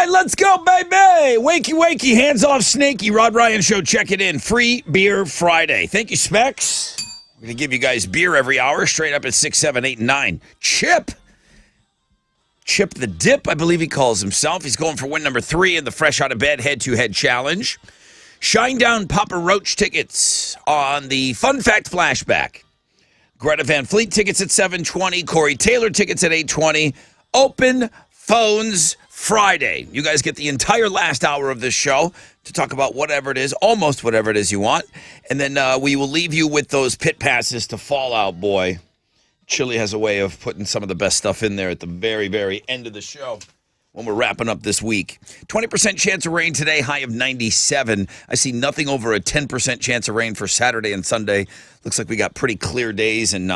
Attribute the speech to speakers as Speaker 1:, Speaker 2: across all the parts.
Speaker 1: right, let's go, baby. Wakey, wakey, hands off, snaky. Rod Ryan Show, check it in. Free Beer Friday. Thank you, Specs. We're going to give you guys beer every hour, straight up at 6, 7, 8, and 9. Chip the Dip, I believe he calls himself. He's going for win number 3 in the Fresh Out of Bed head-to-head challenge. Shinedown Papa Roach tickets on the Fun Fact Flashback. Greta Van Fleet tickets at 7:20. Corey Taylor tickets at 8:20. Open phones Friday. You guys get the entire last hour of this show to talk about whatever it is, almost whatever it is you want. And then we will leave you with those pit passes to Fallout Boy. Chili has a way of putting some of the best stuff in there at the very, very end of the show when we're wrapping up this week. 20% chance of rain today, high of 97. I see nothing over a 10% chance of rain for Saturday and Sunday. Looks like we got pretty clear days and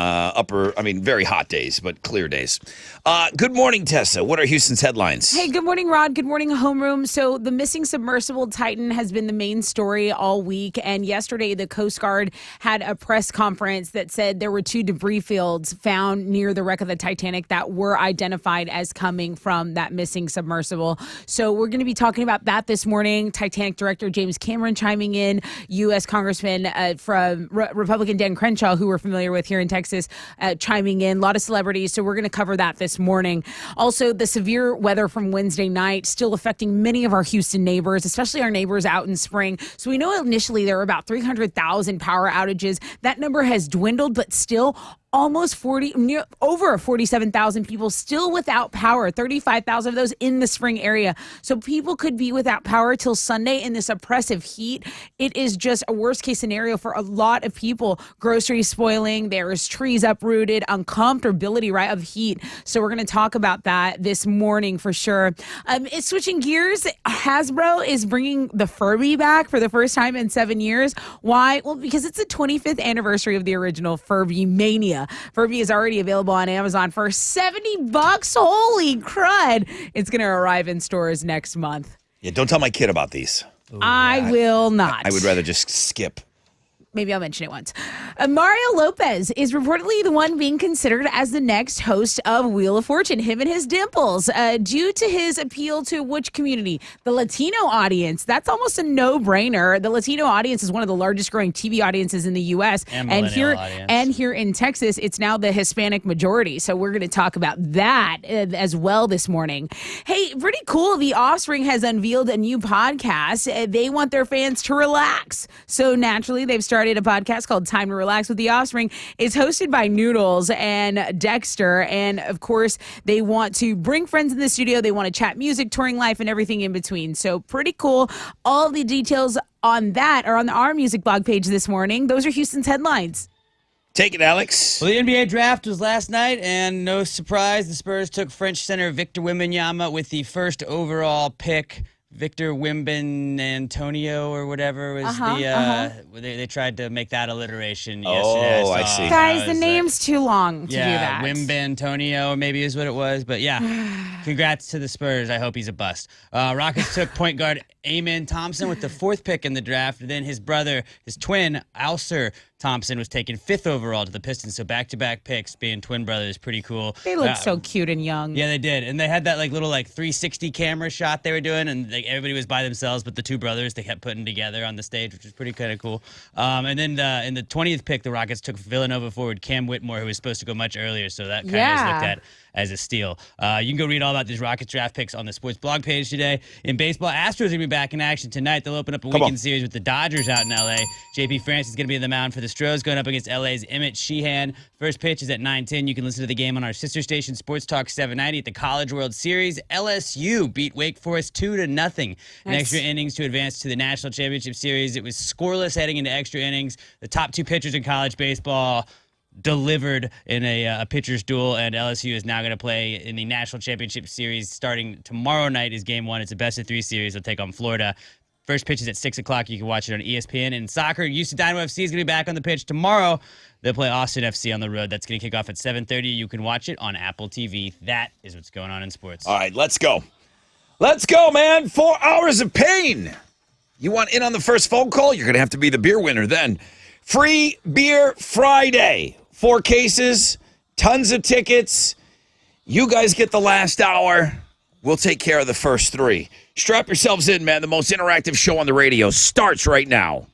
Speaker 1: very hot days, but clear days. Good morning, Tessa. What are Houston's headlines?
Speaker 2: Hey, good morning, Rod. Good morning, Homeroom. So the missing submersible Titan has been the main story all week. And yesterday, the Coast Guard had a press conference that said there were 2 debris fields found near the wreck of the Titanic that were identified as coming from that missing submersible. So we're going to be talking about that this morning. Titanic director James Cameron chiming in, U.S. Congressman from Republican Dan Crenshaw, who we're familiar with here in Texas, chiming in. A lot of celebrities, so we're going to cover that this morning. Also, the severe weather from Wednesday night still affecting many of our Houston neighbors, especially our neighbors out in Spring. So we know initially there were about 300,000 power outages. That number has dwindled, but still almost over 47,000 people still without power, 35,000 of those in the Spring area. So people could be without power till Sunday in this oppressive heat. It is just a worst case scenario for a lot of people. Groceries spoiling, there's trees uprooted, uncomfortability, right, of heat. So we're going to talk about that this morning for sure. It's switching gears. Hasbro is bringing the Furby back for the first time in 7 years. Why? Well, because it's the 25th anniversary of the original Furby Mania. Furby is already available on Amazon for $70. Holy crud. It's going to arrive in stores next month.
Speaker 1: Yeah, don't tell my kid about these.
Speaker 2: I will not.
Speaker 1: I would rather just skip.
Speaker 2: Maybe I'll mention it once. Mario Lopez is reportedly the one being considered as the next host of Wheel of Fortune, him and his dimples, due to his appeal to which community? The Latino audience. That's almost a no-brainer. The Latino audience is one of the largest growing TV audiences in the U.S. And here in Texas, it's now the Hispanic majority. So we're going to talk about that as well this morning. Hey, pretty cool. The Offspring has unveiled a new podcast. They want their fans to relax. So naturally, they've started a podcast called Time to Relax with the Offspring. It's hosted by Noodles and Dexter. And of course, they want to bring friends in the studio. They want to chat music, touring life, and everything in between. So pretty cool. All the details on that are on our music blog page this morning. Those are Houston's headlines.
Speaker 1: Take it, Alex.
Speaker 3: Well, the NBA draft was last night, and no surprise, the Spurs took French center Victor Wembanyama with the first overall pick. Victor Wembanyama or whatever was they tried to make that alliteration yesterday.
Speaker 1: Oh, I see.
Speaker 2: Guys, the name's too long to do that.
Speaker 3: Wembanyama maybe is what it was, but yeah. Congrats to the Spurs. I hope he's a bust. Rockets took point guard Amen Thompson with the 4th pick in the draft. Then his brother, his twin, Alcer Thompson, was taken 5th overall to the Pistons. So back-to-back picks, being twin brothers, pretty cool.
Speaker 2: They look so cute and young.
Speaker 3: Yeah, they did. And they had that little 360 camera shot they were doing, and everybody was by themselves, but the 2 brothers they kept putting together on the stage, which was pretty kind of cool. And then in the 20th pick, the Rockets took Villanova forward Cam Whitmore, who was supposed to go much earlier, so that kind of is looked at as a steal. You can go read all about these Rockets draft picks on the sports blog page today. In baseball, Astros are going to be back in action tonight. They'll open up a weekend series with the Dodgers out in L.A. J.P. Francis is going to be in the mound for the Stros, going up against L.A.'s Emmett Sheehan. First pitch is at 9:10. You can listen to the game on our sister station, Sports Talk 790, at the College World Series. LSU beat Wake Forest 2-0 in extra innings to advance to the National Championship Series. It was scoreless heading into extra innings. The top 2 pitchers in college baseball delivered in a pitcher's duel, and LSU is now going to play in the National Championship Series starting tomorrow night is game 1. It's a best-of-3 series. They'll take on Florida. First pitch is at 6 o'clock. You can watch it on ESPN. In soccer, Houston Dynamo FC is going to be back on the pitch tomorrow. They'll play Austin FC on the road. That's going to kick off at 7:30. You can watch it on Apple TV. That is what's going on in sports.
Speaker 1: All right, let's go. Let's go, man. 4 hours of pain. You want in on the first phone call? You're going to have to be the beer winner then. Free Beer Friday. 4 cases, tons of tickets. You guys get the last hour. We'll take care of the first three. Strap yourselves in, man. The most interactive show on the radio starts right now.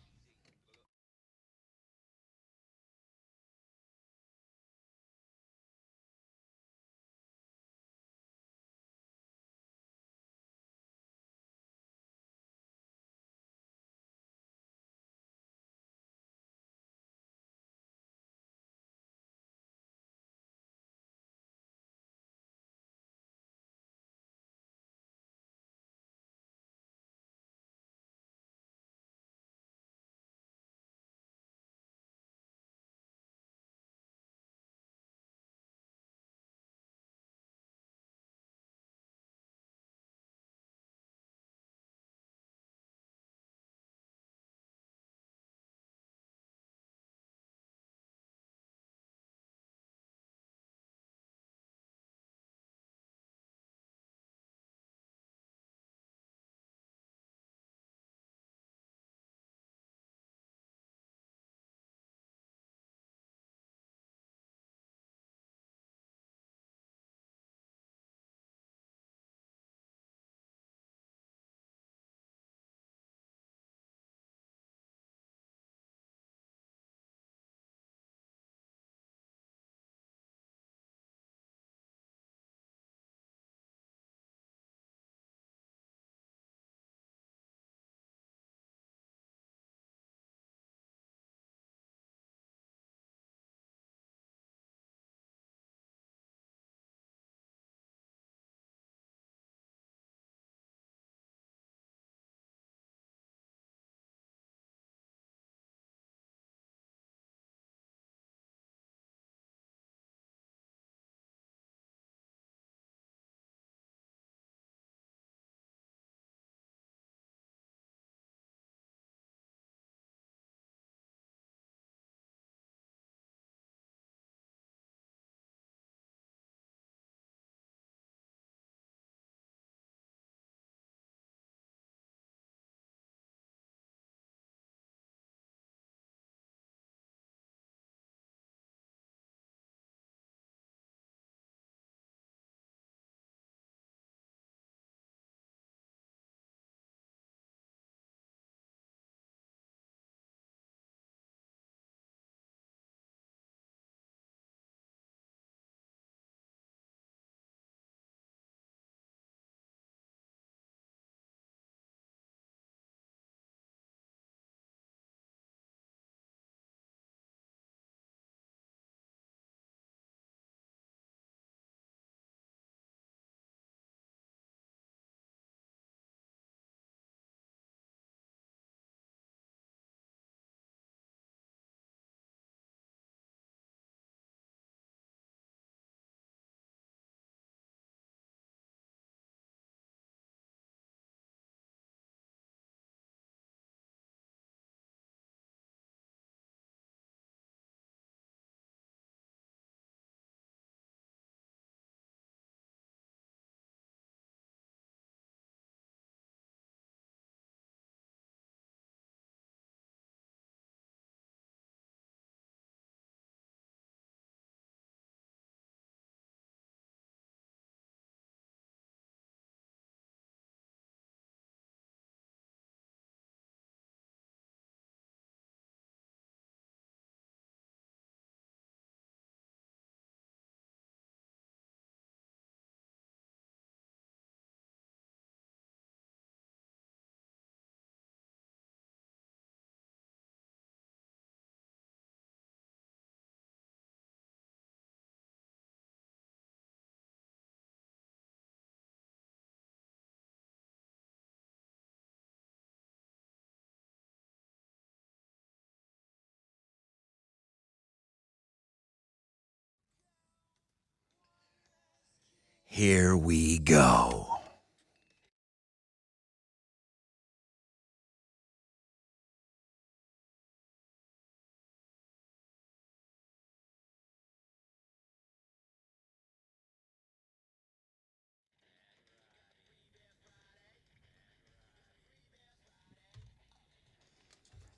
Speaker 1: Here we go.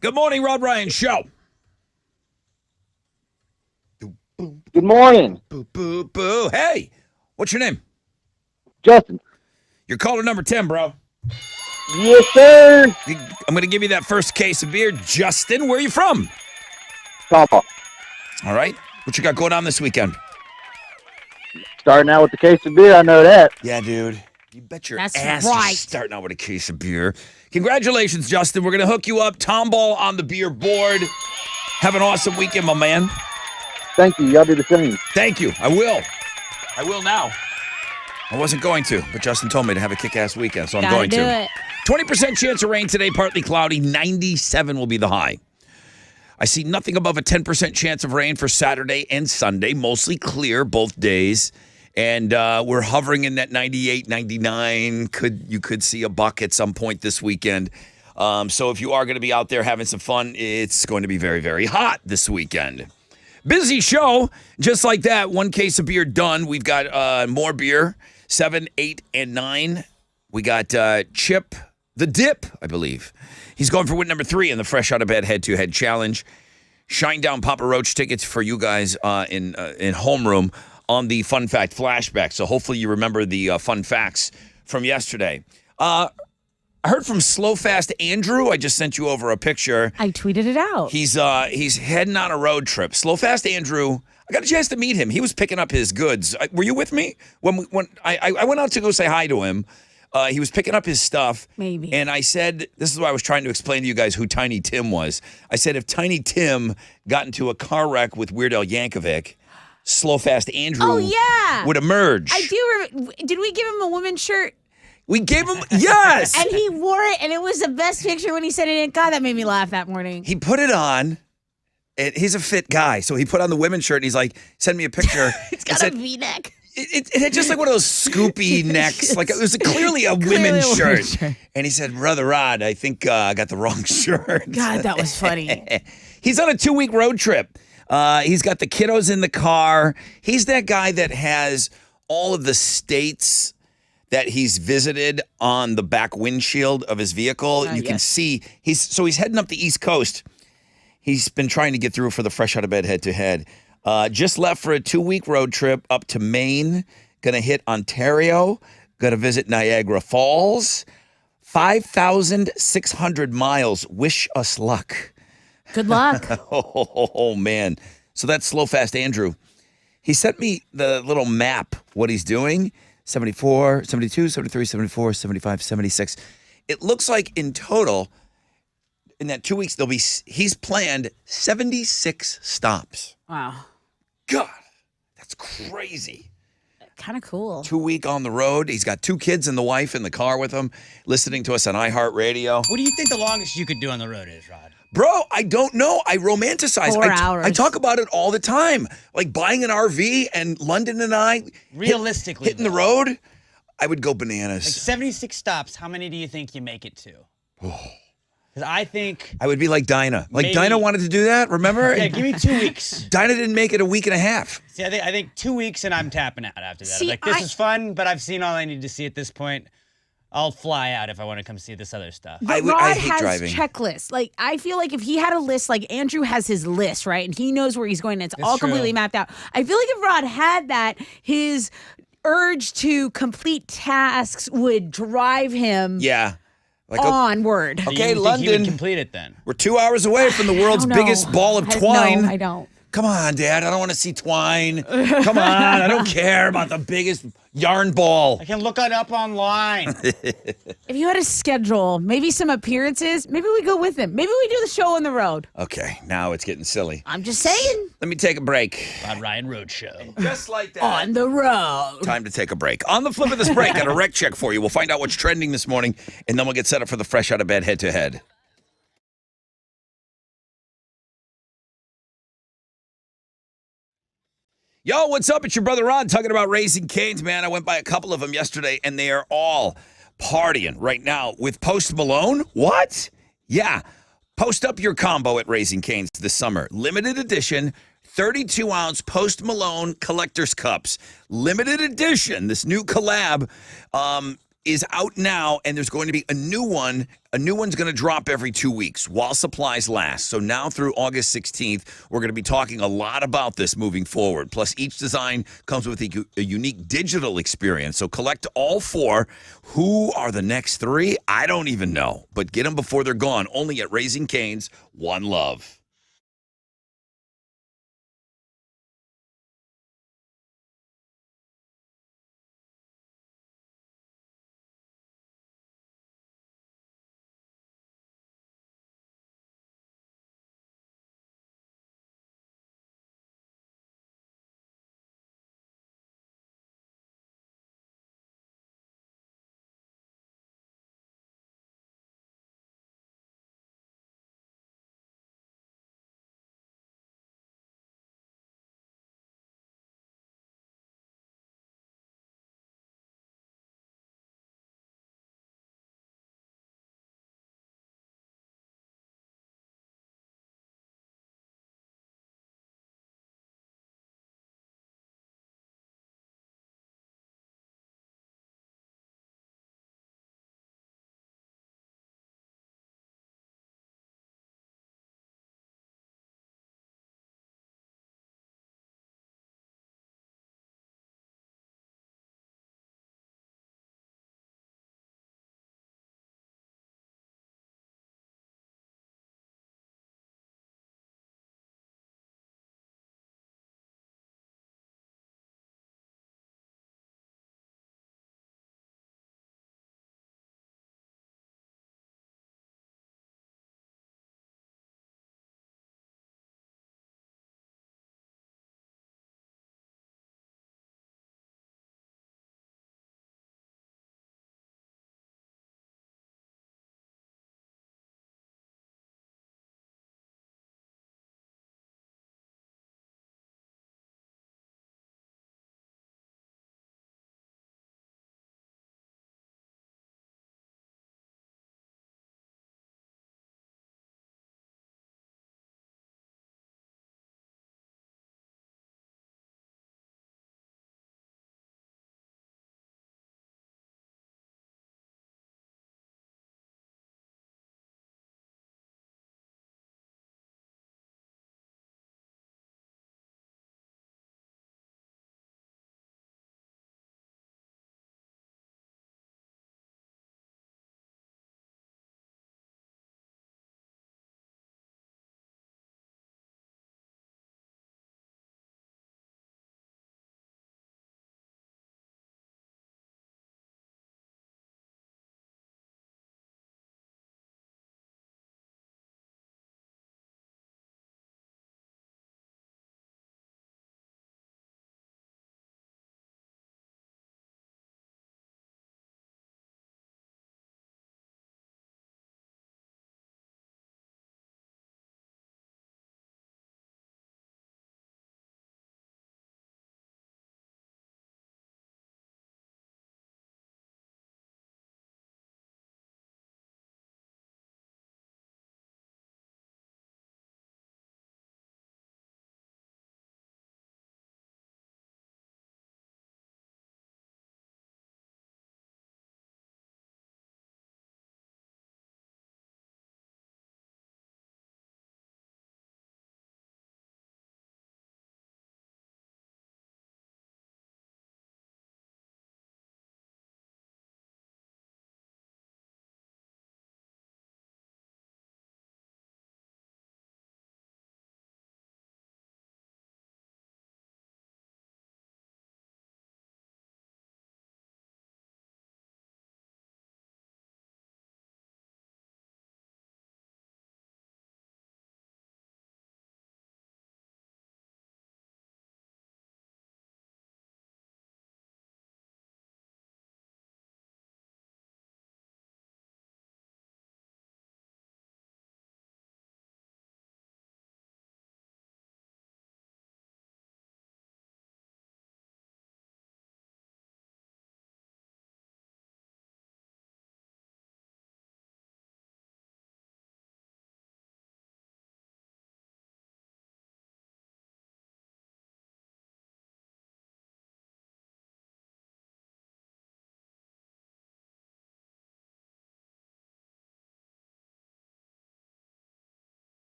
Speaker 1: Good morning, Rob Ryan Show.
Speaker 4: Good morning,
Speaker 1: Boo, boo, boo. Hey, what's your name?
Speaker 4: Justin.
Speaker 1: You're caller number 10, bro.
Speaker 4: Yes, sir.
Speaker 1: I'm going to give you that first case of beer. Justin, where are you from?
Speaker 4: Papa.
Speaker 1: All right. What you got going on this weekend?
Speaker 4: Starting out with the case of beer, I know that.
Speaker 1: Yeah, dude. You bet your
Speaker 2: That's
Speaker 1: ass
Speaker 2: right.
Speaker 1: you're starting out with a case of beer. Congratulations, Justin. We're going to hook you up. Tom Ball on the beer board. Have an awesome weekend, my man.
Speaker 4: Thank you. Y'all do the same.
Speaker 1: Thank you. I will. I will now. I wasn't going to, but Justin told me to have a kick-ass weekend, so I'm
Speaker 2: Gotta
Speaker 1: going
Speaker 2: do
Speaker 1: to.
Speaker 2: it.
Speaker 1: 20% chance of rain today, partly cloudy. 97 will be the high. I see nothing above a 10% chance of rain for Saturday and Sunday, mostly clear both days. And we're hovering in that 98, 99. You could see a buck at some point this weekend. So if you are going to be out there having some fun, it's going to be very, very hot this weekend. Busy show. Just like that, one case of beer done. We've got more beer, 7, 8, and 9. We got Chip the Dip, I believe. He's going for win number 3 in the Fresh Out of Bed Head-to-Head Challenge. Shine Down Papa Roach tickets for you guys in homeroom on the Fun Fact Flashback. So hopefully you remember the fun facts from yesterday. I heard from Slow Fast Andrew. I just sent you over a picture.
Speaker 2: I tweeted it out.
Speaker 1: He's heading on a road trip. Slow Fast Andrew. I got a chance to meet him. He was picking up his goods. Were you with me when I went out to go say hi to him? He was picking up his stuff.
Speaker 2: Maybe.
Speaker 1: And I said, this is why I was trying to explain to you guys who Tiny Tim was. I said, if Tiny Tim got into a car wreck with Weird Al Yankovic, Slow Fast Andrew would emerge.
Speaker 2: I do remember. Did we give him a women's shirt?
Speaker 1: We gave him, yes.
Speaker 2: And he wore it, and it was the best picture when he sent it in. God, that made me laugh that morning.
Speaker 1: He put it on. And he's a fit guy. So he put on the women's shirt, and he's like, send me a picture.
Speaker 2: It's got a V-neck.
Speaker 1: It had just like one of those scoopy necks. Like it was clearly a women's shirt. And he said, Brother Rod, I think I got the wrong shirt.
Speaker 2: God, that was funny.
Speaker 1: He's on a 2-week road trip. He's got the kiddos in the car. He's that guy that has all of the states that he's visited on the back windshield of his vehicle. You can see he's heading up the East Coast. He's been trying to get through for the Fresh Out of Bed Head-to-Head. Just left for a 2-week road trip up to Maine. Gonna hit Ontario. Gonna visit Niagara Falls. 5,600 miles. Wish us luck.
Speaker 2: Good luck.
Speaker 1: Oh, man. So that's Slow Fast Andrew. He sent me the little map, what he's doing. 74, 72, 73, 74, 75, 76. It looks like in total, in that 2 weeks, he's planned 76 stops.
Speaker 2: Wow.
Speaker 1: God, that's crazy.
Speaker 2: Kind of cool.
Speaker 1: 2-week on the road. He's got 2 kids and the wife in the car with him, listening to us on iHeartRadio.
Speaker 3: What do you think the longest you could do on the road is, Rod?
Speaker 1: Bro, I don't know. I romanticize.
Speaker 2: 4 hours.
Speaker 1: I talk about it all the time. Like buying an RV and London and I
Speaker 3: Realistically,
Speaker 1: hitting the road, I would go bananas.
Speaker 3: Like 76 stops, how many do you think you make it to? Because I think...
Speaker 1: I would be like Dinah. Like
Speaker 3: Maybe.
Speaker 1: Dinah wanted to do that, remember?
Speaker 3: Yeah, give me 2 weeks.
Speaker 1: Dinah didn't make it a week and a half.
Speaker 3: See, I think 2 weeks and I'm tapping out after that.
Speaker 2: See,
Speaker 3: Like, this is fun, but I've seen all I need to see at this point. I'll fly out if I want to come see this other stuff.
Speaker 2: But
Speaker 1: I
Speaker 2: Rod
Speaker 1: hate
Speaker 2: has
Speaker 1: driving.
Speaker 2: checklists. Like, I feel like if he had a list, like Andrew has his list, right? And he knows where he's going, and it's all
Speaker 3: true.
Speaker 2: completely mapped out. I feel like if Rod had that, his urge to complete tasks would drive him
Speaker 1: Yeah. Like,
Speaker 2: onward.
Speaker 3: So you
Speaker 1: okay,
Speaker 3: think he
Speaker 1: London.
Speaker 3: would complete it then.
Speaker 1: We're 2 hours away from the world's
Speaker 2: I don't know.
Speaker 1: biggest ball of
Speaker 2: No,
Speaker 1: twine.
Speaker 2: I don't.
Speaker 1: Come on, Dad. I don't want to see twine. Come on. I don't care about the biggest yarn ball.
Speaker 3: I can look it up online.
Speaker 2: If you had a schedule, maybe some appearances, maybe we go with him. Maybe we do the show on the road.
Speaker 1: Okay, now it's getting silly.
Speaker 2: I'm just saying.
Speaker 1: Let me take a break.
Speaker 3: Rod Ryan Roadshow.
Speaker 1: Just like that.
Speaker 2: On the road.
Speaker 1: Time to take a break. On the flip of this break, got a rec check for you. We'll find out what's trending this morning, and then we'll get set up for the Fresh Out of Bed Head-to-Head. Yo, what's up? It's your brother Ron talking about Raising Cane's, man. I went by a couple of them yesterday, and they are all partying right now with Post Malone. What? Yeah. Post up your combo at Raising Cane's this summer. Limited edition, 32-ounce Post Malone collector's cups. Limited edition, this new collab. is out now, and there's going to be a new one. A new one's going to drop every 2 weeks while supplies last. So now through August 16th, we're going to be talking a lot about this moving forward. Plus, each design comes with a unique digital experience. So collect all 4. Who are the next 3? I don't even know. But get them before they're gone. Only at Raising Cane's. One love.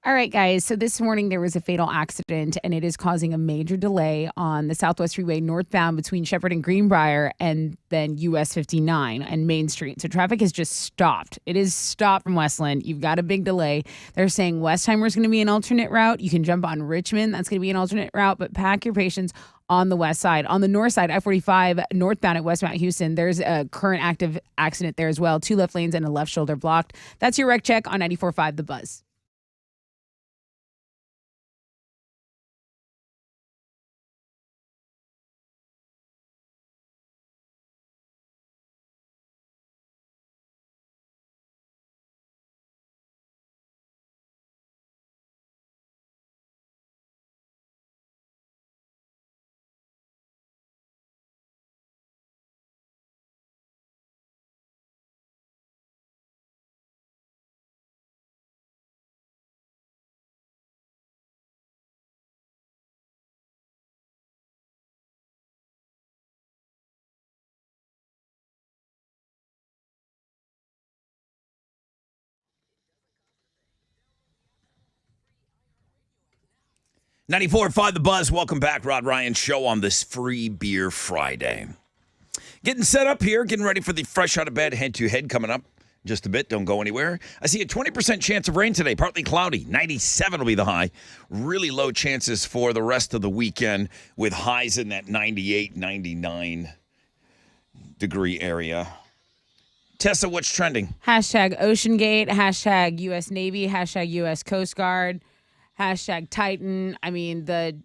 Speaker 2: All right, guys. So this morning there was a fatal accident, and it is causing a major delay on the Southwest Freeway northbound between Shepherd and Greenbrier, and then US 59 and Main Street. So traffic has just stopped. It is stopped from Westland. You've got a big delay. They're saying Westheimer is going to be an alternate route. You can jump on Richmond. That's going to be an alternate route, but pack your patience on the west side. On the north side, I-45 northbound at West Mount Houston, there's a current active accident there as well. 2 left lanes and a left shoulder blocked. That's your wreck check on 94.5 The Buzz.
Speaker 1: Ninety-four five The Buzz. Welcome back, Rod Ryan Show on this Free Beer Friday. Getting set up here, getting ready for the Fresh Out of Bed head-to-head coming up just a bit. Don't go anywhere. I see a 20% chance of rain today, partly cloudy. 97 will be the high. Really low chances for the rest of the weekend with highs in that 98, 99 degree area. Tessa, what's trending?
Speaker 2: Hashtag OceanGate, hashtag U.S. Navy, hashtag U.S. Coast Guard, hashtag Titan. I mean, the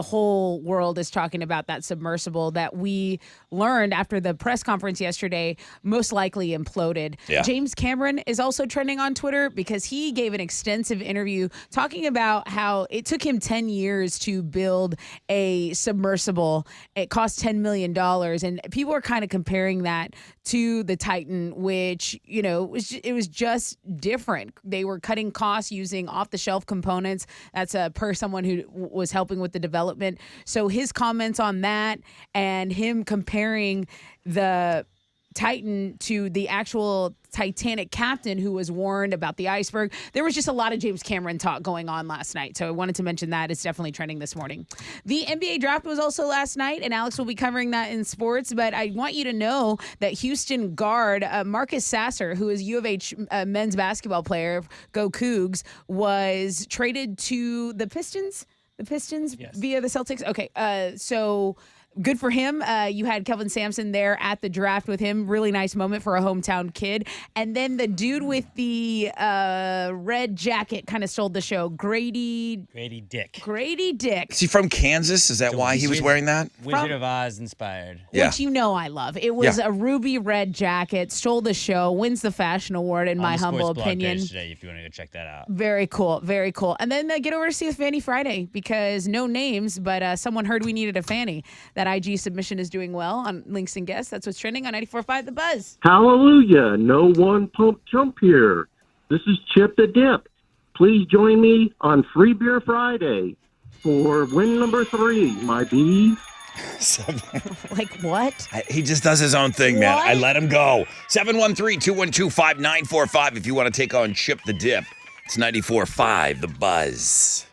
Speaker 2: whole world is talking about that submersible that we learned after the press conference yesterday most likely imploded.
Speaker 1: Yeah.
Speaker 2: James Cameron is also trending on Twitter because he gave an extensive interview talking about how it took him 10 years to build a submersible. It cost $10 million. And people are kind of comparing that to the Titan, which, you know, it was just different. They were cutting costs using off-the-shelf components. That's per someone who was helping with the development. So his comments on that and him comparing the Titan to the actual Titanic captain who was warned about the iceberg. There was just a lot of James Cameron talk going on last night. So I wanted to mention that. It's definitely trending this morning. The NBA draft was also last night, and Alex will be covering that in sports. But I want you to know that Houston guard Marcus Sasser, who is U of H men's basketball player, go Cougs, was traded to the Pistons.
Speaker 3: Yes.
Speaker 2: Via the Celtics? Okay, so good for him. You had Kelvin Sampson there at the draft with him. Really nice moment for a hometown kid. And then the dude with the red jacket kind of stole the show. Grady
Speaker 3: Dick.
Speaker 2: Dick.
Speaker 1: Is he from Kansas? Is that why he was wearing that?
Speaker 3: Wizard of Oz inspired.
Speaker 1: Yeah.
Speaker 2: Which you know I love. It was a ruby red jacket, stole the show, wins the fashion award in my
Speaker 3: On the
Speaker 2: humble
Speaker 3: sports blog
Speaker 2: opinion.
Speaker 3: page today, if you want to go check that out.
Speaker 2: Very cool, very cool. And then get over to see the Fanny Friday because no names, but someone heard we needed a Fanny. That IG submission is doing well on Links and Guests. That's what's trending on 94.5 The Buzz.
Speaker 5: Hallelujah. No one pump chump here. This is Chip the Dip. Please join me on Free Beer Friday for win number 3, my bees.
Speaker 2: Like what?
Speaker 1: He just does his own thing, man.
Speaker 2: What?
Speaker 1: I let him go. 713-212-5945 if you want to take on Chip the Dip. It's 94.5 The Buzz.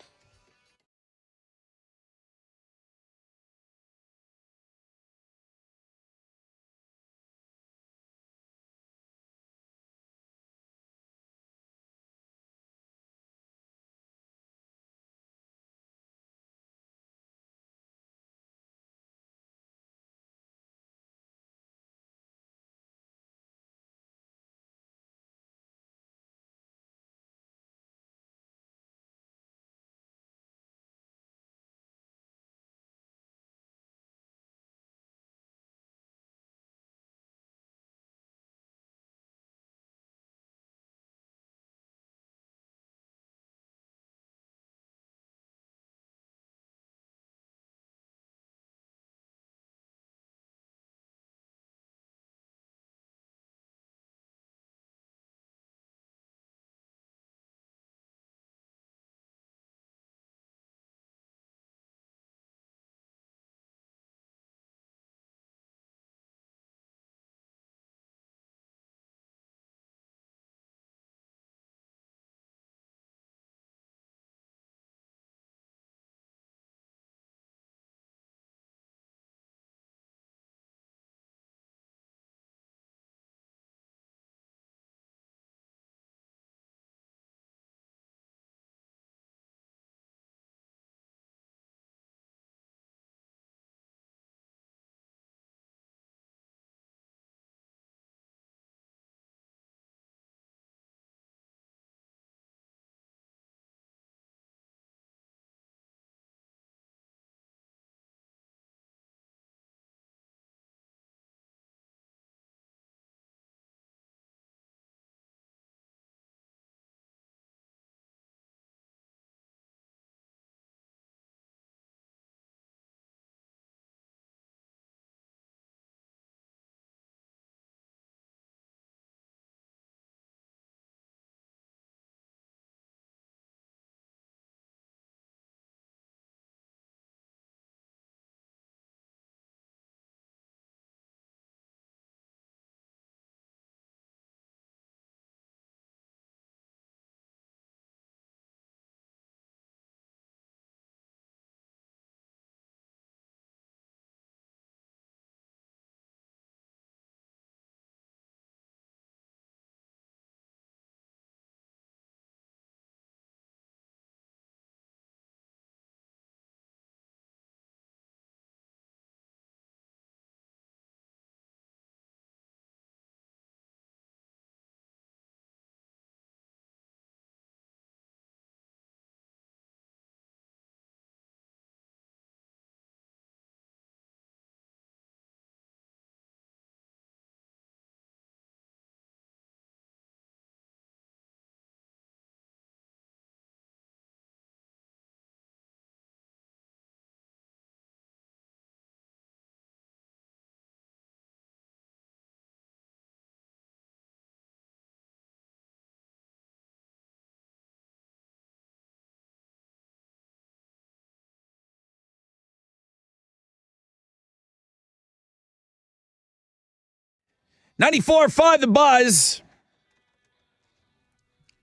Speaker 1: 94.5 The Buzz.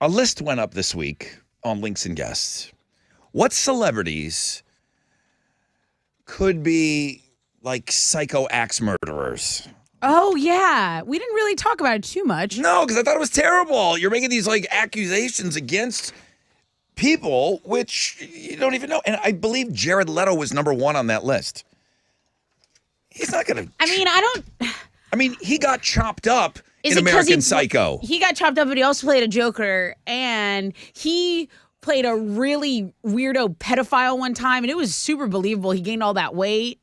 Speaker 1: A list went up this week on Links and Guests. What celebrities could be like psycho axe murderers?
Speaker 2: Oh, yeah. We didn't really talk about it too much.
Speaker 1: No, because I thought it was terrible. You're making these like accusations against people which you don't even know. And I believe Jared Leto was number one on that list. He's not going to. I mean, he got chopped up in American Psycho.
Speaker 2: He got chopped up, but he also played a Joker, and he played a really weirdo pedophile one time, and it was super believable. He gained all that weight.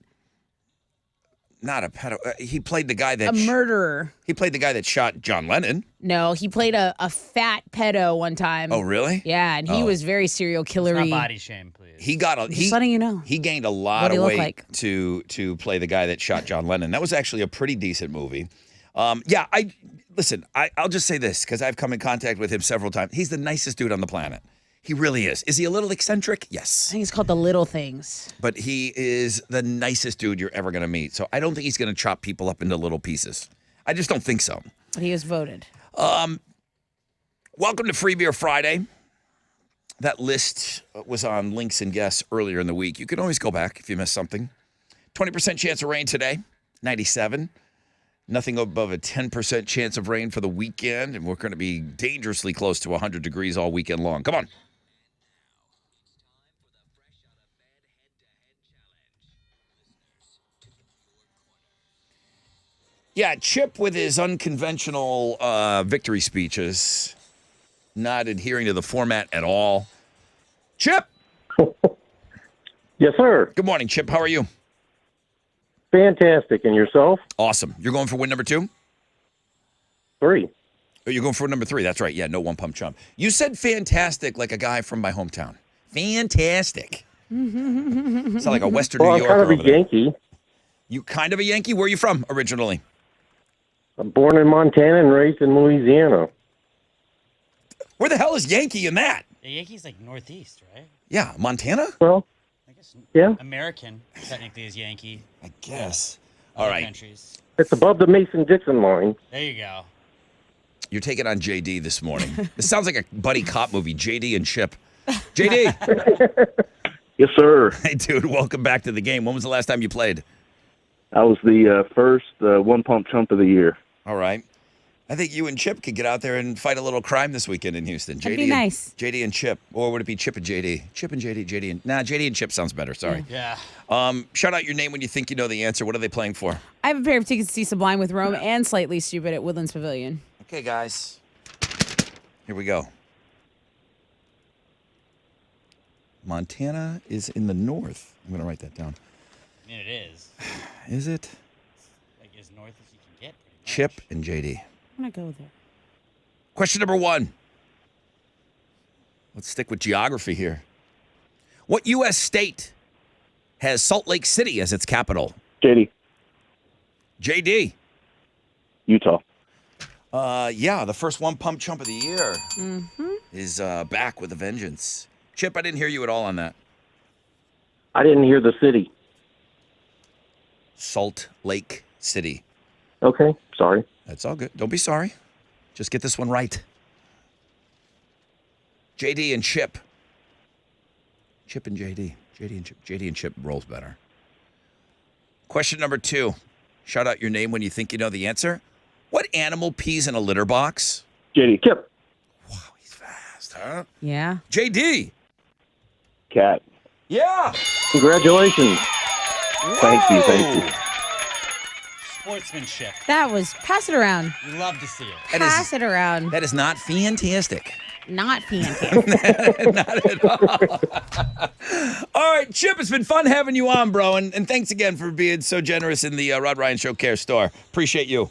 Speaker 1: Not a pedo. He played the guy that
Speaker 2: A murderer.
Speaker 1: He played the guy that shot John Lennon.
Speaker 2: No, he played a fat pedo one time.
Speaker 1: Oh, really?
Speaker 2: Yeah, and he was very serial killery.
Speaker 3: Not body shame, please.
Speaker 1: He got a
Speaker 2: Just letting you know.
Speaker 1: He gained a lot
Speaker 2: What'd
Speaker 1: of
Speaker 2: he look
Speaker 1: weight
Speaker 2: like?
Speaker 1: to play the guy that shot John Lennon. That was actually a pretty decent movie. I'll just say this because I've come in contact with him several times. He's the nicest dude on the planet. He really is. Is he a little eccentric? Yes.
Speaker 2: I think it's called The Little Things.
Speaker 1: But he is the nicest dude you're ever going to meet. So I don't think he's going to chop people up into little pieces. I just don't think so.
Speaker 2: But he was voted.
Speaker 1: Welcome to Free Beer Friday. That list was on Links and Guests earlier in the week. You can always go back if you missed something. 20% chance of rain today, 97. Nothing above a 10% chance of rain for the weekend. And we're going to be dangerously close to 100 degrees all weekend long. Come on. Yeah, Chip with his unconventional victory speeches, not adhering to the format at all. Chip!
Speaker 4: Yes, sir.
Speaker 1: Good morning, Chip. How are you?
Speaker 4: Fantastic. And yourself?
Speaker 1: Awesome. You're going for win number 2?
Speaker 4: 3.
Speaker 1: Oh, you're going for number 3. That's right. Yeah, no one pump chump. You said fantastic like a guy from my hometown. Fantastic. Sound like a Western
Speaker 4: Well,
Speaker 1: New
Speaker 4: I'm
Speaker 1: Yorker
Speaker 4: kind of
Speaker 1: over
Speaker 4: a
Speaker 1: there.
Speaker 4: Yankee.
Speaker 1: You kind of a Yankee? Where are you from originally?
Speaker 4: I'm born in Montana and raised in Louisiana.
Speaker 1: Where the hell is Yankee in that?
Speaker 3: The Yankees like Northeast, right?
Speaker 1: Yeah, Montana?
Speaker 4: Well,
Speaker 3: I guess
Speaker 4: yeah.
Speaker 3: American technically is Yankee.
Speaker 1: I guess. All
Speaker 3: Other
Speaker 1: right.
Speaker 3: Countries.
Speaker 4: It's above the Mason-Dixon line.
Speaker 3: There you go.
Speaker 1: You're taking on JD this morning. This sounds like a buddy cop movie, JD and Chip. JD!
Speaker 5: Yes, sir.
Speaker 1: Hey, dude, welcome back to the game. When was the last time you played?
Speaker 5: I was the first one pump chump of the year.
Speaker 1: All right. I think you and Chip could get out there and fight a little crime this weekend in Houston.
Speaker 2: That'd be nice.
Speaker 1: JD and Chip. Or would it be Chip and JD? Chip and JD, JD and... Nah, JD and Chip sounds better. Sorry.
Speaker 3: Yeah.
Speaker 1: Shout out your name when you think you know the answer. What are they playing for?
Speaker 2: I have a pair of tickets to see Sublime with Rome and Slightly Stupid at Woodlands Pavilion.
Speaker 1: Okay, guys. Here we go. Montana is in the north. I'm going to write that down.
Speaker 3: I mean, it is.
Speaker 1: Is it?
Speaker 3: Like as north as you can get. Pretty much.
Speaker 1: Chip and JD.
Speaker 2: I'm going to go there.
Speaker 1: Question number 1. Let's stick with geography here. What U.S. state has Salt Lake City as its capital?
Speaker 5: JD,
Speaker 1: JD.
Speaker 5: Utah.
Speaker 1: Yeah, the first one pump chump of the year is back with a vengeance. Chip, I didn't hear you at all on that.
Speaker 4: I didn't hear the city.
Speaker 1: Salt Lake City.
Speaker 4: Okay, sorry.
Speaker 1: That's all good. Don't be sorry. Just get this one right. JD and Chip. Chip and JD. JD and Chip. JD and Chip rolls better. Question number 2. Shout out your name when you think you know the answer. What animal pees in a litter box?
Speaker 5: JD,
Speaker 4: Chip.
Speaker 1: Wow, he's fast, huh?
Speaker 2: Yeah.
Speaker 1: JD.
Speaker 5: cat.
Speaker 1: Yeah.
Speaker 4: Congratulations.
Speaker 5: Thank you, thank you.
Speaker 3: Sportsmanship.
Speaker 2: That was, pass it around.
Speaker 3: You love to see it.
Speaker 1: That is-
Speaker 2: Pass it around.
Speaker 1: That is not fantastic.
Speaker 2: Not fantastic.
Speaker 1: Not at all. All right, Chip, it's been fun having you on, bro. And thanks again for being so generous in the Rod Ryan Show Care Store. Appreciate you.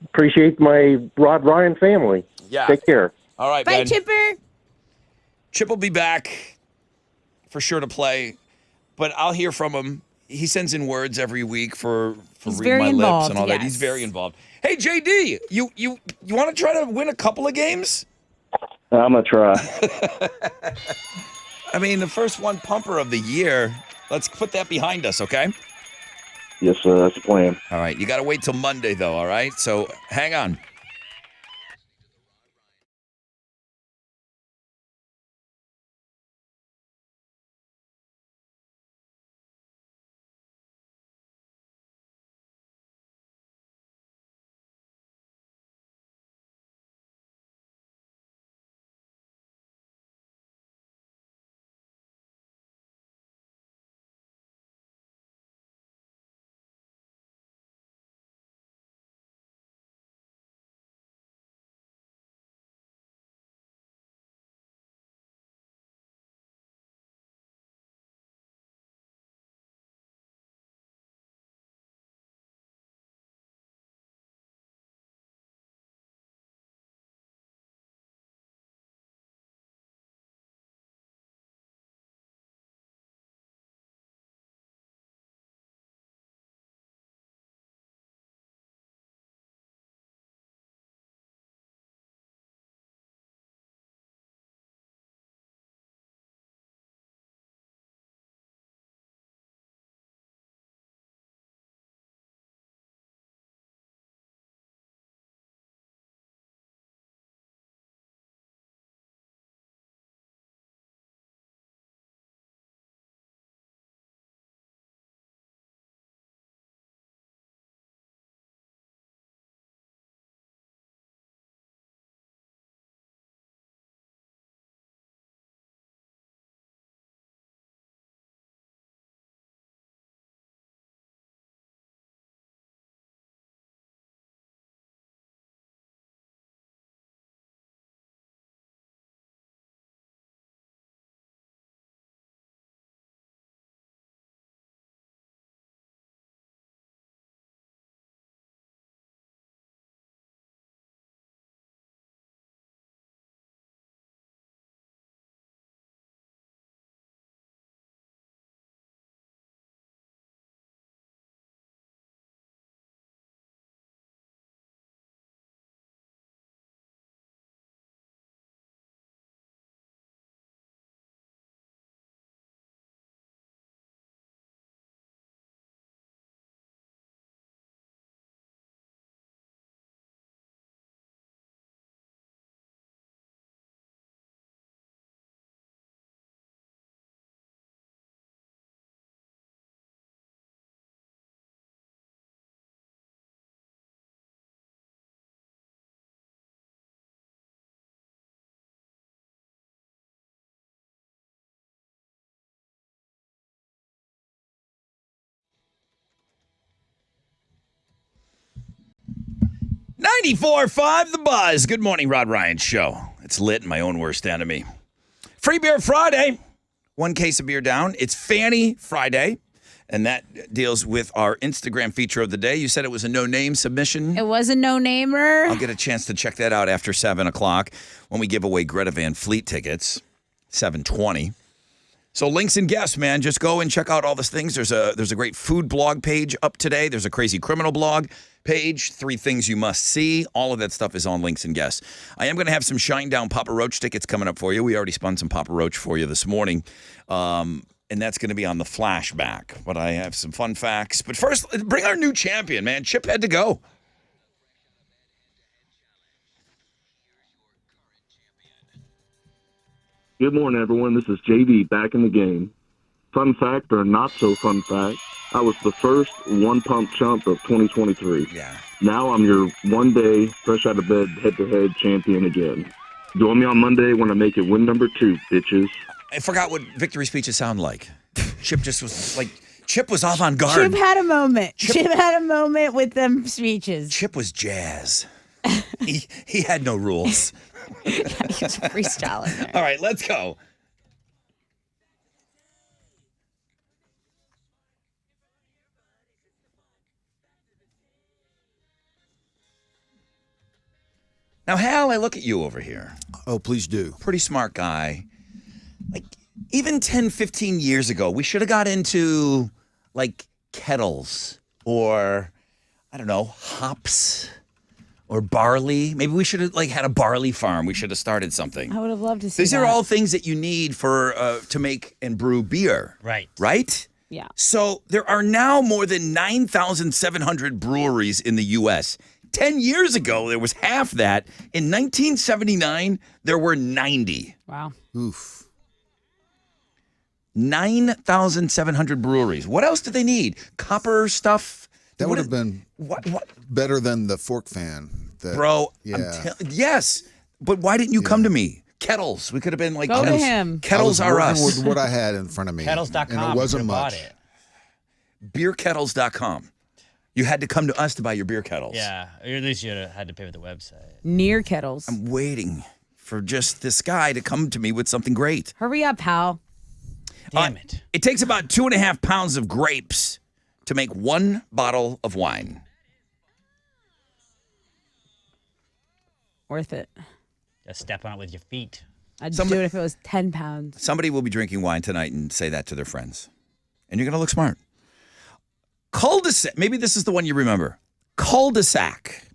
Speaker 4: Appreciate my Rod Ryan family.
Speaker 1: Yeah.
Speaker 4: Take care.
Speaker 1: All right,
Speaker 2: Bye,
Speaker 1: man.
Speaker 2: Chipper.
Speaker 1: Chip will be back for sure to play, but I'll hear from him. He sends in words every week for
Speaker 2: He's
Speaker 1: read
Speaker 2: very
Speaker 1: my lips
Speaker 2: involved,
Speaker 1: and all that.
Speaker 2: yes.
Speaker 1: He's very involved. Hey, JD, you want to try to win a couple of games?
Speaker 5: I'm going to try.
Speaker 1: I mean, the first one pumper of the year. Let's put that behind us, okay?
Speaker 5: Yes, sir. That's the plan.
Speaker 1: All right. You got to wait till Monday, though, all right? So hang on. .94.5 The Buzz. Good morning, Rod Ryan Show. It's lit, my own worst enemy. Free Beer Friday. One case of beer down. It's Fanny Friday, and that deals with our Instagram feature of the day. You said it was a no-name submission.
Speaker 2: It was a no-namer.
Speaker 1: I'll get a chance to check that out after 7 o'clock when we give away Greta Van Fleet tickets, 7:20. So links and guests, man. Just go and check out all these things. There's a great food blog page up today. There's a crazy criminal blog page. 3 things you must see. All of that stuff is on links and guests. I am going to have some Shinedown Papa Roach tickets coming up for you. We already spun some Papa Roach for you this morning. And that's going to be on the flashback. But I have some fun facts. But first, bring our new champion, man. Chip had to go.
Speaker 5: Good morning, everyone. This is JD back in the game. Fun fact or not so fun fact, I was the first one-pump chump of 2023.
Speaker 1: Yeah.
Speaker 5: Now I'm your one-day, fresh out of bed, head-to-head champion again. Join me on Monday when I make it win number 2, bitches.
Speaker 1: I forgot what victory speeches sound like. Chip just was like, Chip was off on guard.
Speaker 2: Chip had a moment. Chip had a moment with them speeches.
Speaker 1: Chip was jazz. he had no rules.
Speaker 2: He was freestyling there.
Speaker 1: All right, let's go. Now, Hal, I look at you over here.
Speaker 6: Oh, please do.
Speaker 1: Pretty smart guy. Like, even 10, 15 years ago, we should have got into, like, kettles or, I don't know, hops or barley. Maybe we should have, like, had a barley farm. We should have started something.
Speaker 2: I would have loved to see
Speaker 1: These
Speaker 2: that.
Speaker 1: are all things that you need for to make and brew beer.
Speaker 3: Right.
Speaker 1: Right?
Speaker 2: Yeah.
Speaker 1: So there are now more than 9,700 breweries in the U.S. 10 years ago, there was half that. In 1979, there were 90.
Speaker 2: Wow.
Speaker 6: Oof.
Speaker 1: 9,700 breweries. What else did they need? Copper stuff?
Speaker 6: That
Speaker 1: What
Speaker 6: would have
Speaker 1: is-
Speaker 6: been
Speaker 1: What?
Speaker 6: better than the fork fan. That,
Speaker 1: Bro,
Speaker 6: Yeah.
Speaker 1: yes. But why didn't you come to me? Kettles. We could have been like,
Speaker 2: Go to
Speaker 1: kettles.
Speaker 2: him.
Speaker 1: Kettles
Speaker 6: I was
Speaker 1: are
Speaker 6: working
Speaker 1: us.
Speaker 6: with what I had in front of me.
Speaker 3: Kettles.com.
Speaker 6: And it wasn't
Speaker 3: bought
Speaker 6: much.
Speaker 3: it.
Speaker 1: Beerkettles.com. You had to come to us to buy your beer kettles.
Speaker 3: Yeah, or at least you had to pay for the website.
Speaker 2: Near Kettles.
Speaker 1: I'm waiting for just this guy to come to me with something great.
Speaker 2: Hurry up, pal.
Speaker 3: Damn it.
Speaker 1: It takes about 2.5 pounds of grapes to make 1 bottle of wine.
Speaker 2: Worth it.
Speaker 3: Just step on it with your feet.
Speaker 2: I'd
Speaker 1: Somebody-
Speaker 2: do it if it was 10 pounds.
Speaker 1: Somebody will be drinking wine tonight and say that to their friends. And you're going to look smart. Cul-de-sac. Maybe this is the one you remember. Cul-de-sac.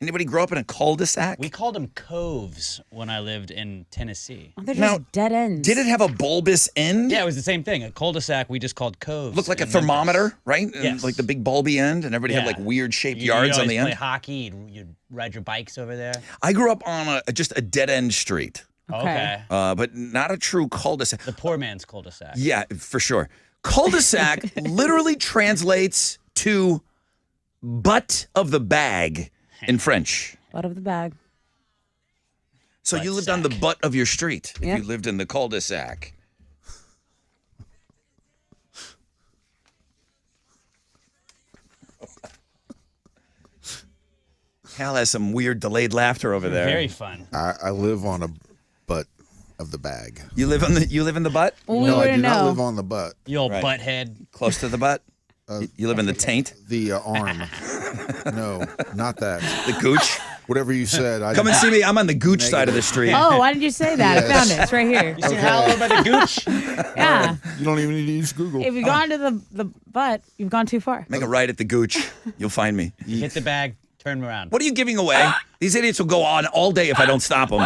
Speaker 1: Anybody grow up in a cul-de-sac?
Speaker 3: We called them coves when I lived in Tennessee.
Speaker 2: Oh, they're
Speaker 1: Now,
Speaker 2: just dead ends.
Speaker 1: Did it have a bulbous end?
Speaker 3: Yeah, it was the same thing. A cul-de-sac we just called coves.
Speaker 1: Looked like a
Speaker 3: in Memphis.
Speaker 1: thermometer, right? And
Speaker 3: Yes.
Speaker 1: like the big bulby end, and everybody had
Speaker 3: Yeah.
Speaker 1: like weird shaped
Speaker 3: You'd
Speaker 1: yards on
Speaker 3: always
Speaker 1: the
Speaker 3: play
Speaker 1: end.
Speaker 3: hockey. You'd ride your bikes over there.
Speaker 1: I grew up on just a dead end street,
Speaker 3: Okay.
Speaker 1: but not a true cul-de-sac.
Speaker 3: The poor man's cul-de-sac.
Speaker 1: Yeah, for sure. Cul-de-sac literally translates to butt of the bag in French.
Speaker 2: Out of the bag.
Speaker 1: So you
Speaker 3: Butt
Speaker 1: lived on the
Speaker 3: sack.
Speaker 1: butt of your street if
Speaker 2: Yeah.
Speaker 1: you lived in the cul-de-sac. Hal has some weird delayed laughter over there.
Speaker 3: Very fun.
Speaker 6: I live on a butt of the bag.
Speaker 1: You live in the butt?
Speaker 2: Well, we
Speaker 6: no, I do
Speaker 2: wouldn't
Speaker 6: not
Speaker 2: know.
Speaker 6: live on the butt.
Speaker 3: You old
Speaker 1: Right.
Speaker 3: butthead.
Speaker 1: Close to the butt? You live in the taint?
Speaker 6: The arm. No, not that.
Speaker 1: The gooch?
Speaker 6: Whatever you said. I
Speaker 1: Come and see me. I'm on the gooch side of the street.
Speaker 2: Oh, why did you say that? I
Speaker 6: Yes.
Speaker 2: found it. It's right here.
Speaker 3: You seen Hal over by the gooch?
Speaker 2: Yeah.
Speaker 6: You don't even need to use Google.
Speaker 2: If you've gone to the butt, you've gone too far.
Speaker 1: Make a right at the gooch. You'll find me.
Speaker 3: Hit the bag, turn around.
Speaker 1: What are you giving away? These idiots will go on all day if I don't stop them.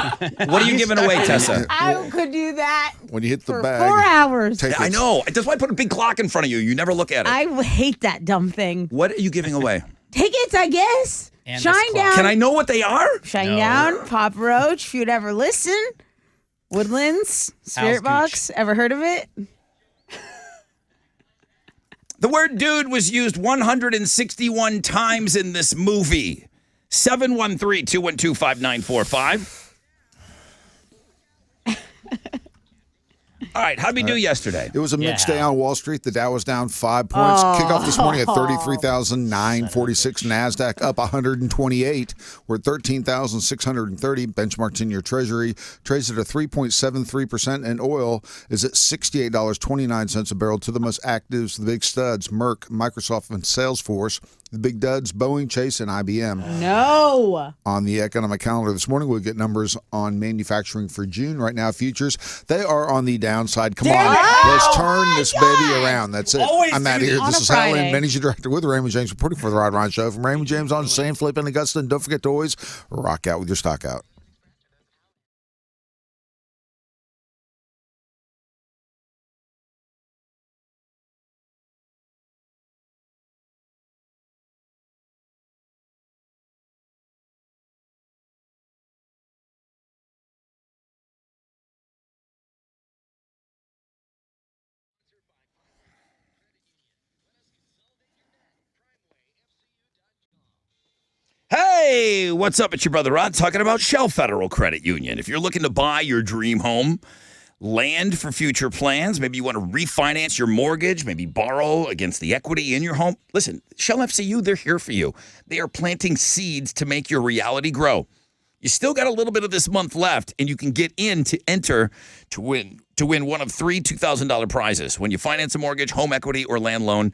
Speaker 1: What are you giving away, Tessa?
Speaker 2: I could do that
Speaker 6: When you hit the
Speaker 2: for
Speaker 6: bag,
Speaker 2: 4 hours.
Speaker 6: take
Speaker 1: I
Speaker 6: it.
Speaker 1: know. That's why I put a big clock in front of you. You never look at it.
Speaker 2: I hate that dumb thing.
Speaker 1: What are you giving away?
Speaker 2: Tickets, I guess.
Speaker 3: And this
Speaker 2: Shine
Speaker 3: clock.
Speaker 2: down.
Speaker 1: Can I know what they are?
Speaker 2: Shine
Speaker 3: No.
Speaker 2: down. Pop Roach. If you'd ever listen. Woodlands. Spirit
Speaker 3: Gooch.
Speaker 2: Box. Ever heard of it?
Speaker 1: The word dude was used 161 times in this movie. 713-212-5945. All right, how'd we do yesterday?
Speaker 6: It was a mixed
Speaker 3: Yeah.
Speaker 6: day on Wall Street. The Dow was down 5 points. Kickoff this morning at 33,946. NASDAQ up 128. We're at 13,630. Benchmark 10-year Treasury trades at a 3.73%. And oil is at $68.29 a barrel. To the most actives, the big studs, Merck, Microsoft, and Salesforce. The big duds, Boeing, Chase, and IBM.
Speaker 2: No.
Speaker 6: On the economic calendar this morning, we'll get numbers on manufacturing for June. Right now, futures, they are on the downside. Come on, let's turn this baby around. That's it.
Speaker 1: Always
Speaker 6: I'm out
Speaker 1: do
Speaker 6: of here.
Speaker 2: on
Speaker 6: This
Speaker 2: a
Speaker 6: is Hal
Speaker 2: Friday.
Speaker 6: Lynn, managing director with Raymond James, reporting for the Rod Ryan Show. From Raymond James on San Felipe and Augusta. And don't forget to always rock out with your stock out.
Speaker 1: Hey, what's up? It's your brother Rod talking about Shell Federal Credit Union. If you're looking to buy your dream home, land for future plans, maybe you want to refinance your mortgage, maybe borrow against the equity in your home. Listen, Shell FCU, they're here for you. They are planting seeds to make your reality grow. You still got a little bit of this month left, and you can get in to enter to win one of 3 $2,000 prizes when you finance a mortgage, home equity, or land loan.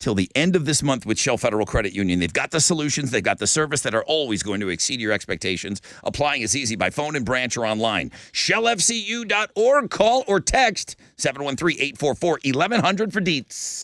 Speaker 1: Till the end of this month with Shell Federal Credit Union. They've got the solutions, they've got the service that are always going to exceed your expectations. Applying is easy by phone and branch or online. ShellFCU.org. Call or text 713-844-1100 for deets.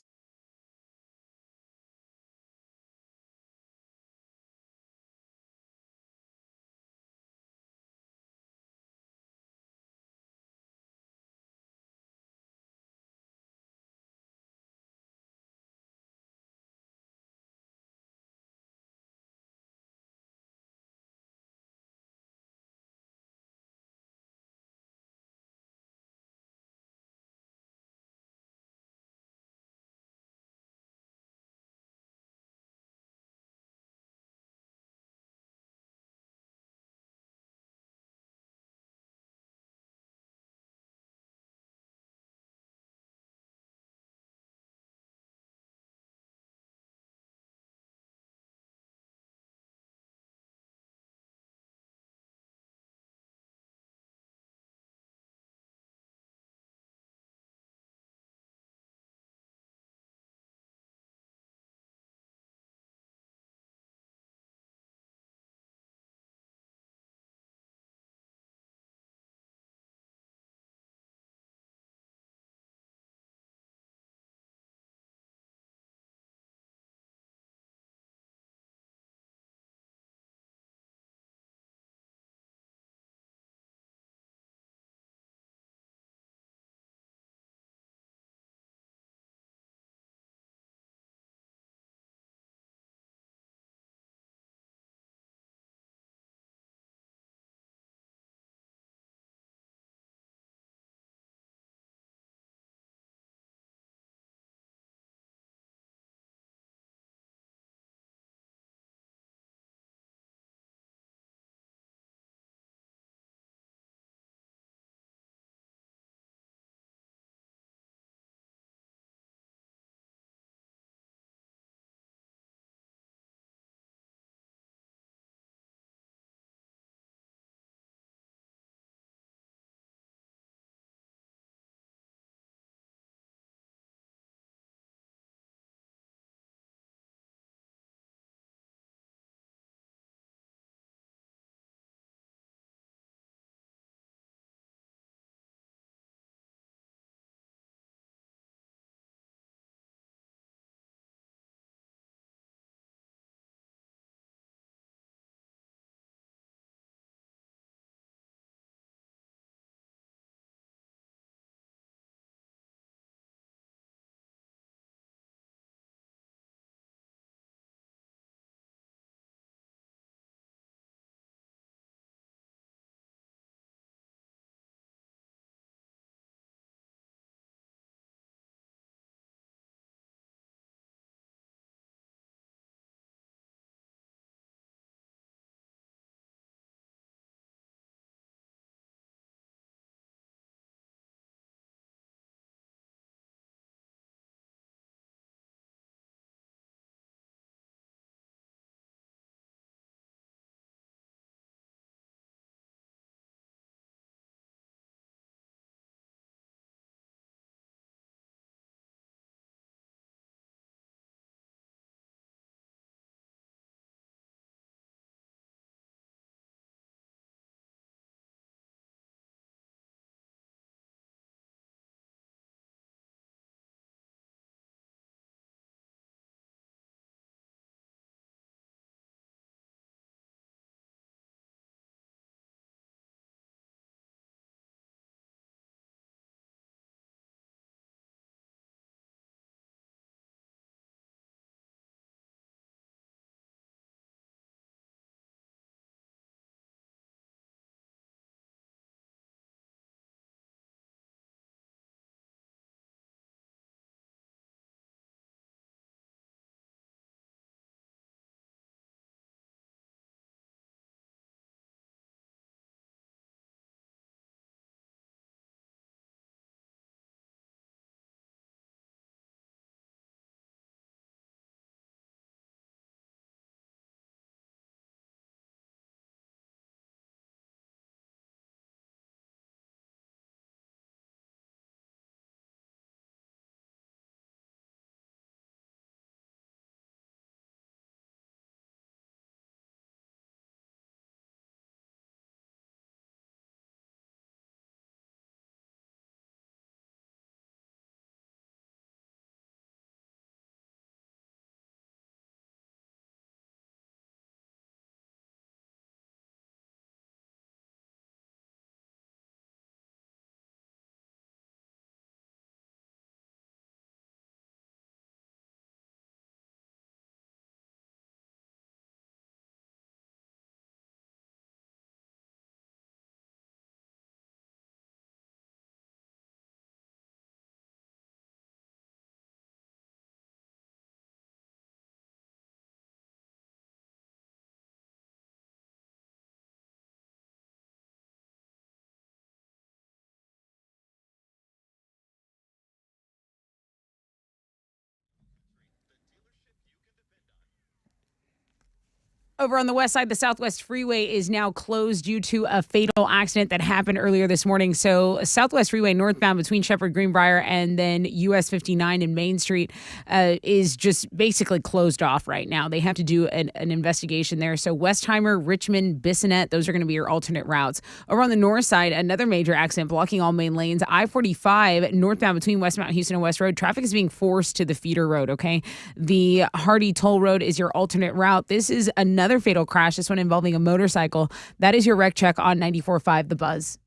Speaker 2: Over on the west side, the Southwest Freeway is now closed due to a fatal accident that happened earlier this morning. So, Southwest Freeway northbound between Shepherd Greenbrier and then US 59 and Main Street is just basically closed off right now. They have to do an investigation there. So, Westheimer, Richmond, Bissonnet, those are going to be your alternate routes. Over on the north side, another major accident blocking all main lanes. I-45 northbound between Westmount Houston and West Road. Traffic is being forced to the feeder road, okay? The Hardy Toll Road is your alternate route. This is another fatal crash, this one involving a motorcycle. That is your wreck check on 94.5 The Buzz.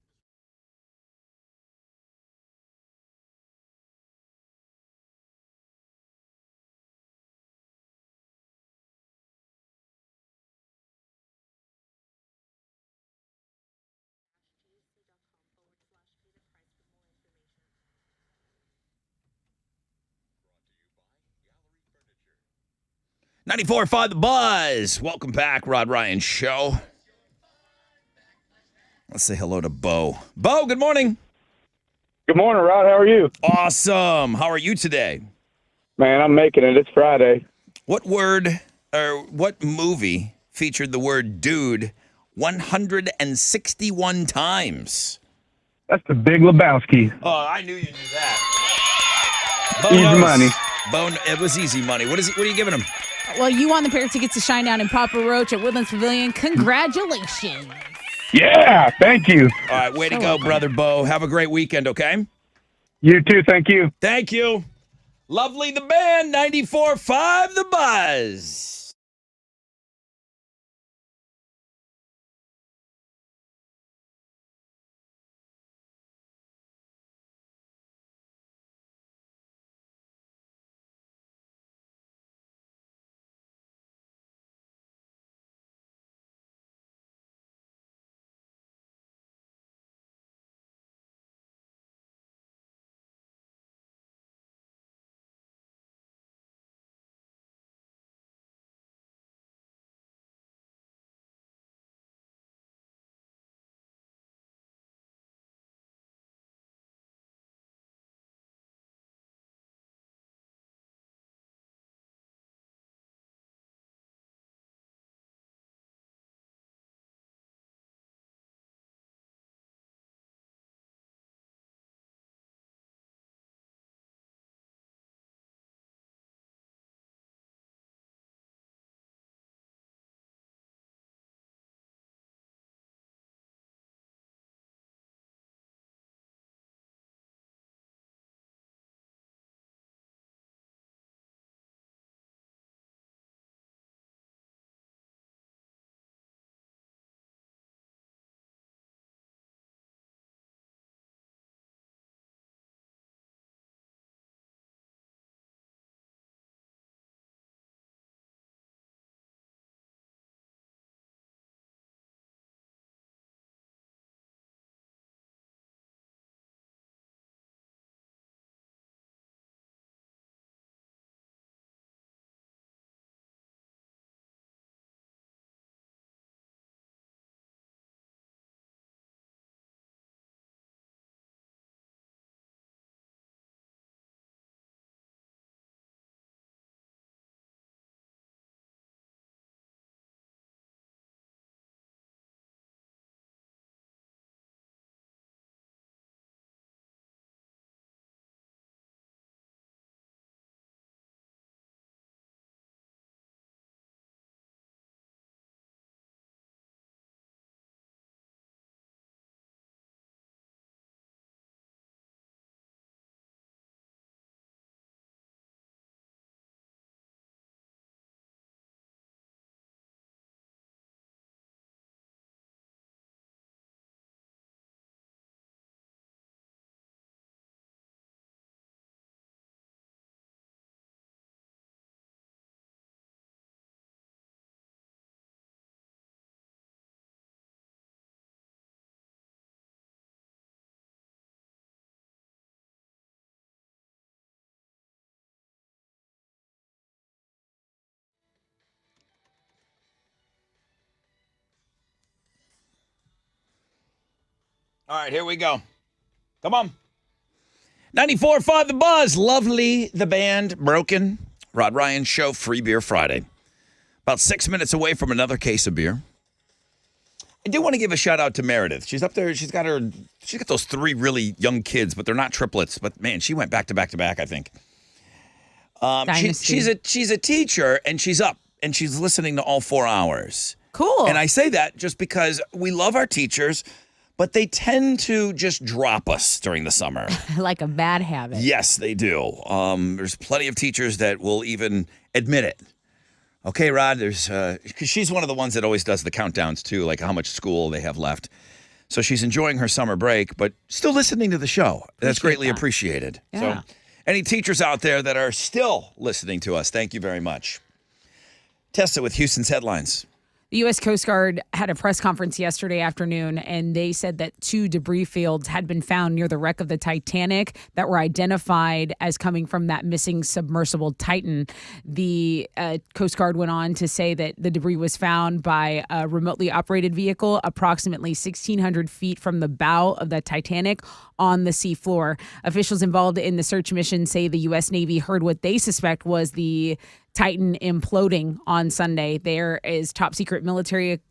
Speaker 1: .94.5 The Buzz. Welcome back, Rod Ryan Show. Let's say hello to Bo. Bo, good morning.
Speaker 7: Good morning, Rod. How are you?
Speaker 1: Awesome. How are you today?
Speaker 7: Man, I'm making it. It's Friday.
Speaker 1: What word or what movie featured the word dude 161 times?
Speaker 7: That's the Big Lebowski.
Speaker 1: Oh, I knew you knew that. Bo
Speaker 7: Easy
Speaker 1: knows.
Speaker 7: money.
Speaker 1: Bo, it was easy money. What are you giving him?
Speaker 2: Well, you won the pair of tickets to Shine Down in Papa Roach at Woodlands Pavilion. Congratulations.
Speaker 7: Yeah, thank you.
Speaker 1: All right, way to go,
Speaker 2: welcome.
Speaker 1: brother Bo. Have a great weekend, okay?
Speaker 7: You too. Thank you.
Speaker 1: Thank you. Lovely the band, 94.5 The Buzz. All right, here we go. Come on. 94.5 The Buzz. Lovely the band. Broken. Rod Ryan Show. Free Beer Friday. About 6 minutes away from another case of beer. I do want to give a shout out to Meredith. She's up there. She's got those 3 really young kids, but they're not triplets. But man, she went back to back to back, I think. She's a teacher, and she's up, and she's listening to all 4 hours.
Speaker 2: Cool.
Speaker 1: And I say that just because we love our teachers, but they tend to just drop us during the summer.
Speaker 2: Like a bad habit.
Speaker 1: Yes, they do. There's plenty of teachers that will even admit it. Okay, Rod, because she's one of the ones that always does the countdowns too, like how much school they have left. So she's enjoying her summer break, but still listening to the show. That's greatly appreciated.
Speaker 2: Yeah.
Speaker 1: So any teachers out there that are still listening to us, thank you very much. Test it with Houston's headlines.
Speaker 2: The U.S. Coast Guard had a press conference yesterday afternoon, and they said that 2 debris fields had been found near the wreck of the Titanic that were identified as coming from that missing submersible Titan. The Coast Guard went on to say that the debris was found by a remotely operated vehicle approximately 1,600 feet from the bow of the Titanic on the seafloor. Officials involved in the search mission say the U.S. Navy heard what they suspect was the Titan imploding on Sunday. There is top secret military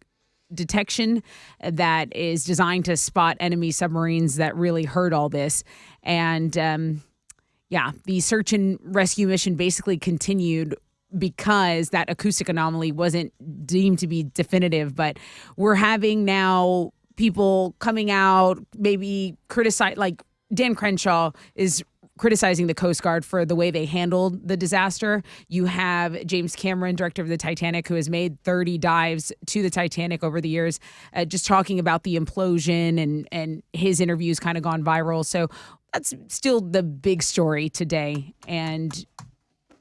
Speaker 2: detection that is designed to spot enemy submarines that really heard all this. And the search and rescue mission basically continued because that acoustic anomaly wasn't deemed to be definitive. But we're having now people coming out, maybe criticize, like Dan Crenshaw is criticizing the Coast Guard for the way they handled the disaster. You have James Cameron, director of the Titanic, who has made 30 dives to the Titanic over the years, just talking about the implosion, and his interviews kind of gone viral. So that's still the big story today. And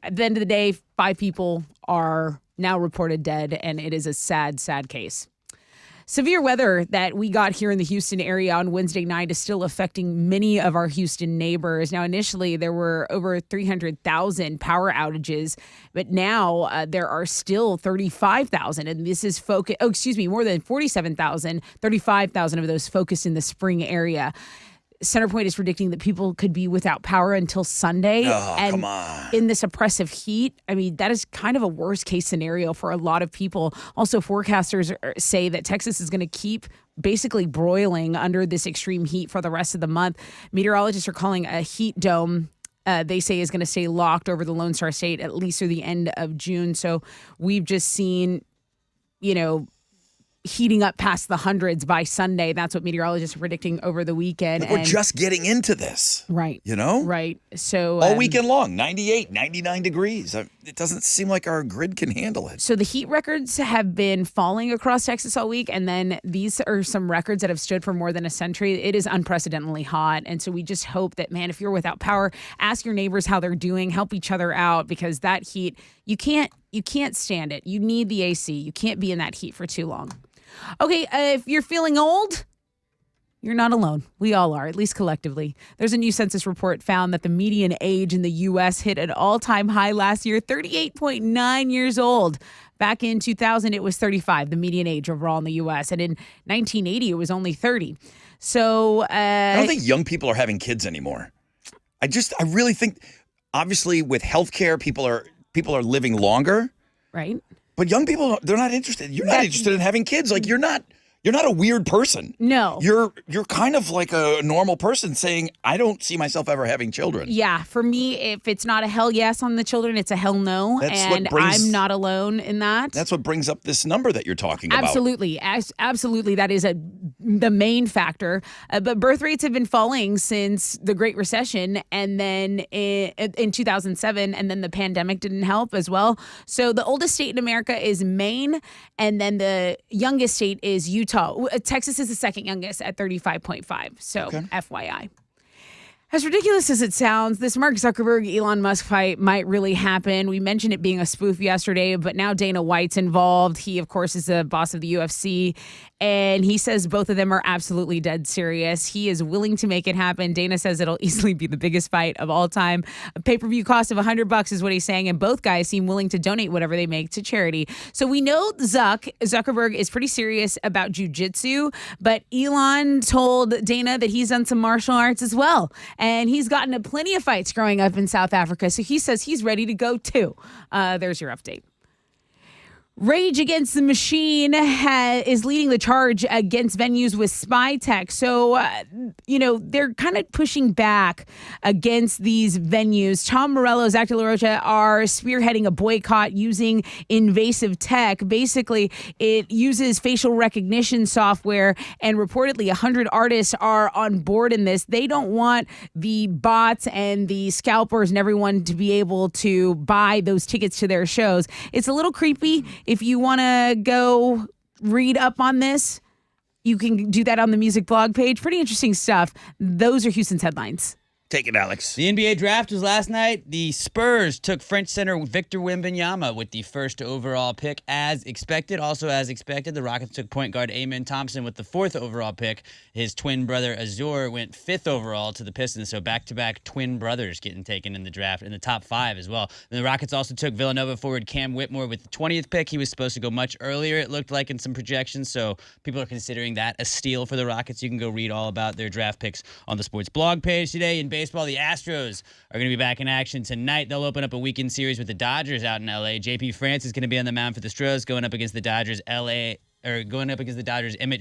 Speaker 2: at the end of the day, 5 people are now reported dead, and it is a sad, sad case. Severe weather that we got here in the Houston area on Wednesday night is still affecting many of our Houston neighbors. Now, initially, there were over 300,000 power outages, but now there are still 35,000. And this is more than 47,000, 35,000 of those focused in the Spring area. CenterPoint is predicting that people could be without power until Sunday.
Speaker 1: Oh, come on.
Speaker 2: In this oppressive heat, I mean, that is kind of a worst case scenario for a lot of people. Also, forecasters say that Texas is going to keep basically broiling under this extreme heat for the rest of the month. Meteorologists are calling a heat dome. They say is going to stay locked over the Lone Star State at least through the end of June. So we've just seen, heating up past the hundreds by Sunday. That's what meteorologists are predicting over the weekend.
Speaker 1: Like we're just getting into this.
Speaker 2: Right.
Speaker 1: Right.
Speaker 2: So
Speaker 1: all weekend long, 98, 99 degrees. It doesn't seem like our grid can handle it.
Speaker 2: So the heat records have been falling across Texas all week. And then these are some records that have stood for more than a century. It is unprecedentedly hot. And so we just hope that, man, if you're without power, ask your neighbors how they're doing, help each other out, because that heat, you can't stand it. You need the AC. You can't be in that heat for too long. Okay, if you're feeling old, you're not alone. We all are, at least collectively. There's a new census report found that the median age in the U.S. hit an all-time high last year, 38.9 years old. Back in 2000, it was 35, the median age overall in the U.S. And in 1980, it was only 30. So
Speaker 1: I don't think young people are having kids anymore. I really think, obviously, with healthcare, people are living longer.
Speaker 2: Right.
Speaker 1: But young people, they're not interested. You're not interested in having kids. Like you're not a weird person.
Speaker 2: No.
Speaker 1: You're kind of like a normal person saying, I don't see myself ever having children.
Speaker 2: Yeah. For me, if it's not a hell yes on the children, it's a hell no. I'm not alone in that.
Speaker 1: That's what brings up this number that you're talking about.
Speaker 2: Absolutely. Absolutely. That is the main factor. But birth rates have been falling since the Great Recession, and then in 2007, and then the pandemic didn't help as well. So the oldest state in America is Maine, and then the youngest state is Utah. Texas is the second youngest at 35.5. So FYI. As ridiculous as it sounds, this Mark Zuckerberg, Elon Musk fight might really happen. We mentioned it being a spoof yesterday, but now Dana White's involved. He, of course, is the boss of the UFC, and he says both of them are absolutely dead serious. He is willing to make it happen. Dana says it'll easily be the biggest fight of all time. A pay-per-view cost of $100 is what he's saying, and both guys seem willing to donate whatever they make to charity. So we know Zuckerberg is pretty serious about jiu-jitsu, but Elon told Dana that he's done some martial arts as well. And he's gotten in plenty of fights growing up in South Africa. So he says he's ready to go too. There's your update. Rage Against the Machine is leading the charge against venues with spy tech. So, they're kind of pushing back against these venues. Tom Morello, Zach De La Rocha are spearheading a boycott using invasive tech. Basically, it uses facial recognition software, and reportedly 100 artists are on board in this. They don't want the bots and the scalpers and everyone to be able to buy those tickets to their shows. It's a little creepy. If you want to go read up on this, you can do that on the music blog page. Pretty interesting stuff. Those are Houston's headlines.
Speaker 1: Take it, Alex.
Speaker 3: The NBA draft was last night. The Spurs took French center Victor Wembanyama with the first overall pick as expected. Also as expected, the Rockets took point guard Amen Thompson with the fourth overall pick. His twin brother Azur went fifth overall to the Pistons, so back-to-back twin brothers getting taken in the draft in the top 5 as well. And the Rockets also took Villanova forward Cam Whitmore with the 20th pick. He was supposed to go much earlier, it looked like, in some projections, so people are considering that a steal for the Rockets. You can go read all about their draft picks on the sports blog page today. In baseball, the Astros are going to be back in action tonight. They'll open up a weekend series with the Dodgers out in L.A. JP France is going to be on the mound for the Stros, going up against the Dodgers Emmett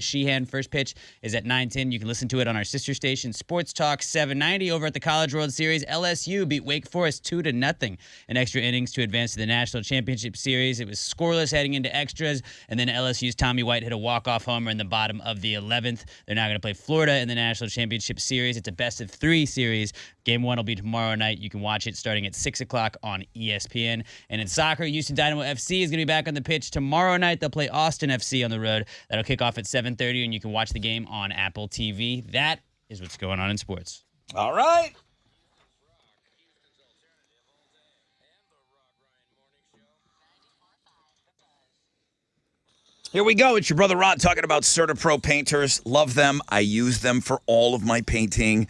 Speaker 3: Sheehan. First pitch is at 9:10. You can listen to it on our sister station, Sports Talk 790. Over at the College World Series, LSU beat Wake Forest 2-0 in extra innings to advance to the National Championship Series. It was scoreless heading into extras, and then LSU's Tommy White hit a walk-off homer in the bottom of the 11th. They're now going to play Florida in the National Championship Series. It's a best-of-3 series. Game 1 will be tomorrow night. You can watch it starting at 6 o'clock on ESPN. And in soccer, Houston Dynamo FC is going to be back on the pitch tomorrow night. They'll play Austin FC on the road. That'll kick off at 7:30, and you can watch the game on Apple TV. That is what's going on in sports.
Speaker 1: All right. Here we go. It's your brother Rod talking about CertaPro painters. Love them. I use them for all of my painting.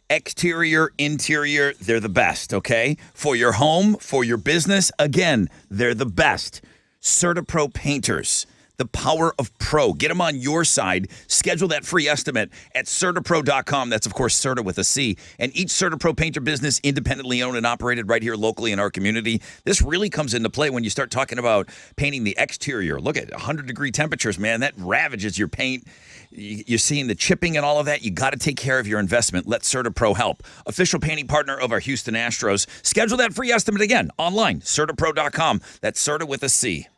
Speaker 1: Exterior, interior, they're the best, okay? For your home, for your business, again, they're the best. CertaPro painters. The power of pro. Get them on your side. Schedule that free estimate at CertaPro.com. That's, of course, Certa with a C. And each CertaPro painter business, independently owned and operated right here locally in our community. This really comes into play when you start talking about painting the exterior. Look at 100-degree temperatures, man. That ravages your paint. You're seeing the chipping and all of that. You got to take care of your investment. Let CertaPro help. Official painting partner of our Houston Astros. Schedule that free estimate again online, CertaPro.com. That's Certa with a C.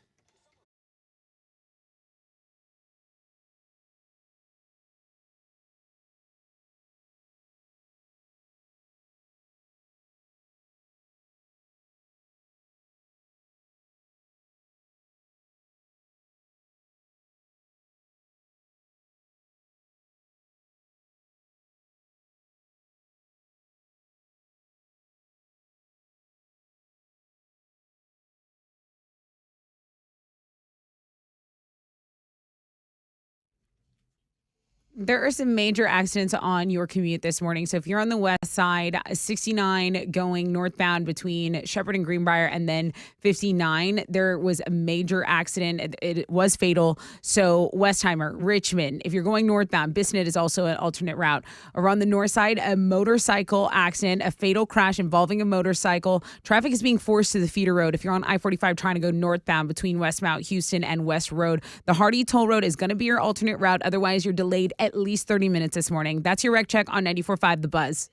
Speaker 2: There are some major accidents on your commute this morning. So if you're on the west side, 69 going northbound between Shepherd and Greenbrier, and then 59, there was a major accident. It was fatal. So Westheimer, Richmond, if you're going northbound, Bissonnette is also an alternate route. Around the north side, a motorcycle accident, a fatal crash involving a motorcycle. Traffic is being forced to the feeder road. If you're on I-45 trying to go northbound between Westmount, Houston, and West Road, the Hardy Toll Road is going to be your alternate route. Otherwise, you're delayed at least 30 minutes this morning. That's your Rec Check on 94.5 The Buzz.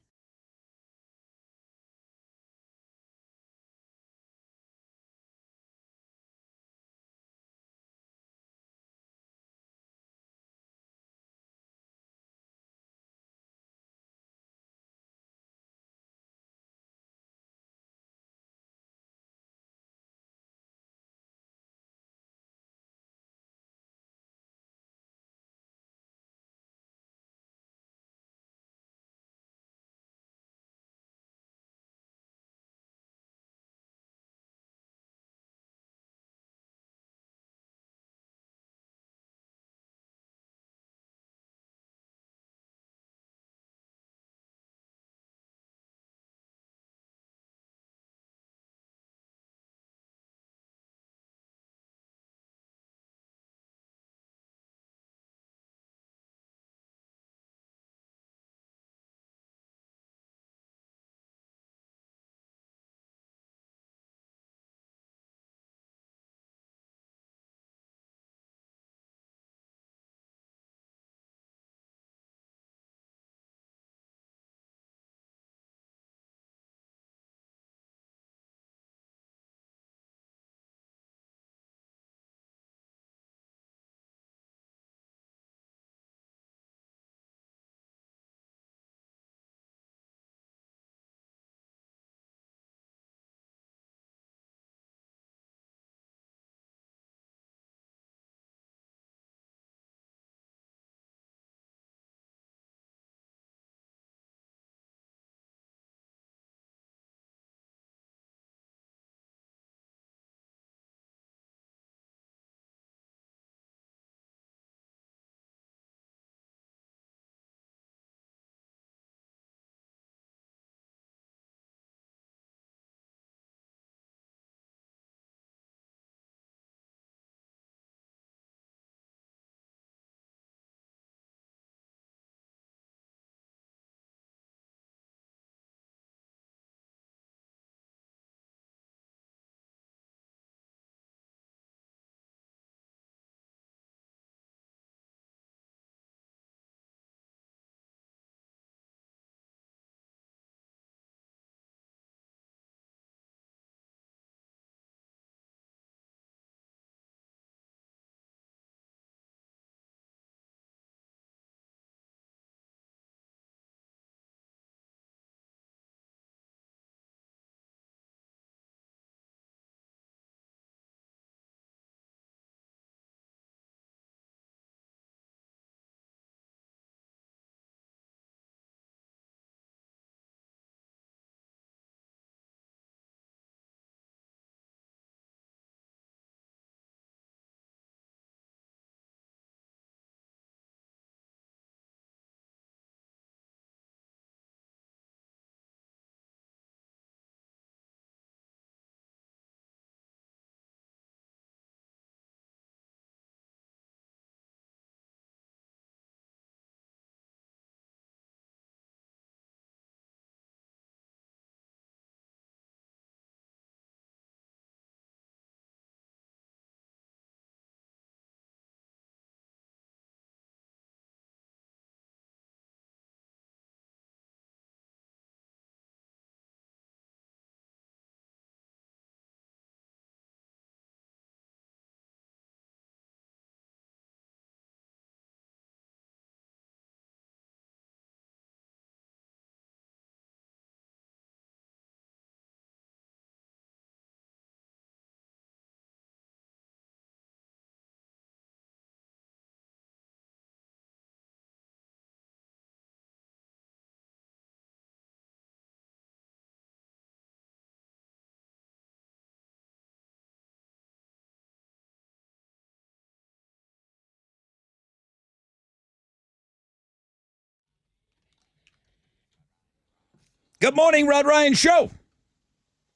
Speaker 1: Good morning, Rod Ryan Show.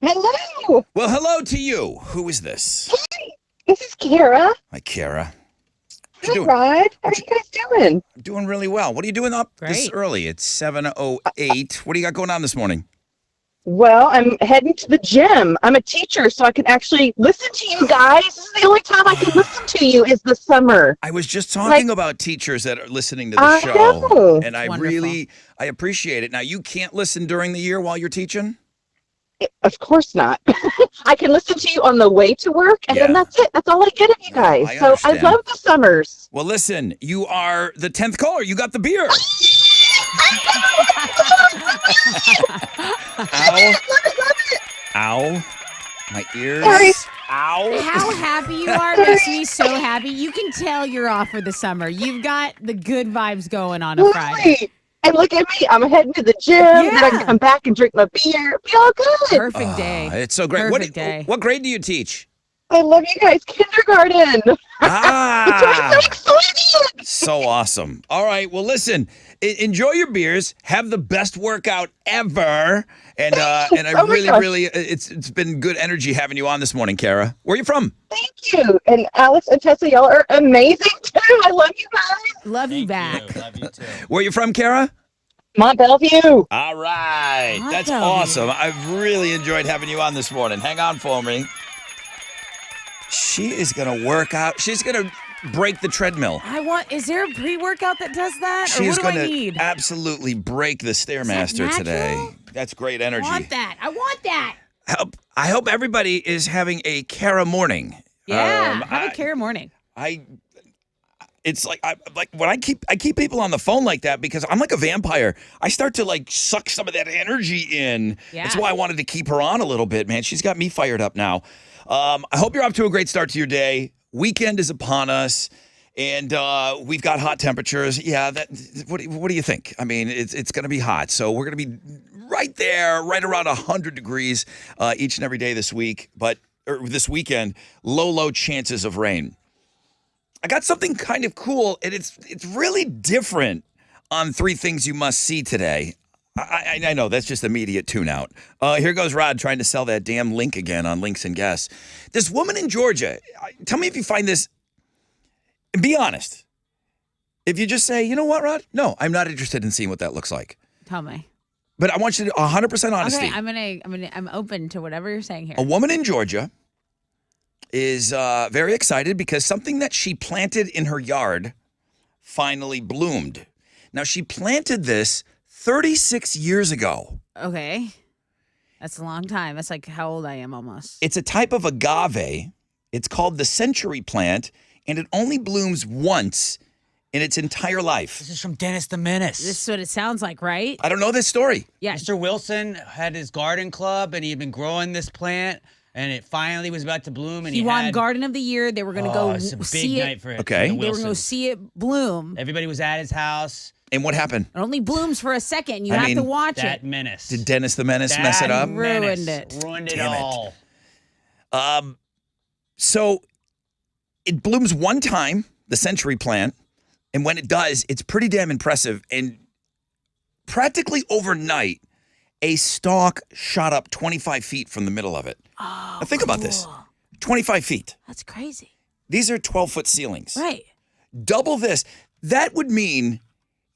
Speaker 8: Hello.
Speaker 1: Well, hello to you. Who is this?
Speaker 8: This is Kara.
Speaker 1: Hi, Kara. What you
Speaker 8: Hi,
Speaker 1: doing?
Speaker 8: Rod. How are you guys doing?
Speaker 1: I'm doing really well. What are you doing up this
Speaker 2: Great.
Speaker 1: early? It's 7:08. What do you got going on this morning?
Speaker 8: Well, I'm heading to the gym. I'm a teacher, so I can actually listen to you guys. This is the only time I can listen to you is the summer.
Speaker 1: I was just talking about teachers that are listening to the
Speaker 8: I
Speaker 1: show,
Speaker 8: know.
Speaker 1: and I
Speaker 2: Wonderful.
Speaker 1: I appreciate it. Now, you can't listen during the year while you're teaching?
Speaker 8: Of course not. I can listen to you on the way to work, and
Speaker 1: Yeah.
Speaker 8: then that's it. That's all I get of you
Speaker 1: No,
Speaker 8: guys.
Speaker 1: I
Speaker 8: So I
Speaker 1: understand.
Speaker 8: love the summers.
Speaker 1: Well, listen, you are the 10th caller. You got the beer. Ow. Ow. My ears.
Speaker 8: Sorry.
Speaker 1: Ow.
Speaker 2: How happy you are makes me so happy. You can tell you're off for the summer. You've got the good vibes going on a Friday.
Speaker 8: Right. And look at me. I'm heading to the gym. Then I can
Speaker 2: Yeah.
Speaker 8: come back and drink my beer. Be all good.
Speaker 2: Perfect day.
Speaker 1: It's so great.
Speaker 2: Perfect day.
Speaker 1: What grade do you teach?
Speaker 8: I love you guys. Kindergarten.
Speaker 1: Ah.
Speaker 8: I'm so excited.
Speaker 1: So awesome. All right. Well, listen, enjoy your beers. Have the best workout ever. And I
Speaker 8: Oh my gosh.
Speaker 1: really, it's been good energy having you on this morning, Kara. Where are you from?
Speaker 8: Thank you. And Alex and Tessa, y'all are amazing too. I love you guys.
Speaker 2: Love you back.
Speaker 3: Love you too.
Speaker 1: Where are you from, Kara?
Speaker 8: Mont Bellevue.
Speaker 1: All right.
Speaker 2: Hot
Speaker 1: That's
Speaker 2: dog.
Speaker 1: awesome. I've really enjoyed having you on this morning. Hang on for me. She is going to work out. She's going to break the treadmill.
Speaker 2: Is there a pre-workout that does that?
Speaker 1: She
Speaker 2: or
Speaker 1: is
Speaker 2: what do
Speaker 1: going
Speaker 2: I
Speaker 1: to
Speaker 2: need?
Speaker 1: absolutely break the Stairmaster
Speaker 2: natural?
Speaker 1: today. That's great
Speaker 2: I
Speaker 1: energy.
Speaker 2: want that. I want that.
Speaker 1: I hope everybody is having a Kara morning.
Speaker 2: Yeah. Have a care morning.
Speaker 1: It's like when I keep people on the phone like that because I'm like a vampire. I start to like suck some of that energy in.
Speaker 2: Yeah.
Speaker 1: That's why I wanted to keep her on a little bit, man. She's got me fired up now. I hope you're off to a great start to your day. Weekend is upon us, and we've got hot temperatures. Yeah, what do you think? I mean, it's going to be hot, so we're going to be right there, right around 100 degrees each and every day this week, or this weekend. Low chances of rain. I got something kind of cool, and it's really different on 3 things you must see today. I know that's just immediate tune out. Here goes Rod trying to sell that damn link again on Links and Guests. This woman in Georgia, tell me if you find this, and be honest. If you just say, you know what, Rod? No, I'm not interested in seeing what that looks like.
Speaker 2: Tell me.
Speaker 1: But I want you to 100% honesty.
Speaker 2: Okay, I'm open to whatever you're saying here.
Speaker 1: A woman in Georgia is very excited because something that she planted in her yard finally bloomed. Now, she planted this 36 years ago.
Speaker 2: Okay. That's a long time. That's like how old I am almost.
Speaker 1: It's a type of agave. It's called the century plant, and it only blooms once in its entire life.
Speaker 3: This is from Dennis the Menace.
Speaker 2: This is what it sounds like, right?
Speaker 1: I don't know this story.
Speaker 2: Yeah.
Speaker 3: Mr. Wilson had his garden club, and he had been growing this plant, and it finally was about to bloom. And
Speaker 2: He won
Speaker 3: had,
Speaker 2: Garden of the Year. They were going to
Speaker 3: Oh,
Speaker 2: go
Speaker 3: it's a big
Speaker 2: see
Speaker 3: night
Speaker 2: it.
Speaker 3: for it.
Speaker 1: Okay.
Speaker 3: for the
Speaker 2: They were going to go
Speaker 3: Wilsons.
Speaker 2: see it bloom.
Speaker 3: Everybody was at his house.
Speaker 1: And what happened?
Speaker 2: It only blooms for a second. You
Speaker 1: I
Speaker 2: have
Speaker 1: mean,
Speaker 2: to watch
Speaker 3: That
Speaker 2: it.
Speaker 3: menace.
Speaker 1: Did Dennis the Menace
Speaker 3: That
Speaker 1: mess it up?
Speaker 3: menace
Speaker 2: Ruined it.
Speaker 3: Ruined it
Speaker 1: Damn it.
Speaker 3: all.
Speaker 1: So it blooms one time, the century plant, and when it does, it's pretty damn impressive. And practically overnight, a stalk shot up 25 feet from the middle of it.
Speaker 2: Oh,
Speaker 1: Now think about this.
Speaker 2: cool.
Speaker 1: 25 feet.
Speaker 2: That's crazy.
Speaker 1: These are 12-foot ceilings.
Speaker 2: Right.
Speaker 1: Double this. That would mean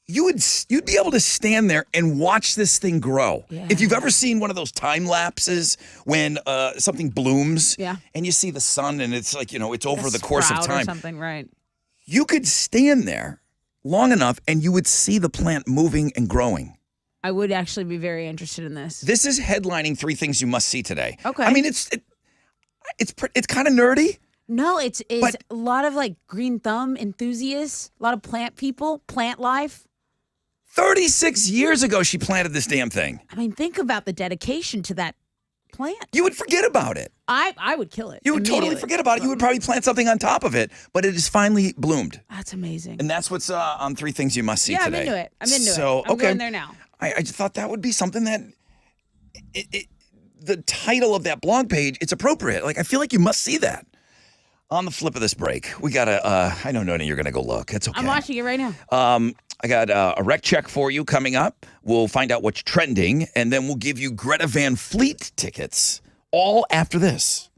Speaker 1: you'd be able to stand there and watch this thing grow.
Speaker 2: Yeah.
Speaker 1: If you've ever seen one of those time lapses when something blooms
Speaker 2: Yeah.
Speaker 1: and you see the sun and it's like, it's over
Speaker 2: A
Speaker 1: the course of
Speaker 2: sprout or
Speaker 1: time.
Speaker 2: something, right.
Speaker 1: You could stand there long enough and you would see the plant moving and growing.
Speaker 2: I would actually be very interested in this.
Speaker 1: This is headlining 3 things you must see today.
Speaker 2: Okay.
Speaker 1: I mean, it's kind of nerdy.
Speaker 2: No, it's
Speaker 1: But-
Speaker 2: a lot of like green thumb enthusiasts, a lot of plant people, plant life.
Speaker 1: 36 years ago, she planted this damn thing.
Speaker 2: I mean, think about the dedication to that plant.
Speaker 1: You would forget about it.
Speaker 2: I would kill it.
Speaker 1: You would totally
Speaker 2: immediately.
Speaker 1: forget about it. You would probably plant something on top of it, but it has finally bloomed.
Speaker 2: That's amazing.
Speaker 1: And that's what's on 3 things you must see
Speaker 2: Yeah,
Speaker 1: today.
Speaker 2: I'm into it. I'm into
Speaker 1: So,
Speaker 2: it. I'm
Speaker 1: okay.
Speaker 2: going there now.
Speaker 1: I just thought that would be something that the title of that blog page, it's appropriate. Like, I feel like you must see that. On the flip of this break, we got to, I know, Noni, you're going to go look. It's okay.
Speaker 2: I'm watching it right now.
Speaker 1: I got a rec check for you coming up. We'll find out what's trending, and then we'll give you Greta Van Fleet tickets all after this.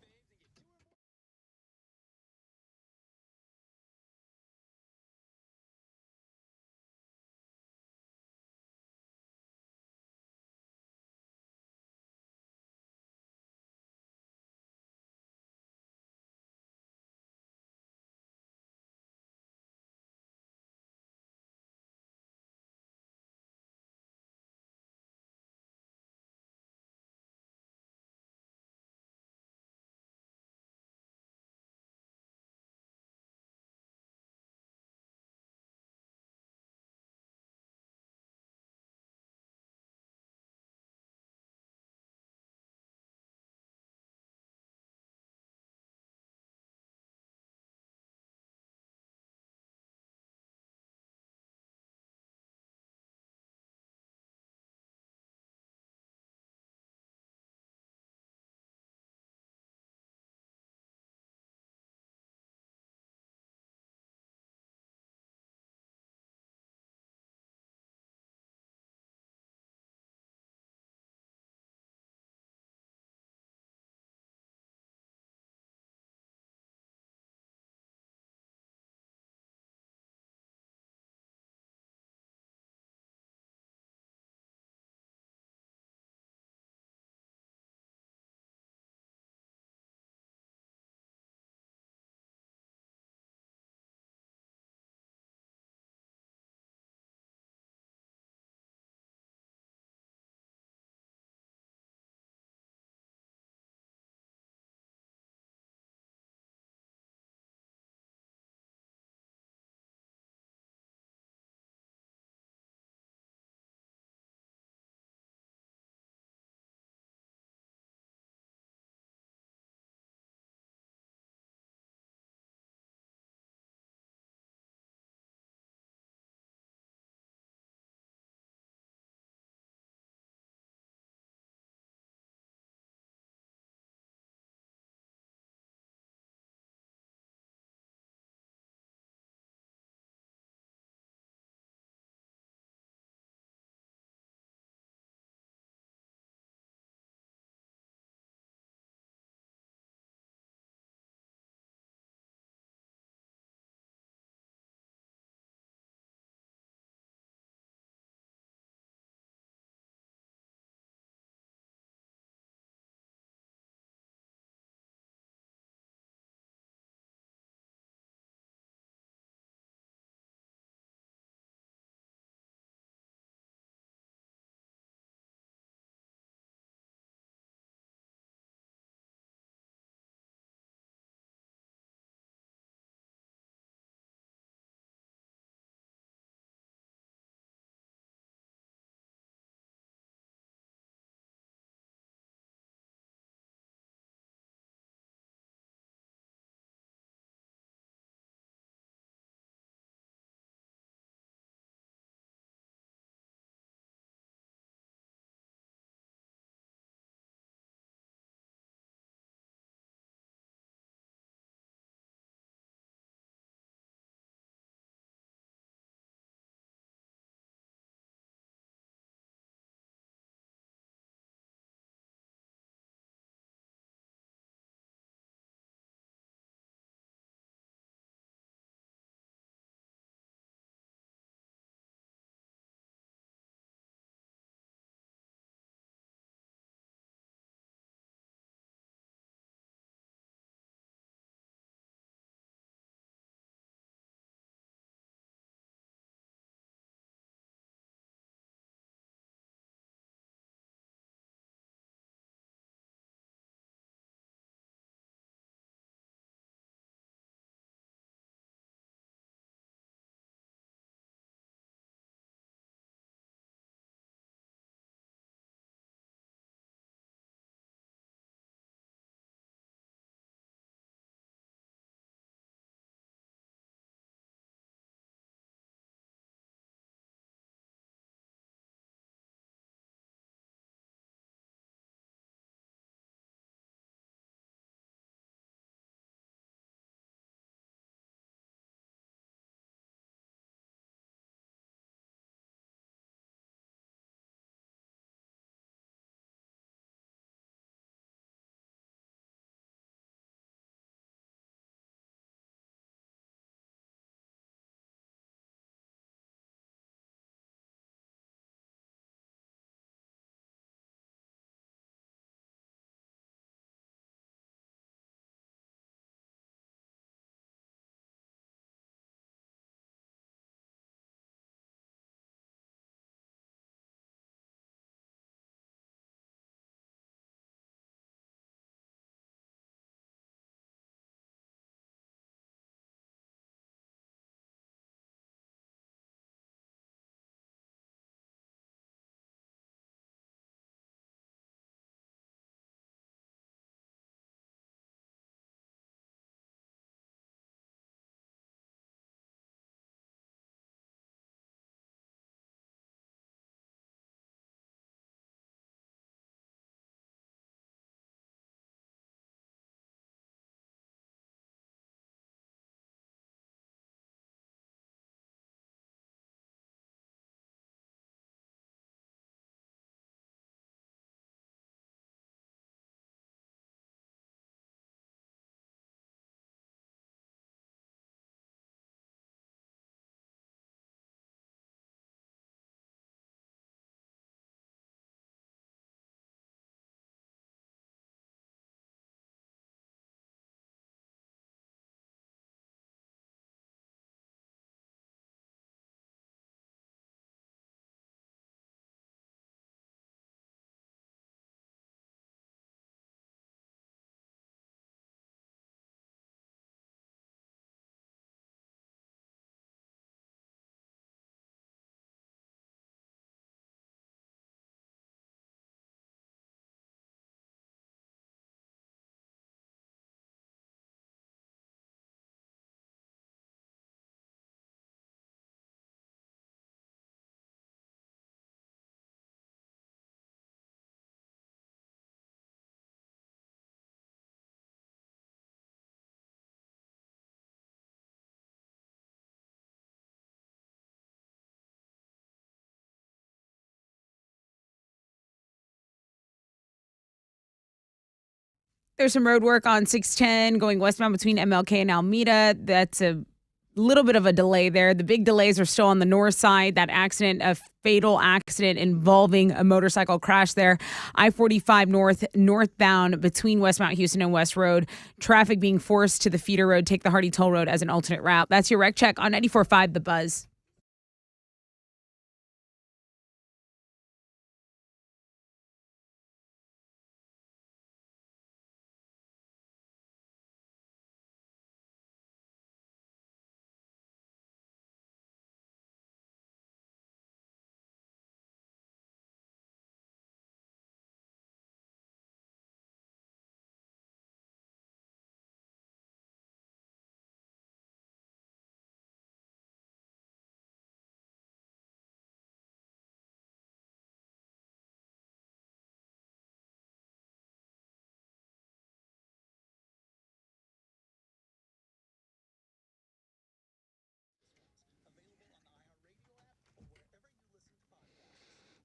Speaker 2: There's some road work on 610 going westbound between MLK and Alameda. That's a little bit of a delay there. The big delays are still on the north side. That accident, a fatal accident involving a motorcycle crash there. I-45 northbound between West Mount Houston and West Road. Traffic being forced to the feeder road. Take the Hardy Toll Road as an alternate route. That's your wreck check on 94.5 The Buzz.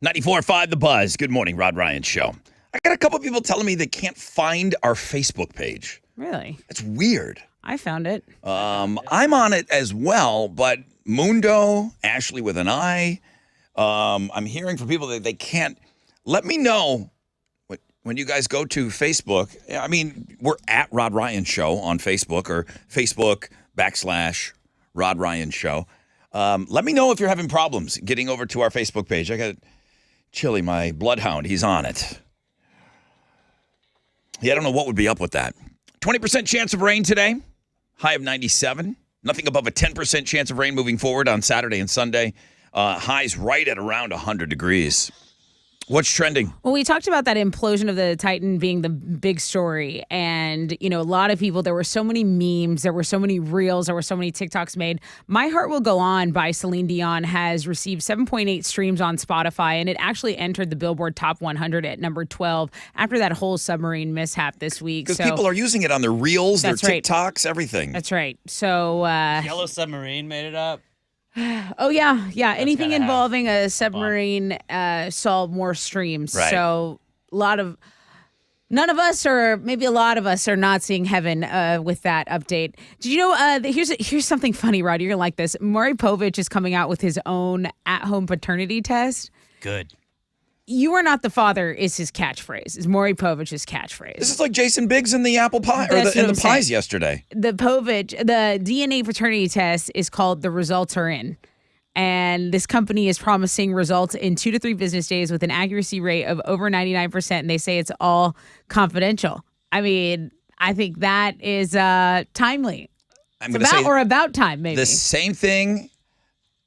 Speaker 1: .94.5 The Buzz. Good morning, Rod Ryan Show. I got a couple people telling me they can't find our Facebook page.
Speaker 2: Really?
Speaker 1: That's weird.
Speaker 2: I found it.
Speaker 1: I'm on it as well, but Mundo, Ashley with an I, I'm hearing from people that they can't. Let me know when you guys go to Facebook. I mean, we're at Rod Ryan Show on Facebook or Facebook.com/Rod Ryan Show. Let me know if you're having problems getting over to our Facebook page. I got Chili, my bloodhound. He's on it. Yeah, I don't know what would be up with that. 20% chance of rain today. High of 97. Nothing above a 10% chance of rain moving forward on Saturday and Sunday. Highs right at around 100 degrees. What's trending?
Speaker 2: Well, we talked about that implosion of the Titan being the big story. And, you know, a lot of people, there were so many memes, there were so many reels, there were so many TikToks made. My Heart Will Go On by Celine Dion has received 7.8 streams on Spotify, and it actually entered the Billboard Top 100 at number 12 after that whole submarine mishap this week.
Speaker 1: Because people are using it on their reels, their
Speaker 2: That's right.
Speaker 1: TikToks, everything.
Speaker 2: That's right. So,
Speaker 3: Yellow Submarine made it up.
Speaker 2: oh, yeah. Anything
Speaker 3: gotta
Speaker 2: involving a submarine saw more streams.
Speaker 1: Right.
Speaker 2: So, none of us, or maybe a lot of us, are not seeing heaven with that update. Did you know, here's something funny, Rod. You're going to like this. Maury Povich is coming out with his own at-home paternity test.
Speaker 3: Good.
Speaker 2: You are not the father is his catchphrase, is Maury Povich's catchphrase.
Speaker 1: This is like Jason Biggs in the apple pie, or
Speaker 2: That's
Speaker 1: in
Speaker 2: what
Speaker 1: the
Speaker 2: I'm saying.
Speaker 1: pies yesterday.
Speaker 2: The DNA paternity test is called The Results Are In. And this company is promising results in 2 to 3 business days with an accuracy rate of over 99%. And they say it's all confidential. I mean, I think that is timely.
Speaker 1: I'm going to say
Speaker 2: about time, maybe.
Speaker 1: the same thing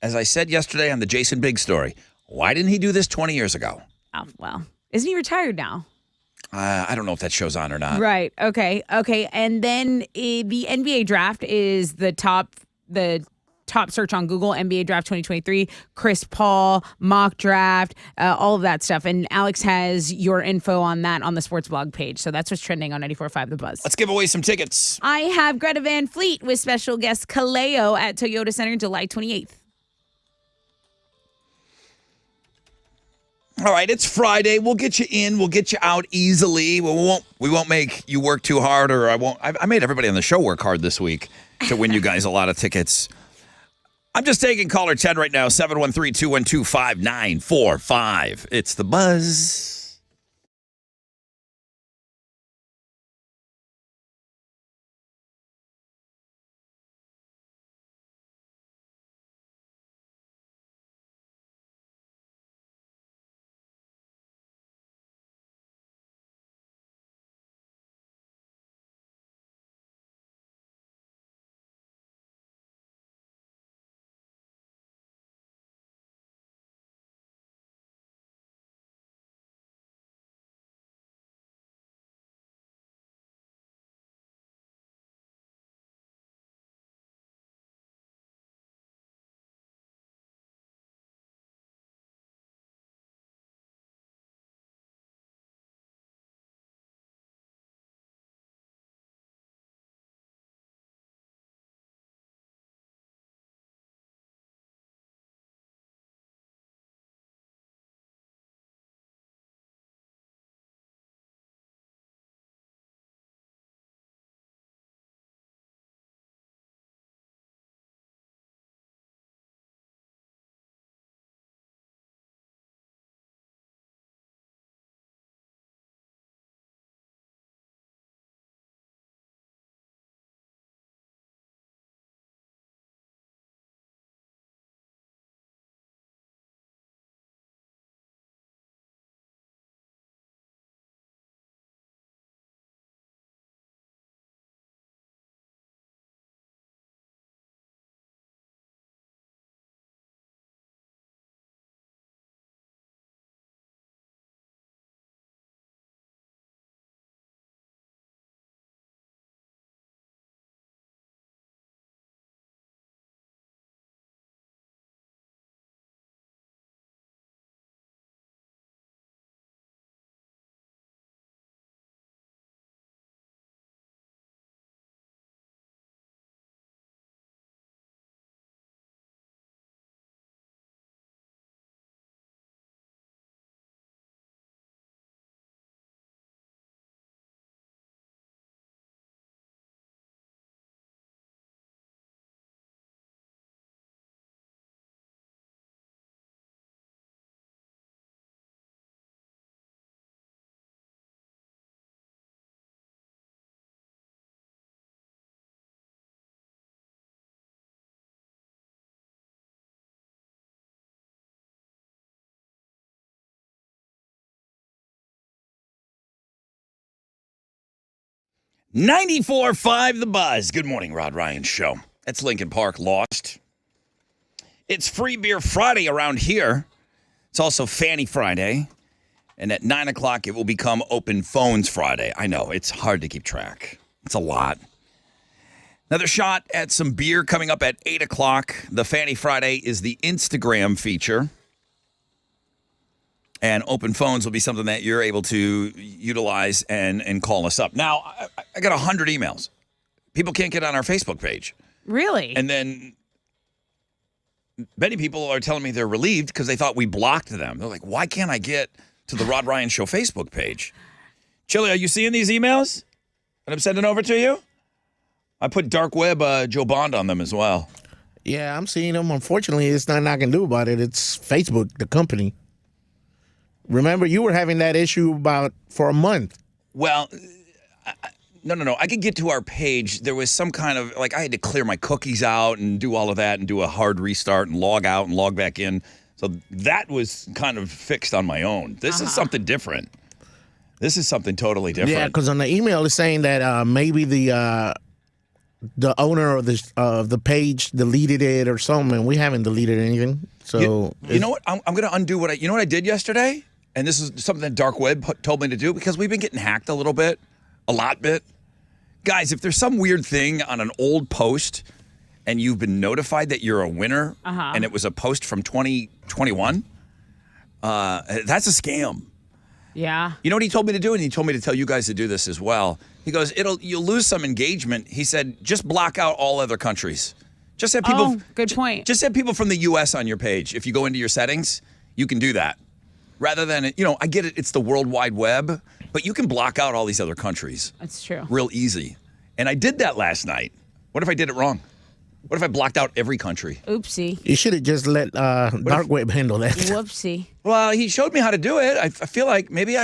Speaker 1: as I said yesterday on the Jason Biggs story. Why didn't he do this 20 years ago?
Speaker 2: Oh, well, isn't he retired now?
Speaker 1: I don't know if that show's on or not.
Speaker 2: Right. Okay. And then the NBA draft is the top search on Google, NBA draft 2023, Chris Paul, mock draft, all of that stuff. And Alex has your info on that on the sports blog page. So that's what's trending on 94.5 The Buzz.
Speaker 1: Let's give away some tickets.
Speaker 2: I have Greta Van Fleet with special guest Kaleo at Toyota Center July 28th.
Speaker 1: All right, it's Friday. We'll get you in. We'll get you out easily. We won't make you work too hard, or I won't. I made everybody on the show work hard this week to win you guys a lot of tickets. I'm just taking caller 10 right now, 713-212-5945. It's The Buzz. 94.5 The Buzz. Good morning, Rod Ryan Show. That's Lincoln Park Lost. It's Free Beer Friday around here. It's also Fanny Friday. And at 9 o'clock, it will become Open Phones Friday. I know, it's hard to keep track. It's a lot. Another shot at some beer coming up at 8 o'clock. The Fanny Friday is the Instagram feature. And open phones will be something that you're able to utilize and call us up. Now, I got 100 emails. People can't get on our Facebook page.
Speaker 2: Really?
Speaker 1: And then many people are telling me they're relieved because they thought we blocked them. They're like, why can't I get to the Rod Ryan Show Facebook page? Chili, are you seeing these emails that I'm sending over to you? I put dark web Joe Bond on them as well.
Speaker 9: Yeah, I'm seeing them. Unfortunately, it's nothing I can do about it. It's Facebook, the company. Remember, you were having that issue for a month.
Speaker 1: Well, no. I could get to our page. There was some kind of, I had to clear my cookies out and do all of that and do a hard restart and log out and log back in. So that was kind of fixed on my own. This is something different. This is something totally different.
Speaker 9: Yeah, because on the email it's saying that maybe the owner of the page deleted it or something, and we haven't deleted anything. So
Speaker 1: you know what? I'm going to undo what I did yesterday, and this is something that Dark Web told me to do because we've been getting hacked a lot bit. Guys, if there's some weird thing on an old post and you've been notified that you're a winner and it was a post from 2021, that's a scam.
Speaker 2: Yeah.
Speaker 1: You know what he told me to do? And he told me to tell you guys to do this as well. He goes, you'll lose some engagement. He said, just block out all other countries. Just have people.
Speaker 2: Oh, good point.
Speaker 1: Just have people from the U.S. on your page. If you go into your settings, you can do that. Rather than, I get it, it's the World Wide Web, but you can block out all these other countries.
Speaker 2: That's true.
Speaker 1: Real easy. And I did that last night. What if I did it wrong? What if I blocked out every country?
Speaker 2: Oopsie.
Speaker 9: You should have just let Dark Web handle that.
Speaker 2: Whoopsie.
Speaker 1: Well, he showed me how to do it. I feel like maybe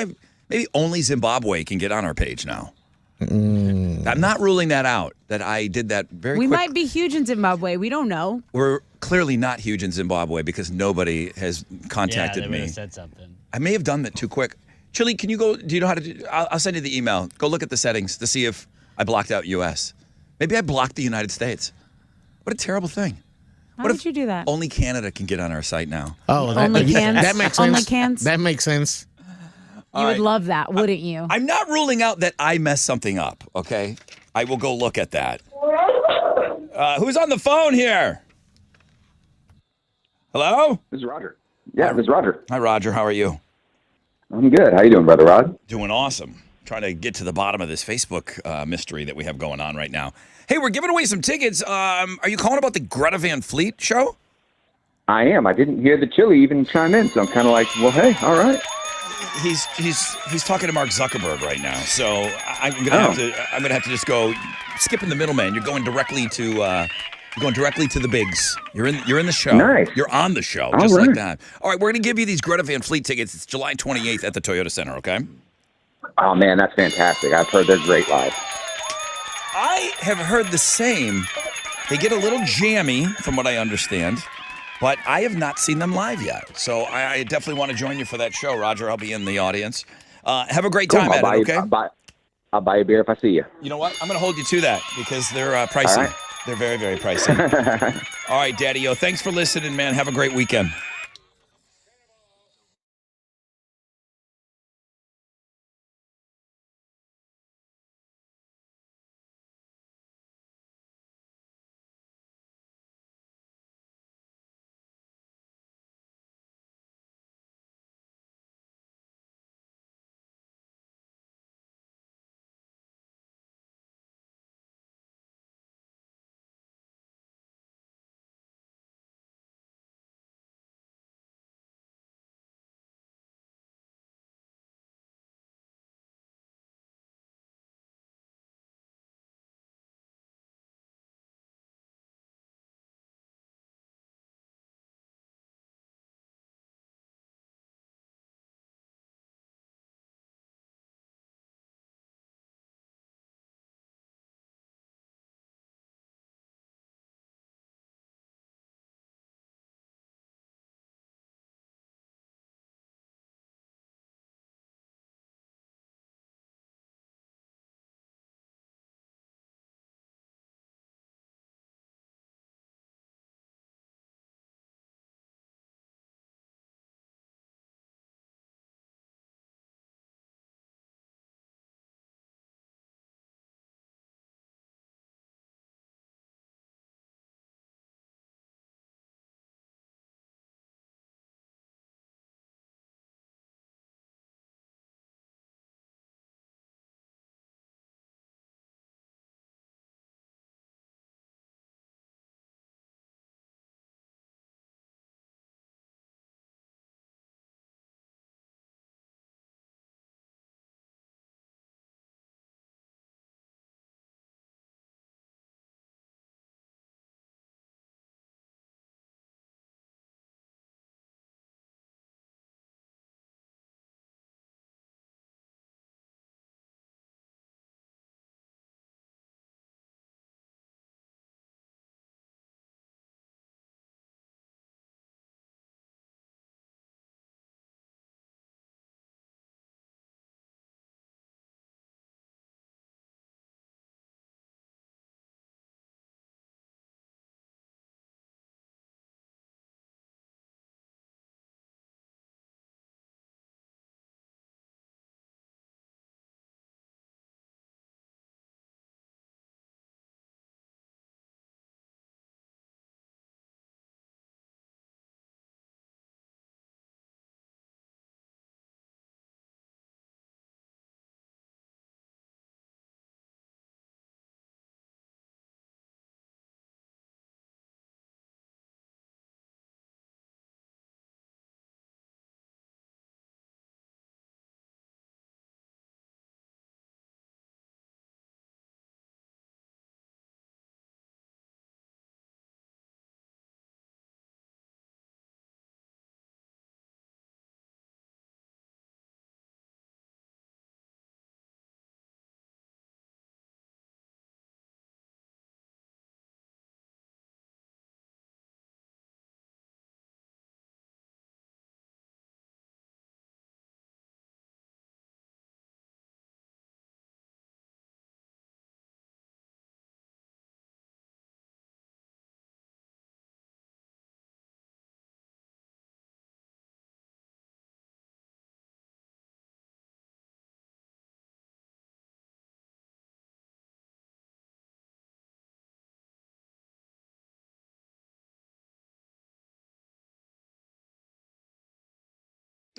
Speaker 1: only Zimbabwe can get on our page now. I'm not ruling that out, that I did that very quick.
Speaker 2: We might be huge in Zimbabwe. We don't know.
Speaker 1: We're clearly not huge in Zimbabwe because nobody has contacted
Speaker 3: they
Speaker 1: me.
Speaker 3: would have said something.
Speaker 1: I may have done that too quick. Chili, can you go? Do you know how to do? I'll send you the email. Go look at the settings to see if I blocked out U.S. Maybe I blocked the United States. What a terrible thing.
Speaker 2: How did you do that?
Speaker 1: Only Canada can get on our site now?
Speaker 9: Oh,
Speaker 2: Only cans?
Speaker 9: That makes sense.
Speaker 2: Only cans?
Speaker 9: That makes sense.
Speaker 2: You would love that, wouldn't you?
Speaker 1: I'm not ruling out that I messed something up, okay? I will go look at that. Who's on the phone here? Hello?
Speaker 10: This is Roger. Yeah, this is Roger.
Speaker 1: Hi, Roger. How are you?
Speaker 10: I'm good. How you doing, Brother Rod?
Speaker 1: Doing awesome. Trying to get to the bottom of this Facebook mystery that we have going on right now. Hey, we're giving away some tickets. Are you calling about the Greta Van Fleet show?
Speaker 10: I am. I didn't hear the Chili even chime in, so I'm kind of like, well, hey, all right.
Speaker 1: He's talking to Mark Zuckerberg right now, so I'm gonna have to just go skipping the middleman. You're going directly to the bigs. You're in the show.
Speaker 10: Nice.
Speaker 1: You're on the show,
Speaker 10: All
Speaker 1: just
Speaker 10: right.
Speaker 1: like that. All right, we're gonna give you these Greta Van Fleet tickets. It's July 28th at the Toyota Center. Okay.
Speaker 10: Oh man, that's fantastic. I've heard they're great live.
Speaker 1: I have heard the same. They get a little jammy, from what I understand. But I have not seen them live yet. So I definitely want to join you for that show, Roger. I'll be in the audience. Have a great time at it, okay?
Speaker 10: I'll buy a beer if I see you.
Speaker 1: You know what? I'm going to hold you to that because they're pricey.
Speaker 10: All right.
Speaker 1: They're very, very pricey. All right, Daddy-O. Thanks for listening, man. Have a great weekend.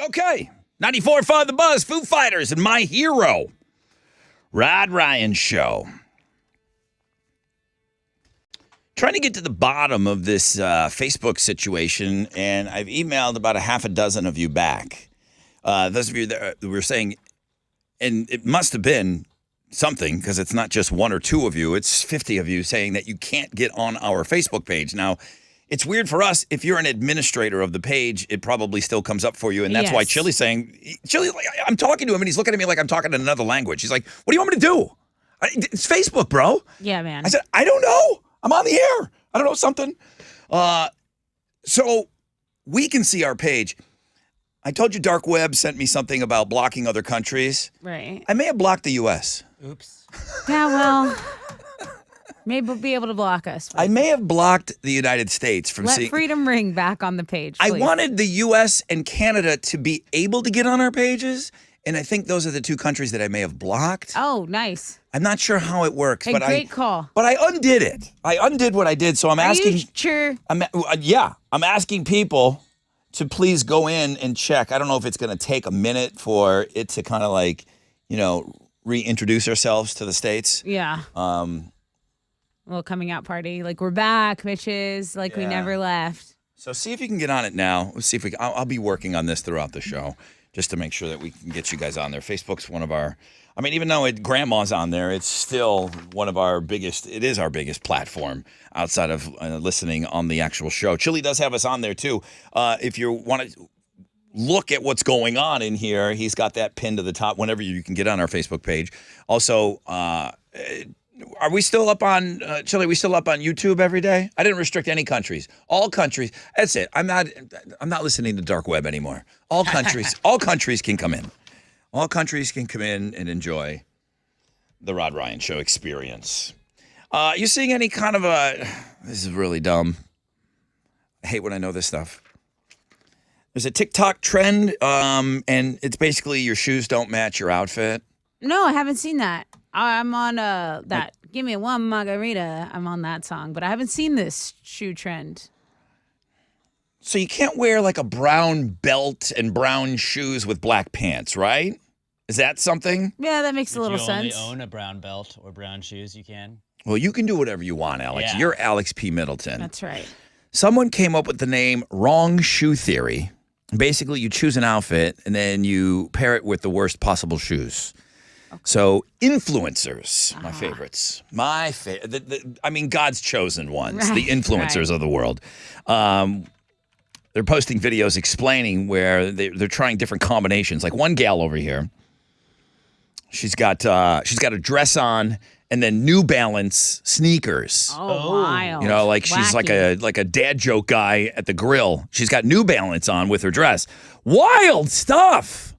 Speaker 1: Okay. 94.5 The Buzz, Foo Fighters, and My Hero. Rod Ryan Show. Trying to get to the bottom of this Facebook situation, and I've emailed about a half a dozen of you back. Those of you that were saying, and it must have been something, because it's not just one or two of you, it's 50 of you saying that you can't get on our Facebook page. Now, it's weird for us. If you're an administrator of the page, it probably still comes up for you, and that's why Chili's saying, I'm talking to him, and he's looking at me like I'm talking in another language. He's like, what do you want me to do? It's Facebook, bro.
Speaker 2: Yeah, man.
Speaker 1: I said, I don't know. I'm on the air. I don't know something. So we can see our page. I told you Dark Web sent me something about blocking other countries.
Speaker 2: Right.
Speaker 1: I may have blocked the U.S.
Speaker 3: Oops.
Speaker 2: Yeah, well, maybe we'll be able to block us.
Speaker 1: I may have blocked the United States from
Speaker 2: Let
Speaker 1: seeing.
Speaker 2: Freedom Ring back on the page,
Speaker 1: I
Speaker 2: please.
Speaker 1: wanted the U.S. and Canada to be able to get on our pages, and I think those are the two countries that I may have blocked.
Speaker 2: Oh, nice.
Speaker 1: I'm not sure how it works,
Speaker 2: Hey,
Speaker 1: but
Speaker 2: great call.
Speaker 1: But I undid it. I undid what I did, so I'm asking.
Speaker 2: Are you sure?
Speaker 1: I'm asking people to please go in and check. I don't know if it's going to take a minute for it to kind of like, reintroduce ourselves to the States.
Speaker 2: Yeah. Little coming out party. Like, we're back, bitches. Like, we never left.
Speaker 1: So see if you can get on it now. Let's see if I'll be working on this throughout the show just to make sure that we can get you guys on there. Facebook's one of our, even though Grandma's on there, it's still one of our biggest, it is our biggest platform outside of listening on the actual show. Chili does have us on there too. If you want to look at what's going on in here, he's got that pinned to the top whenever you can get on our Facebook page. Also, are we still up on, Chili, are we still up on YouTube every day? I didn't restrict any countries. All countries. That's it. I'm not listening to Dark Web anymore. All countries can come in. All countries can come in and enjoy the Rod Ryan Show experience. You seeing any kind of this is really dumb. I hate when I know this stuff. There's a TikTok trend, and it's basically your shoes don't match your outfit.
Speaker 2: No, I haven't seen that. I'm on that. Give me one margarita. I'm on that song, but I haven't seen this shoe trend.
Speaker 1: So you can't wear like a brown belt and brown shoes with black pants, right? Is that something?
Speaker 2: Yeah, that makes a little
Speaker 3: If you
Speaker 2: sense.
Speaker 3: only own a brown belt or brown shoes, you can.
Speaker 1: Well, you can do whatever you want, Alex.
Speaker 3: Yeah.
Speaker 1: You're Alex P. Middleton.
Speaker 2: That's right.
Speaker 1: Someone came up with the name Wrong Shoe Theory. Basically, you choose an outfit and then you pair it with the worst possible shoes. Okay. So influencers, my favorites. God's chosen ones,
Speaker 2: Right,
Speaker 1: the influencers of the world. They're posting videos explaining where they're trying different combinations. Like one gal over here, she's got a dress on and then New Balance sneakers.
Speaker 2: Oh, wild.
Speaker 1: She's
Speaker 2: Wacky.
Speaker 1: like a dad joke guy at the grill. She's got New Balance on with her dress. Wild stuff.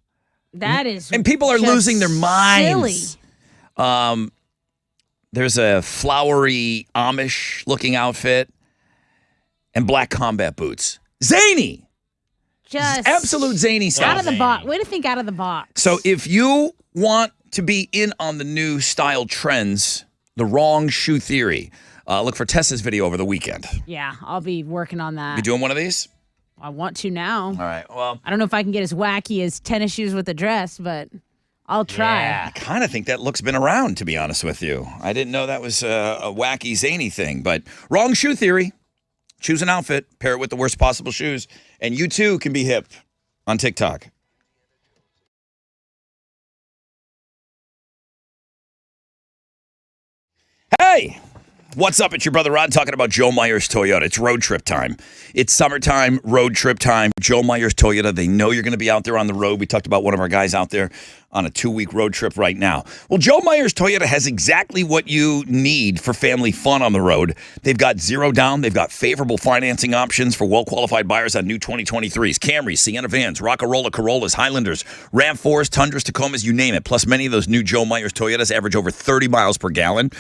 Speaker 2: That is,
Speaker 1: and people are
Speaker 2: just
Speaker 1: losing their minds.
Speaker 2: Silly.
Speaker 1: There's a flowery Amish-looking outfit and black combat boots. Zany.
Speaker 2: Just
Speaker 1: Absolute zany stuff.
Speaker 2: out of the box. Way to think out of the box.
Speaker 1: So if you want to be in on the new style trends, the Wrong Shoe Theory, look for Tessa's video over the weekend.
Speaker 2: Yeah, I'll be working on that.
Speaker 1: You doing one of these?
Speaker 2: I want to now.
Speaker 1: All right. Well,
Speaker 2: I don't know if I can get as wacky as tennis shoes with a dress, but I'll try.
Speaker 1: I kind of think that look's been around, to be honest with you. I didn't know that was a wacky, zany thing. But Wrong Shoe Theory. Choose an outfit, pair it with the worst possible shoes, and you too can be hip on TikTok. Hey! What's up? It's your brother Rod talking about Joe Myers Toyota. It's road trip time. It's summertime, road trip time. Joe Myers Toyota, they know you're going to be out there on the road. We talked about one of our guys out there on a 2-week road trip right now. Well, Joe Myers Toyota has exactly what you need for family fun on the road. They've got zero down. They've got favorable financing options for well-qualified buyers on new 2023s, Camrys, Sienna vans, Rockarola Corollas, Highlanders, RAV4s, Tundras, Tacomas, you name it. Plus, many of those new Joe Myers Toyotas average over 30 miles per gallon.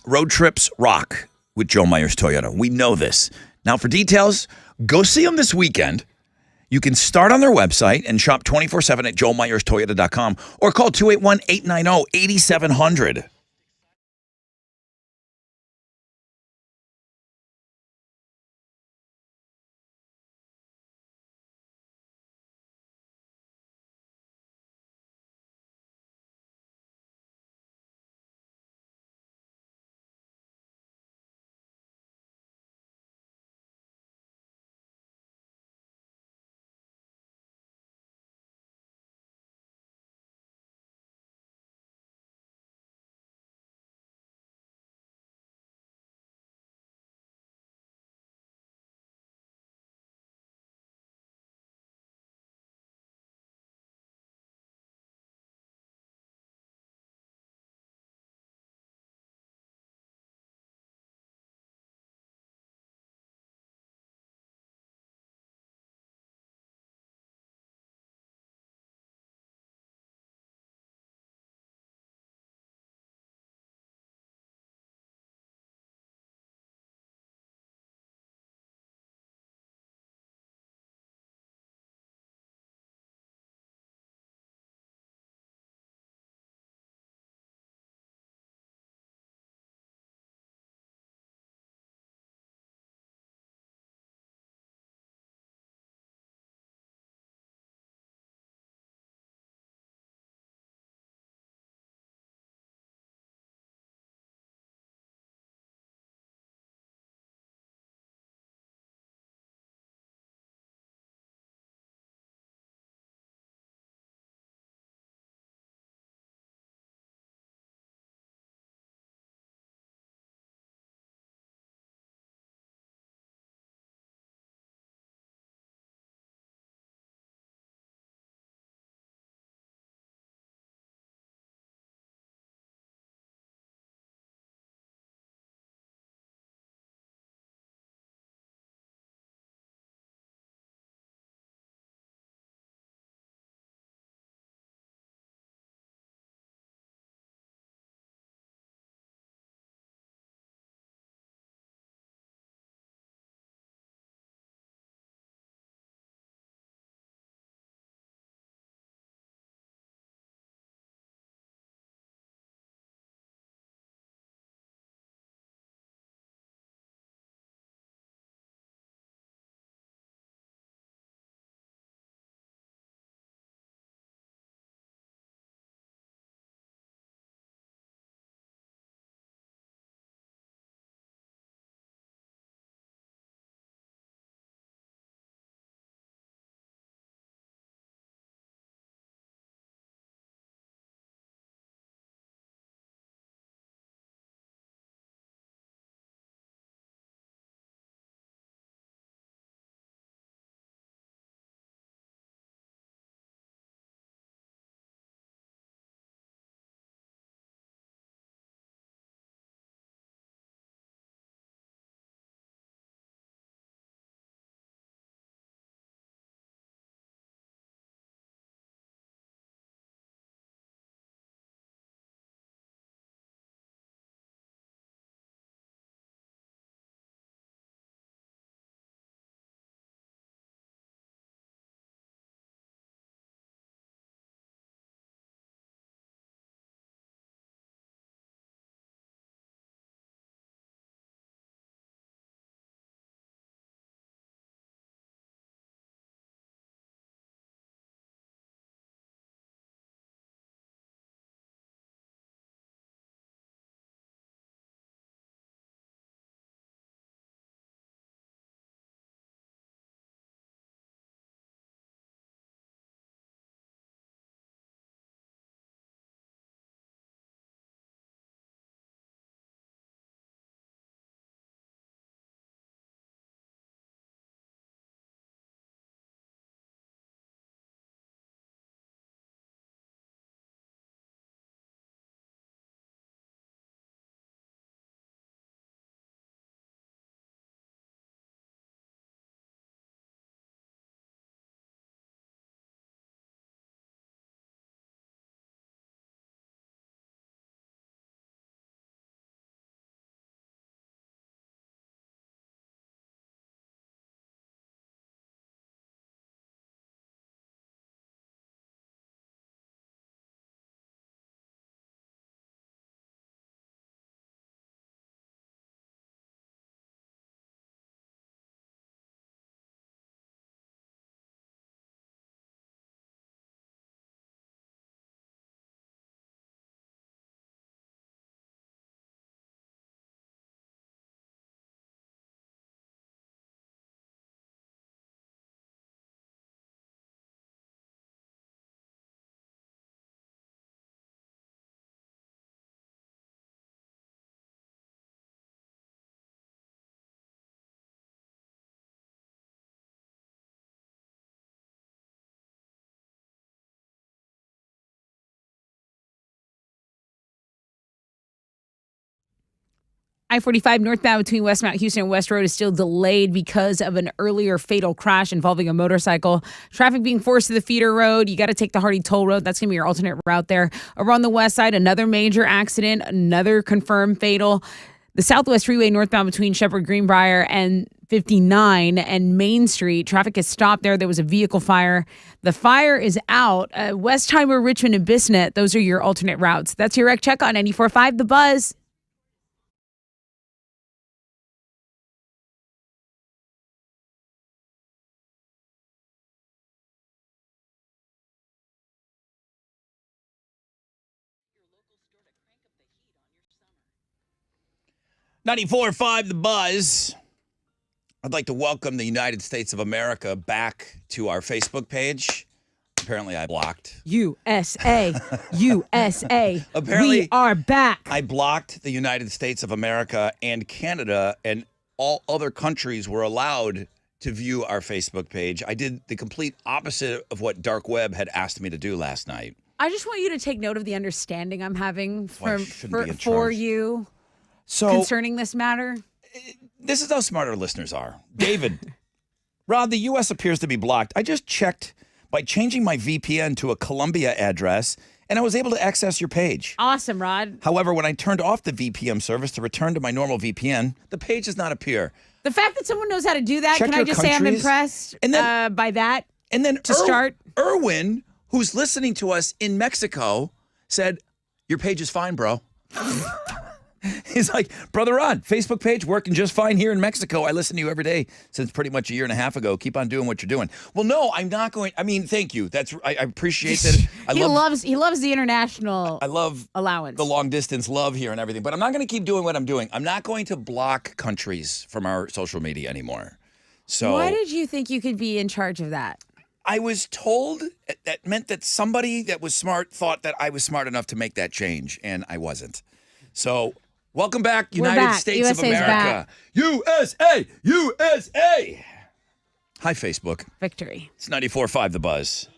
Speaker 1: Road trips rock with Joe Myers Toyota. We know this. Now, for details, go see them this weekend. You can start on their website and shop 24/7 at joemyerstoyota.com or call 281-890-8700.
Speaker 2: I-45 northbound between Westmount Houston and West Road is still delayed because of an earlier fatal crash involving a motorcycle. Traffic being forced to the feeder road. You got to take the Hardy Toll Road. That's going to be your alternate route there. Over on the west side, another major accident, another confirmed fatal. The Southwest Freeway northbound between Shepherd Greenbrier and 59 and Main Street. Traffic is stopped there. There was a vehicle fire. The fire is out. Westheimer, Richmond, and Bissonnette, those are your alternate routes. That's your Wreck Check on 94.5 The Buzz.
Speaker 1: $94.5 The Buzz. I'd like to welcome the United States of America back to our Facebook page. Apparently, I blocked.
Speaker 2: USA. USA.
Speaker 1: Apparently,
Speaker 2: we are back.
Speaker 1: I blocked the United States of America and Canada, and all other countries were allowed to view our Facebook page. I did the complete opposite of what Dark Web had asked me to do last night.
Speaker 2: I just want you to take note of the understanding I'm having for
Speaker 1: charge.
Speaker 2: you
Speaker 1: So
Speaker 2: concerning this matter.
Speaker 1: This is how smart our listeners are. David, Rod, the U.S. appears to be blocked. I just checked by changing my VPN to a Colombia address, and I was able to access your page.
Speaker 2: Awesome, Rod.
Speaker 1: However, when I turned off the VPN service to return to my normal VPN, the page does not appear.
Speaker 2: The fact that someone knows how to do that,
Speaker 1: Check
Speaker 2: can I
Speaker 1: your
Speaker 2: just say I'm
Speaker 1: countries,
Speaker 2: impressed
Speaker 1: and then-
Speaker 2: by that?
Speaker 1: And then
Speaker 2: To start.
Speaker 1: Erwin, who's listening to us in Mexico, said, "Your page is fine, bro." He's like, "Brother Rod, Facebook page working just fine here in Mexico. I listen to you every day since pretty much a year and a half ago. Keep on doing what you're doing." Well, no, I'm not going. I mean, thank you. I appreciate that.
Speaker 2: He loves the international
Speaker 1: I love
Speaker 2: allowance.
Speaker 1: the long distance love here and everything, but I'm not going to keep doing what I'm doing. I'm not going to block countries from our social media anymore. So
Speaker 2: why did you think you could be in charge of that?
Speaker 1: I was told that meant that somebody that was smart thought that I was smart enough to make that change, and I wasn't. So, welcome back, United
Speaker 2: back.
Speaker 1: States
Speaker 2: USA's
Speaker 1: of America.
Speaker 2: back.
Speaker 1: USA! USA! Hi, Facebook.
Speaker 2: Victory.
Speaker 1: It's 94.5 The Buzz.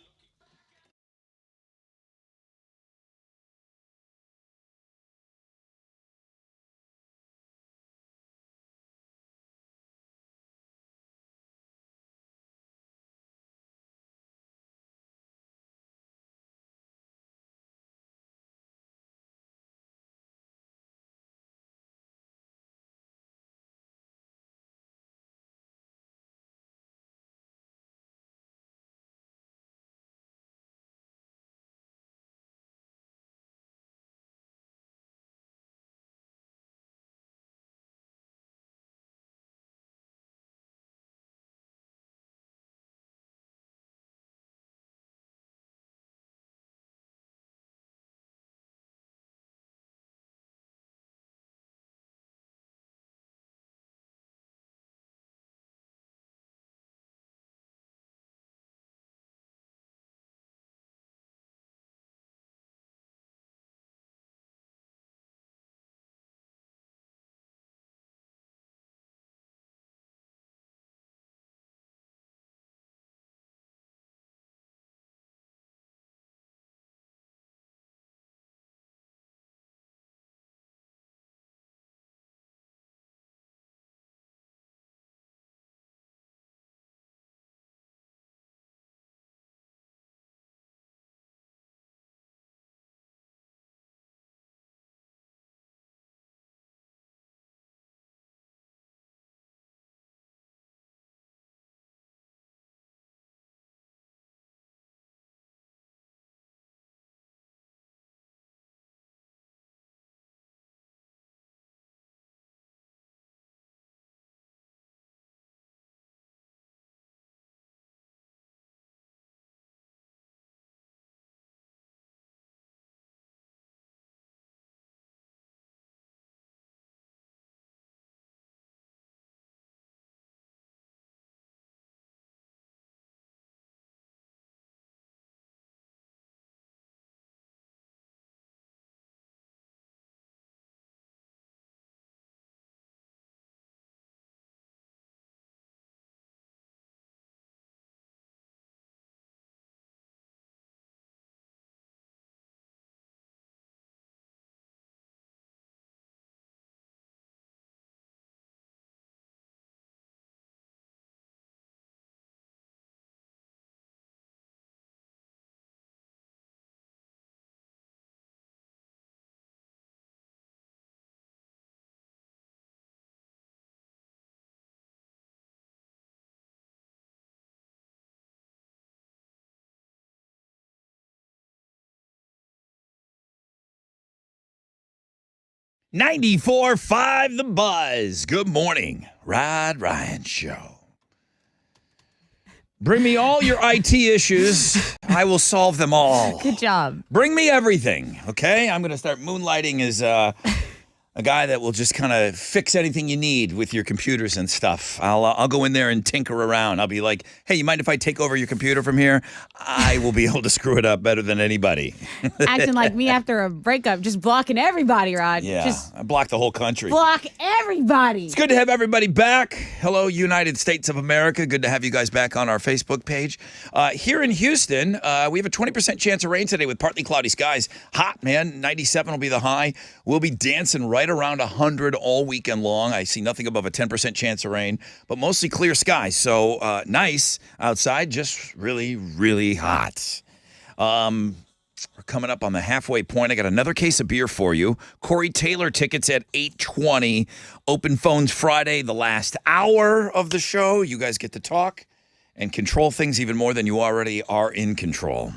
Speaker 1: 94.5 The Buzz. Good morning, Rod Ryan Show. Bring me all your IT issues. I will solve them all.
Speaker 2: Good job.
Speaker 1: Bring me everything, okay? I'm going to start moonlighting as a guy that will just kind of fix anything you need with your computers and stuff. I'll go in there and tinker around. I'll be like, hey, you mind if I take over your computer from here? I will be able to screw it up better than anybody.
Speaker 2: Acting like me after a breakup, just blocking everybody, Rod.
Speaker 1: Yeah,
Speaker 2: Just
Speaker 1: I blocked the whole country.
Speaker 2: block everybody.
Speaker 1: It's good to have everybody back. Hello, United States of America. Good to have you guys back on our Facebook page. Here in Houston, we have a 20% chance of rain today with partly cloudy skies. Hot, man. 97 will be the high. We'll be dancing right around 100 all weekend long. I see nothing above a 10% chance of rain, but mostly clear skies. So nice outside, just really, really hot. We're coming up on the halfway point. I got another case of beer for you. Corey Taylor tickets at 8:20. Open phones Friday, the last hour of the show. You guys get to talk and control things even more than you already are in control.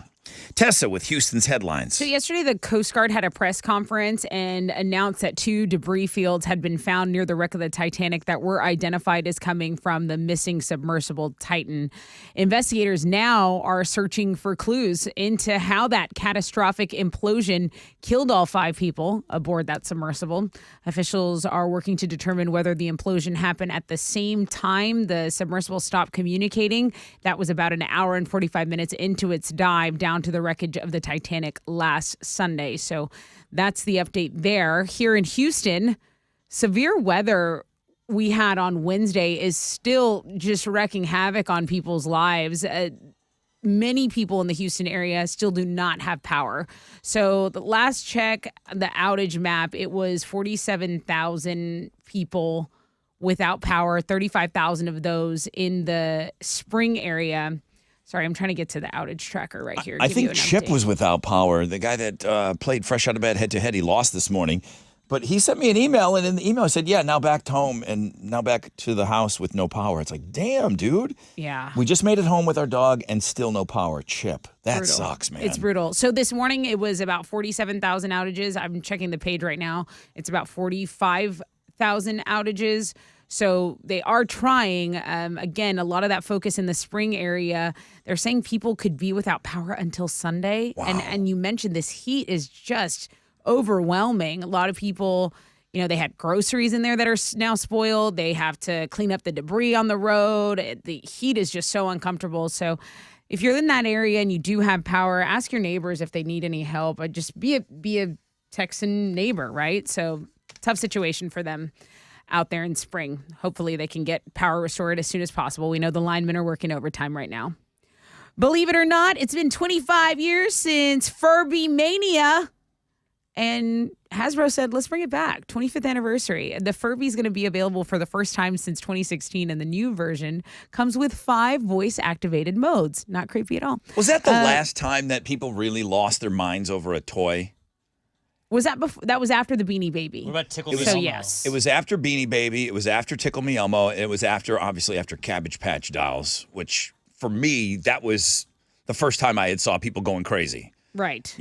Speaker 1: Tessa with Houston's headlines.
Speaker 2: So yesterday, the Coast Guard had a press conference and announced that 2 debris fields had been found near the wreck of the Titanic that were identified as coming from the missing submersible Titan. Investigators now are searching for clues into how that catastrophic implosion killed all 5 people aboard that submersible. Officials are working to determine whether the implosion happened at the same time the submersible stopped communicating. That was about an hour and 45 minutes into its dive down to the wreckage of the Titanic last Sunday. So that's the update there. Here in Houston, severe weather we had on Wednesday is still just wreaking havoc on people's lives. Many people in the Houston area still do not have power. So the last check, the outage map, it was 47,000 people without power, 35,000 of those in the Spring area. Sorry, I'm trying to get to the outage tracker right here.
Speaker 1: I think Chip was without power. The guy that played Fresh Out of Bed head-to-head, he lost this morning. But he sent me an email, and in the email I said, yeah, now back home and now back to the house with no power. It's like, damn, dude.
Speaker 2: Yeah.
Speaker 1: We just made it home with our dog and still no power. Chip. That
Speaker 2: Brutal.
Speaker 1: sucks, man.
Speaker 2: It's brutal. So this morning it was about 47,000 outages. I'm checking the page right now. It's about 45,000 outages. So they are trying. Again, a lot of that focus in the Spring area. They're saying people could be without power until Sunday.
Speaker 1: Wow.
Speaker 2: And you mentioned this heat is just overwhelming. A lot of people, they had groceries in there that are now spoiled. They have to clean up the debris on the road. The heat is just so uncomfortable. So if you're in that area and you do have power, ask your neighbors if they need any help. Just be a Texan neighbor, right? So tough situation for them out there in Spring. Hopefully they can get power restored as soon as possible. We know the linemen are working overtime right now. Believe it or not, it's been 25 years since Furby Mania. And Hasbro said, let's bring it back. 25th anniversary. The Furby is going to be available for the first time since 2016. And the new version comes with 5 voice-activated modes. Not creepy at all.
Speaker 1: Was that the last time that people really lost their minds over a toy?
Speaker 2: Was that before? That was after the Beanie Baby.
Speaker 3: What about Tickle Me
Speaker 2: So
Speaker 3: Elmo?
Speaker 2: yes.
Speaker 1: It was after Beanie Baby. It was after Tickle Me Elmo. It was obviously after Cabbage Patch Dolls, which for me, that was the first time I had saw people going crazy.
Speaker 2: Right.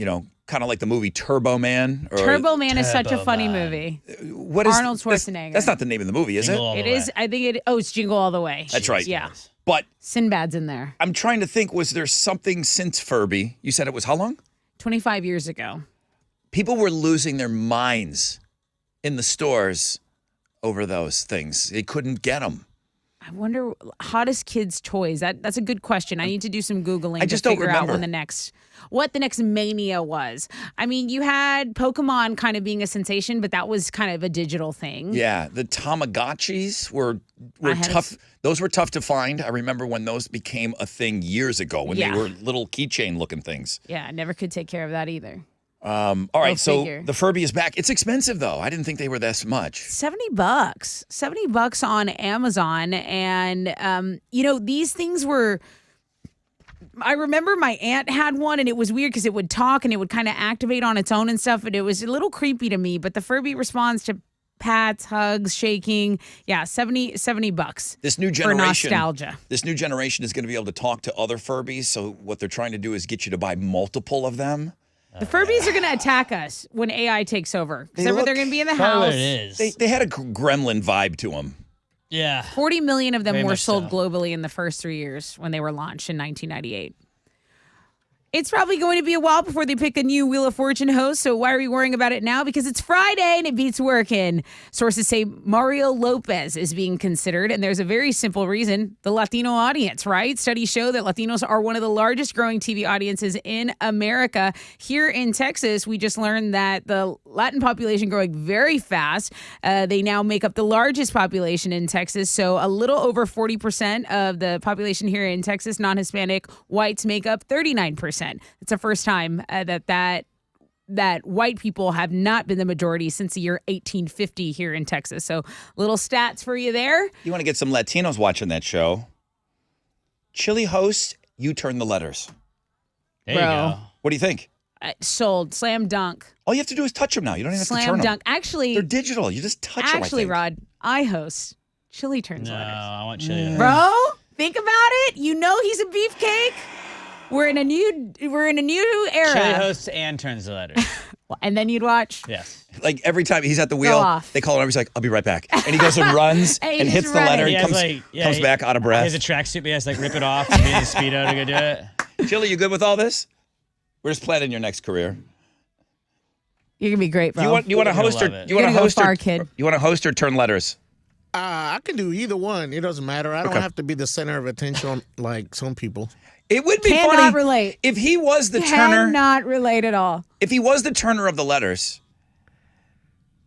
Speaker 1: Kind of like the movie Turbo Man.
Speaker 2: Turbo Man is such a
Speaker 3: Turbo
Speaker 2: funny
Speaker 3: Man.
Speaker 2: movie.
Speaker 1: What is
Speaker 2: Arnold Schwarzenegger.
Speaker 1: That's not the name of the movie, is
Speaker 3: Jingle All
Speaker 2: It
Speaker 3: the
Speaker 2: is.
Speaker 3: Way.
Speaker 2: I think it. Oh, it's Jingle All the Way.
Speaker 1: That's right.
Speaker 2: Yeah.
Speaker 1: But
Speaker 2: Sinbad's in there.
Speaker 1: I'm trying to think, was there something since Furby? You said it was how long?
Speaker 2: 25 years ago.
Speaker 1: People were losing their minds in the stores over those things. They couldn't get them.
Speaker 2: I wonder, hottest kids' toys. That's a good question. I need to do some Googling
Speaker 1: I just
Speaker 2: to
Speaker 1: don't
Speaker 2: figure out
Speaker 1: remember.
Speaker 2: what the next mania was. I mean, you had Pokemon kind of being a sensation, but that was kind of a digital thing.
Speaker 1: Yeah, the Tamagotchis were
Speaker 2: had
Speaker 1: tough. Those were tough to find. I remember when those became a thing years ago when
Speaker 2: Yeah.
Speaker 1: they were little keychain looking things.
Speaker 2: Yeah, I never could take care of that either.
Speaker 1: All right,
Speaker 2: Go
Speaker 1: so
Speaker 2: figure.
Speaker 1: the Furby is back. It's expensive though. I didn't think they were this much.
Speaker 2: $70. $70 on Amazon. And, these things were. I remember my aunt had one and it was weird because it would talk and it would kind of activate on its own and stuff. But it was a little creepy to me. But the Furby responds to pats, hugs, shaking. Yeah, $70
Speaker 1: This new
Speaker 2: for
Speaker 1: generation,
Speaker 2: nostalgia.
Speaker 1: This new generation is going to be able to talk to other Furbies. So what they're trying to do is get you to buy multiple of them.
Speaker 2: The Furbies are going to attack us when AI takes over.
Speaker 1: They
Speaker 2: Except for
Speaker 1: look-
Speaker 2: they're going to be in the
Speaker 3: Probably what
Speaker 2: house.
Speaker 3: it is.
Speaker 1: They had a gremlin vibe to them.
Speaker 3: Yeah.
Speaker 2: 40 million of them
Speaker 3: Very
Speaker 2: were
Speaker 3: much
Speaker 2: sold
Speaker 3: so.
Speaker 2: globally in the first 3 years when they were launched in 1998. It's probably going to be a while before they pick a new Wheel of Fortune host, so why are we worrying about it now? Because it's Friday and it beats working. Sources say Mario Lopez is being considered, and there's a very simple reason: the Latino audience, right? Studies show that Latinos are one of the largest growing TV audiences in America. Here in Texas, we just learned that the Latin population growing very fast. They now make up the largest population in Texas, so a little over 40% of the population here in Texas, non-Hispanic whites, make up 39%. It's the first time that white people have not been the majority since the year 1850 here in Texas. So little stats for you there.
Speaker 1: You want to get some Latinos watching that show? Chili hosts, you turn the letters.
Speaker 3: There you
Speaker 2: Bro.
Speaker 3: go.
Speaker 1: What do you think?
Speaker 2: Sold. Slam dunk.
Speaker 1: All you have to do is touch them now. You don't even have to
Speaker 2: Slam
Speaker 1: turn
Speaker 2: dunk.
Speaker 1: them.
Speaker 2: Actually,
Speaker 1: They're digital. You just touch them.
Speaker 2: actually, Rod, I host Chili Turns
Speaker 3: No,
Speaker 2: Letters.
Speaker 3: I want chili.
Speaker 2: Bro, think about it. You know he's a beefcake. We're in a new era.
Speaker 3: Chili hosts and turns the letters.
Speaker 2: And then you'd watch.
Speaker 3: Yes.
Speaker 1: Like every time he's at the wheel,
Speaker 2: off.
Speaker 1: they call him over. He's like, "I'll be right back," and he goes and runs
Speaker 2: And
Speaker 1: and
Speaker 2: he's
Speaker 1: hits
Speaker 2: just
Speaker 1: the letter.
Speaker 2: running.
Speaker 1: And comes back out of
Speaker 3: He
Speaker 1: breath.
Speaker 3: has a tracksuit, but he has to rip it off and be in a Speedo to go do it.
Speaker 1: Chili, you good with all this? We're just planning your next career.
Speaker 2: You're gonna be great, bro.
Speaker 1: You want to
Speaker 3: You're gonna
Speaker 1: host or
Speaker 3: love it.
Speaker 1: you want to
Speaker 2: You're gonna go
Speaker 1: host
Speaker 2: far,
Speaker 1: or
Speaker 2: kid.
Speaker 1: you want to host or turn letters?
Speaker 9: I can do either one. It doesn't matter. I don't have to be the center of attention like some people.
Speaker 1: It would be
Speaker 2: Cannot
Speaker 1: funny
Speaker 2: relate.
Speaker 1: if he was the turner.
Speaker 2: Cannot relate at all.
Speaker 1: If he was the turner of the letters,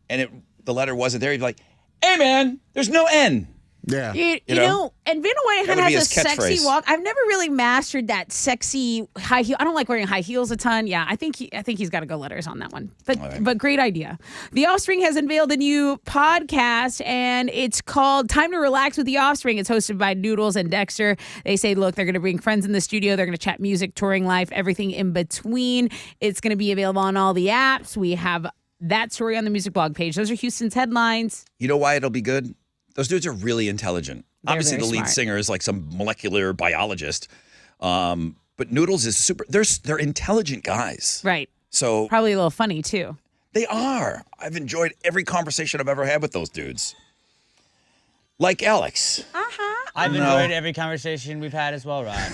Speaker 1: and the letter wasn't there, he'd be like, "Hey, man, there's no N."
Speaker 9: Yeah.
Speaker 2: You
Speaker 1: You
Speaker 2: know,
Speaker 1: know?
Speaker 2: and Vanna White
Speaker 1: That would be
Speaker 2: has a
Speaker 1: his
Speaker 2: sexy
Speaker 1: catchphrase.
Speaker 2: walk. I've never really mastered that sexy high heel. I don't like wearing high heels a ton. Yeah, I think he's got to go letters on that one. But great idea. The Offspring has unveiled a new podcast, and it's called Time to Relax with the Offspring. It's hosted by Noodles and Dexter. They say, look, they're going to bring friends in the studio. They're going to chat music, touring life, everything in between. It's going to be available on all the apps. We have that story on the music blog page. Those are Houston's headlines.
Speaker 1: You know why it'll be good? Those dudes are really intelligent. Obviously,
Speaker 2: very
Speaker 1: the lead
Speaker 2: smart.
Speaker 1: singer is like some molecular biologist, but Noodles is super. They're intelligent guys.
Speaker 2: Right.
Speaker 1: So
Speaker 2: Probably a little funny, too.
Speaker 1: they are. I've enjoyed every conversation I've ever had with those dudes. Like Alex.
Speaker 3: I've
Speaker 1: No.
Speaker 3: enjoyed every conversation we've had as well, Rod.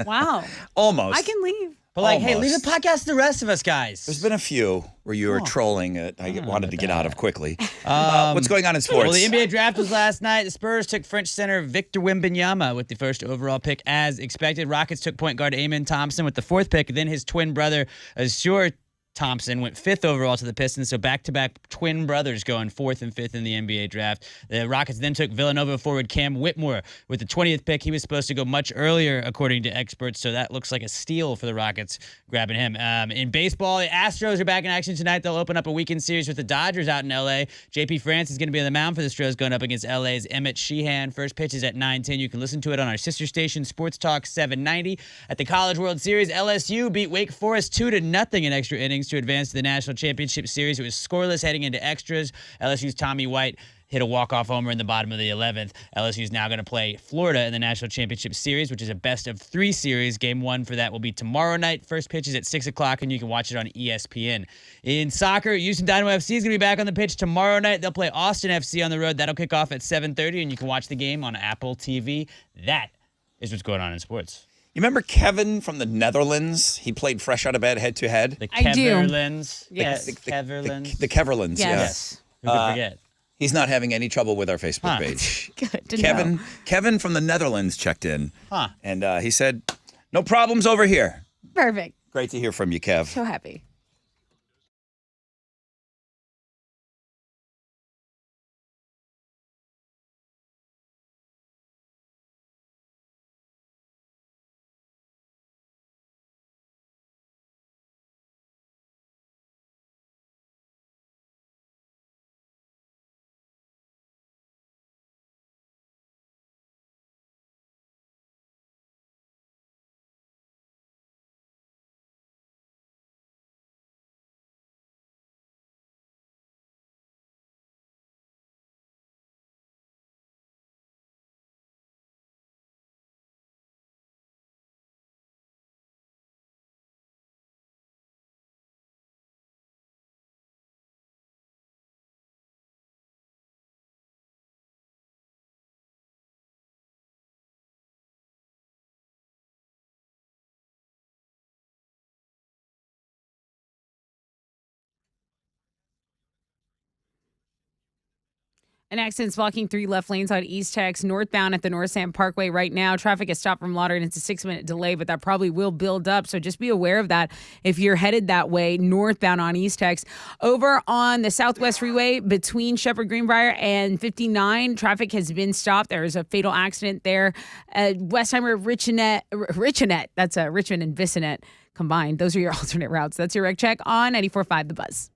Speaker 2: Wow.
Speaker 1: Almost.
Speaker 2: I can leave.
Speaker 3: But like, hey, leave
Speaker 1: Almost.
Speaker 3: the podcast to the rest of us, guys.
Speaker 1: There's been a few where you were trolling it. I wanted to get out of quickly. What's going on in sports?
Speaker 3: Well, the NBA draft was last night. The Spurs took French center Victor Wembanyama with the first overall pick as expected. Rockets took point guard Amen Thompson with the fourth pick. Then his twin brother, Azure Thompson, went fifth overall to the Pistons. So back-to-back twin brothers going fourth and fifth in the NBA draft. The Rockets then took Villanova forward Cam Whitmore with the 20th pick. He was supposed to go much earlier, according to experts. So that looks like a steal for the Rockets grabbing him. In baseball, the Astros are back in action tonight. They'll open up a weekend series with the Dodgers out in L.A. J.P. France is going to be on the mound for the Astros going up against L.A.'s Emmett Sheehan. First pitch is at 9:10. You can listen to it on our sister station, Sports Talk 790. At the College World Series, LSU beat Wake Forest 2-0 in extra innings to advance to the National Championship Series. It was scoreless heading into extras. LSU's Tommy White hit a walk-off homer in the bottom of the 11th. LSU is now going to play Florida in the National Championship Series, which is a best-of-3 series. Game 1 for that will be tomorrow night. First pitch is at 6 o'clock, and you can watch it on ESPN. In soccer, Houston Dynamo FC is going to be back on the pitch tomorrow night. They'll play Austin FC on the road. That'll kick off at 7:30, and you can watch the game on Apple TV. That is what's going on in sports.
Speaker 1: You remember Kevin from the Netherlands? He played fresh out of bed, head-to-head.
Speaker 3: The
Speaker 2: I do.
Speaker 3: Keverlins.
Speaker 2: Yes.
Speaker 3: The Keverlins.
Speaker 1: The Keverlins,
Speaker 2: Yes.
Speaker 3: Who could forget?
Speaker 1: He's not having any trouble with our Facebook
Speaker 3: Huh.
Speaker 1: page.
Speaker 2: Good to know.
Speaker 1: Kevin from the Netherlands checked in,
Speaker 3: Huh.
Speaker 1: and he said, "No problems over here."
Speaker 2: Perfect.
Speaker 1: Great to hear from you, Kev.
Speaker 2: So happy. An accident's blocking 3 left lanes on East Tex northbound at the North Sam Parkway right now. Traffic is stopped from Lauder and it's a 6-minute delay, but that probably will build up. So just be aware of that if you're headed that way northbound on East Tex. Over on the Southwest Freeway between Shepherd Greenbrier and 59, traffic has been stopped. There is a fatal accident there. Westheimer, Richonet, that's Richmond and Bissonnet combined. Those are your alternate routes. That's your Rec Check on 94.5 The Buzz.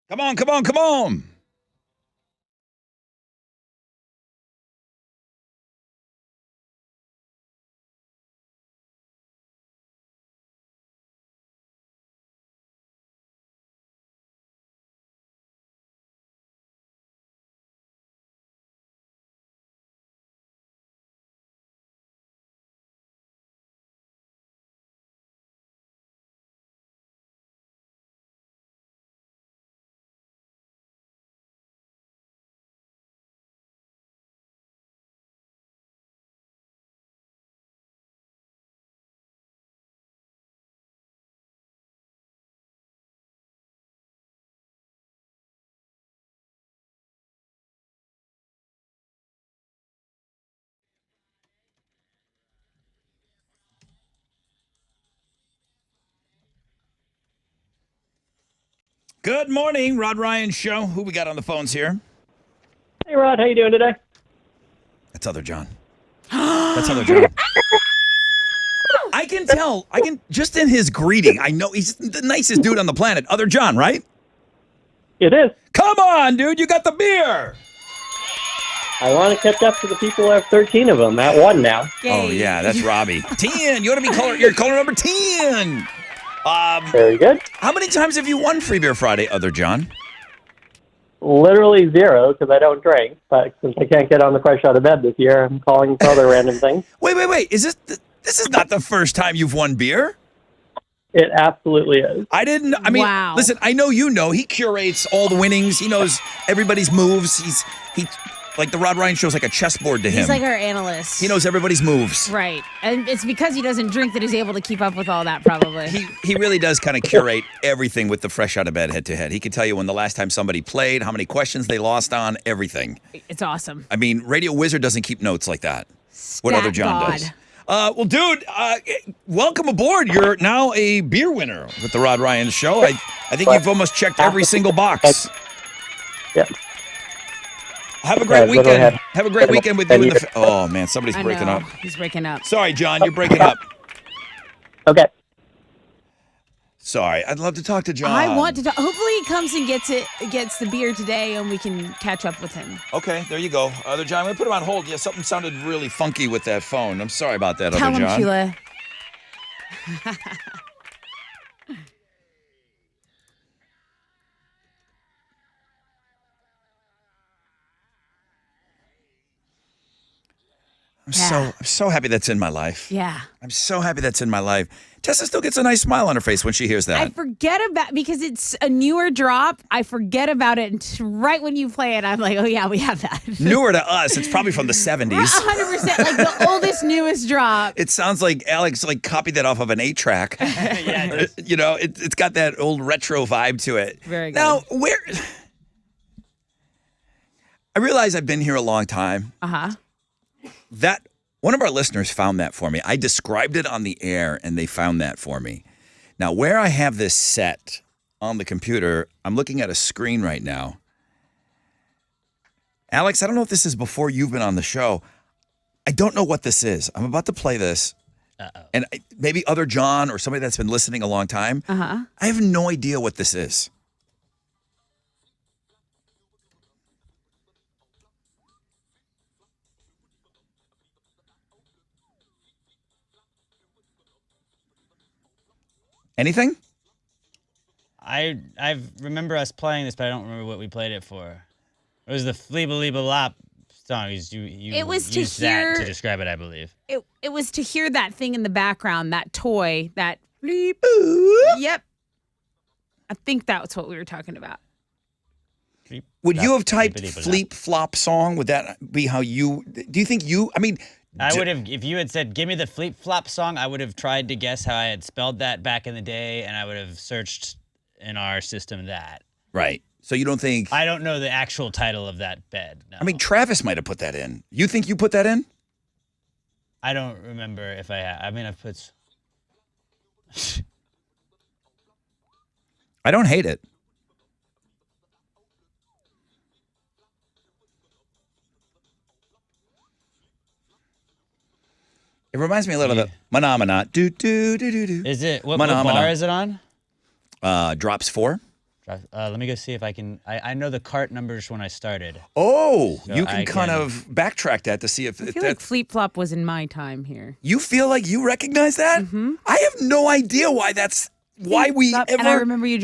Speaker 1: Come on, come on, come on. Good morning, Rod Ryan Show. Who we got on the phones here?
Speaker 11: Hey, Rod. How you doing today?
Speaker 1: That's Other John. That's Other John. I can tell. I can just in his greeting. I know he's the nicest dude on the planet. Other John, right?
Speaker 11: It is.
Speaker 1: Come on, dude. You got the beer.
Speaker 11: I want to catch up to the people who have 13 of them at one now.
Speaker 1: Oh, yeah. That's Robbie. 10. You ought to be caller. You're caller number 10.
Speaker 11: Very good.
Speaker 1: How many times have you won Free Beer Friday, Other John?
Speaker 11: Literally zero because I don't drink. But since I can't get on the fresh out of bed this year, I'm calling for other random things.
Speaker 1: Wait. Is this is not the first time you've won beer?
Speaker 11: It absolutely is.
Speaker 1: I mean,
Speaker 2: Wow.
Speaker 1: listen, I know you know. He curates all the winnings. He knows everybody's moves. He like the Rod Ryan Show's like a chessboard to him.
Speaker 2: He's like our analyst.
Speaker 1: He knows everybody's moves.
Speaker 2: Right. And it's because he doesn't drink that he's able to keep up with all that, probably.
Speaker 1: He really does kind of curate everything with the fresh out of bed head-to-head. He can tell you when the last time somebody played, how many questions they lost on, everything.
Speaker 2: It's awesome.
Speaker 1: I mean, Radio Wizard doesn't keep notes like that. What
Speaker 2: Stat
Speaker 1: Other John
Speaker 2: God.
Speaker 1: does. Well, dude, welcome aboard. You're now a beer winner with the Rod Ryan Show. I think you've almost checked every single box.
Speaker 11: Yeah.
Speaker 1: Have a great
Speaker 11: literally
Speaker 1: weekend.
Speaker 11: had-
Speaker 1: Have a great weekend with you and the. Oh man, somebody's
Speaker 2: I
Speaker 1: breaking
Speaker 2: know.
Speaker 1: up.
Speaker 2: He's breaking up.
Speaker 1: Sorry, John, you're breaking up.
Speaker 11: Okay.
Speaker 1: Sorry, I'd love to talk to John.
Speaker 2: I want to talk. Hopefully he comes and gets the beer today and we can catch up with him.
Speaker 1: Okay, there you go. Other John, I'm going to put him on hold. Yeah, something sounded really funky with that phone. I'm sorry about that,
Speaker 2: Tell
Speaker 1: Other
Speaker 2: him,
Speaker 1: John.
Speaker 2: Sheila.
Speaker 1: I'm so happy that's in my life.
Speaker 2: Yeah.
Speaker 1: I'm so happy that's in my life. Tessa still gets a nice smile on her face when she hears that.
Speaker 2: I forget about because it's a newer drop. I forget about it and right when you play it, I'm like, oh yeah, we have that.
Speaker 1: Newer to us. It's probably from the 70s.
Speaker 2: 100%, like the oldest, newest drop.
Speaker 1: It sounds like Alex copied that off of an 8-track.
Speaker 3: Yeah,
Speaker 1: You know, it's got that old retro vibe to it.
Speaker 2: Very good.
Speaker 1: Now, I realize I've been here a long time.
Speaker 2: Uh-huh.
Speaker 1: That one of our listeners found that for me. I described it on the air and they found that for me. Now, where I have this set on the computer, I'm looking at a screen right now. Alex, I don't know if this is before you've been on the show. I don't know what this is. I'm about to play this. And maybe Other John or somebody that's been listening a long time.
Speaker 2: Uh-huh.
Speaker 1: I have no idea what this is. Anything?
Speaker 3: I remember us playing this, but I don't remember what we played it for. It was the Fleeba Leeba Lop song. You
Speaker 2: It was to
Speaker 3: used
Speaker 2: hear-
Speaker 3: that to describe it, I believe.
Speaker 2: It was to hear that thing in the background, that toy, that bleep. Yep. I think that's what we were talking about.
Speaker 1: Would you have typed
Speaker 3: Fleeba Leeba Lop.
Speaker 1: Fleep Flop song? Would that be how you, do you think you, I mean,
Speaker 3: I would have, if you had said, give me the Fleep Flop song, I would have tried to guess how I had spelled that back in the day, and I would have searched in our system that.
Speaker 1: right. So you don't think,
Speaker 3: I don't know the actual title of that bed. No.
Speaker 1: I mean, Travis might have put that in. You think you put that in?
Speaker 3: I don't remember if I have. I mean, I've put.
Speaker 1: I don't hate it. It reminds me a little of the Phenomena. Do, do, do, do, do.
Speaker 3: Is it, what
Speaker 1: Phenomena.
Speaker 3: bar is it on?
Speaker 1: Drops 4.
Speaker 3: Let me go see if I can. I know the cart numbers when I started.
Speaker 1: Oh,
Speaker 3: So
Speaker 1: you can
Speaker 3: I
Speaker 1: kind
Speaker 3: can-
Speaker 1: of backtrack that to see if
Speaker 2: I feel like Fleet Flop was in my time here.
Speaker 1: you feel like you recognize that. I have no idea why we
Speaker 2: Flop,
Speaker 1: ever
Speaker 2: and I remember you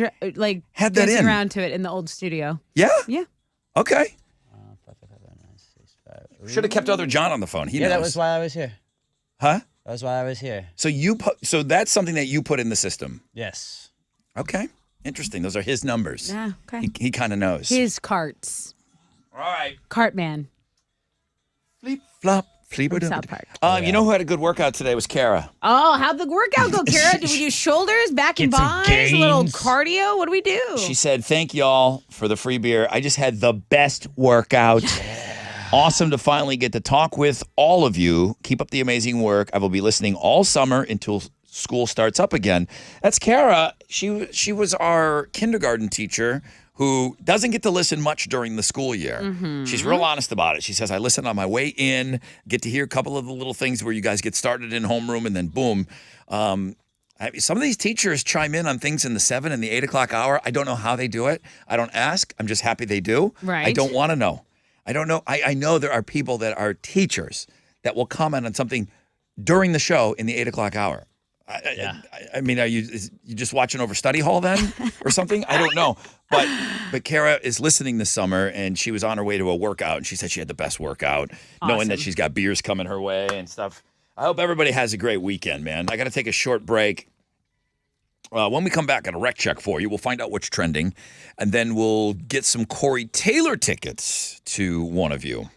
Speaker 1: had that
Speaker 2: dancing
Speaker 1: in.
Speaker 2: around to it in the old studio.
Speaker 1: Yeah.
Speaker 2: Yeah.
Speaker 1: Okay. Should have kept other John on the phone. He knows.
Speaker 3: that was why I was here.
Speaker 1: Huh?
Speaker 3: That was why I was here.
Speaker 1: So so that's something that you put in the system.
Speaker 3: Yes.
Speaker 1: Okay. Interesting. Those are his numbers.
Speaker 2: Yeah. Okay.
Speaker 1: He kind of knows.
Speaker 2: His carts.
Speaker 1: All right.
Speaker 2: Cartman.
Speaker 1: Flip flop.
Speaker 2: From South Park.
Speaker 1: You know who had a good workout today was Kara.
Speaker 2: Oh, how'd the workout go, Kara? Did we do shoulders, back and
Speaker 3: Get some
Speaker 2: buys, a little
Speaker 3: gains.
Speaker 2: cardio? What do we do?
Speaker 1: She said, "Thank y'all for the free beer. I just had the best workout. Awesome to finally get to talk with all of you. Keep up the amazing work. I will be listening all summer until school starts up again." That's Kara. She was our kindergarten teacher who doesn't get to listen much during the school year. She's real honest about it. She says, "I listen on my way in, get to hear a couple of the little things where you guys get started in homeroom, and then boom." Some of these teachers chime in on things in the 7 and the 8 o'clock hour. I don't know how they do it. I don't ask. I'm just happy they do.
Speaker 2: Right.
Speaker 1: I don't want to know. I don't know. I know there are people that are teachers that will comment on something during the show in the 8 o'clock hour. I mean, are you just watching over study hall then or something? I don't know. But Kara is listening this summer, and she was on her way to a workout, and she said she had the best workout, knowing that she's got beers coming her way and stuff. I hope everybody has a great weekend, man. I got to take a short break. When we come back, I got a rec check for you. We'll find out what's trending, and then we'll get some Corey Taylor tickets to one of you.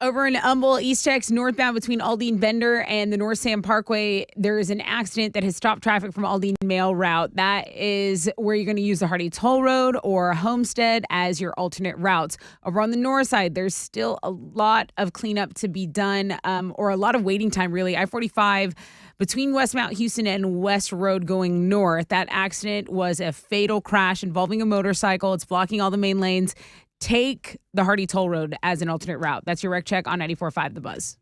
Speaker 2: Over in Humble, East Tex, northbound between Aldine Bender and the North Sam Parkway, there is an accident that has stopped traffic from Aldine Mail Route. That is where you're going to use the Hardy Toll Road or Homestead as your alternate routes. Over on the north side, there's still a lot of cleanup to be done, or a lot of waiting time, really. I-45 between West Mount Houston and West Road going north. That accident was a fatal crash involving a motorcycle. It's blocking all the main lanes. Take the Hardy Toll Road as an alternate route. That's your wreck check on 94.5 The Buzz.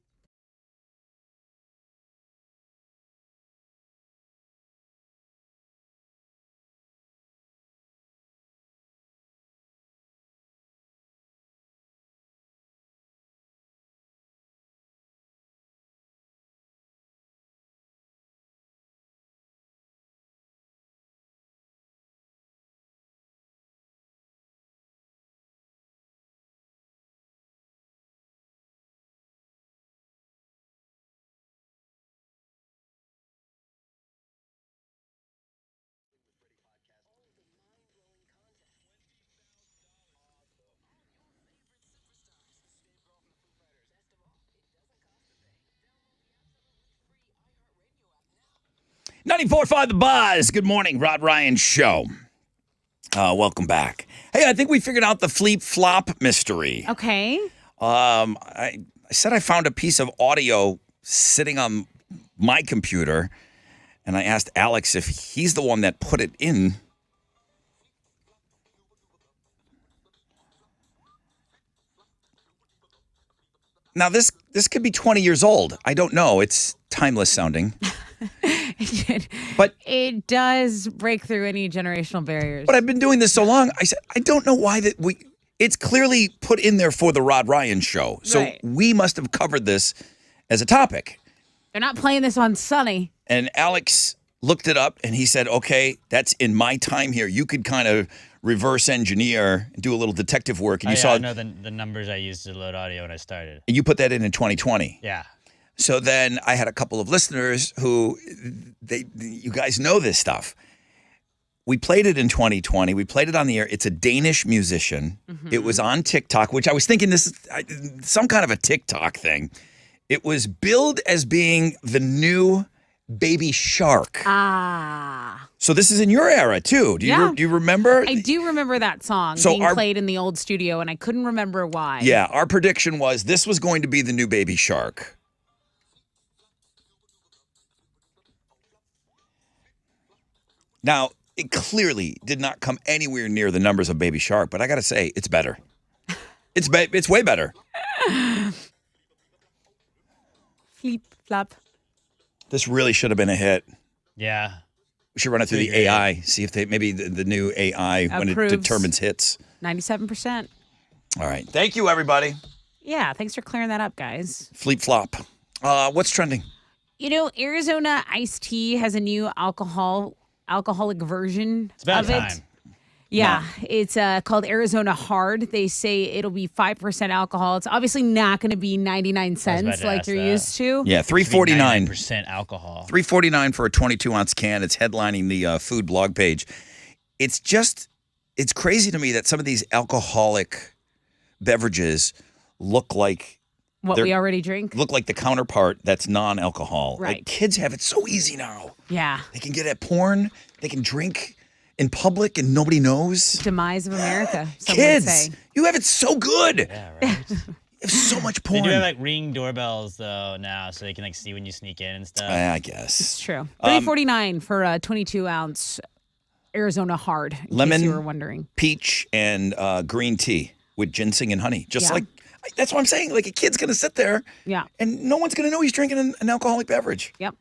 Speaker 1: $94.5 The Buzz. Good morning, Rod Ryan Show. Welcome back. Hey, I think we figured out the Fleep Flop mystery.
Speaker 2: Okay.
Speaker 1: I said I found a piece of audio sitting on my computer, and I asked Alex if he's the one that put it in. Now, this could be 20 years old. I don't know. It's timeless sounding. But
Speaker 2: it does break through any generational barriers.
Speaker 1: But I've been doing this so long. I said, I don't know why it's clearly put in there for the Rod Ryan Show. So
Speaker 2: Right.
Speaker 1: we must have covered this as a topic.
Speaker 2: They're not playing this on Sunny.
Speaker 1: And Alex looked it up and he said, okay, that's in my time here. You could kind of reverse engineer and do a little detective work. And
Speaker 3: I know the numbers I used to load audio when I started.
Speaker 1: you put that in 2020.
Speaker 3: Yeah.
Speaker 1: So then I had a couple of listeners who, you guys know this stuff. We played it in 2020. We played it on the air. It's a Danish musician.
Speaker 2: Mm-hmm.
Speaker 1: It was on TikTok, which I was thinking this is some kind of a TikTok thing. It was billed as being the new Baby Shark.
Speaker 2: Ah.
Speaker 1: So this is in your era too. Do you remember?
Speaker 2: I do remember that song being played in the old studio, and I couldn't remember why.
Speaker 1: Yeah, our prediction was this was going to be the new Baby Shark. Now, it clearly did not come anywhere near the numbers of Baby Shark, but I got to say, it's better. It's way better.
Speaker 2: Fleep, flop.
Speaker 1: This really should have been a hit.
Speaker 3: Yeah.
Speaker 1: We should run it through the AI, see if maybe the new AI, when it
Speaker 2: Approves.
Speaker 1: determines hits.
Speaker 2: 97%.
Speaker 1: All right. Thank you, everybody.
Speaker 2: Yeah, thanks for clearing that up, guys.
Speaker 1: Fleep flop. What's trending?
Speaker 2: You know, Arizona iced tea has a new alcoholic version
Speaker 3: It's about
Speaker 2: of it.
Speaker 3: time.
Speaker 2: Yeah, it's called Arizona Hard. They say it'll be 5% alcohol. It's obviously not going to be 99 cents like you're used to.
Speaker 1: Yeah, $3.49.
Speaker 3: 9% alcohol.
Speaker 1: $3.49 for a 22-ounce can. It's headlining the food blog page. It's crazy to me that some of these alcoholic beverages look like
Speaker 2: What we already drink.
Speaker 1: Look like the counterpart that's non-alcohol.
Speaker 2: Right.
Speaker 1: Like kids have it so easy now.
Speaker 2: Yeah.
Speaker 1: They can get at porn. They can drink in public and nobody knows.
Speaker 2: Demise of America. Some
Speaker 1: Kids,
Speaker 2: would say.
Speaker 1: you have it so good.
Speaker 3: Yeah, right.
Speaker 1: You have so much
Speaker 3: They
Speaker 1: porn.
Speaker 3: do have like ring doorbells though now, so they can like see when you sneak in and stuff.
Speaker 1: I guess.
Speaker 2: It's true. $3.49 for a 22-ounce Arizona Hard, in
Speaker 1: Lemon,
Speaker 2: case you were wondering.
Speaker 1: peach, and green tea with ginseng and honey. Just
Speaker 2: Yeah.
Speaker 1: like, that's what I'm saying. Like a kid's going to sit there
Speaker 2: Yeah.
Speaker 1: and no one's going to know he's drinking an alcoholic beverage.
Speaker 2: Yep.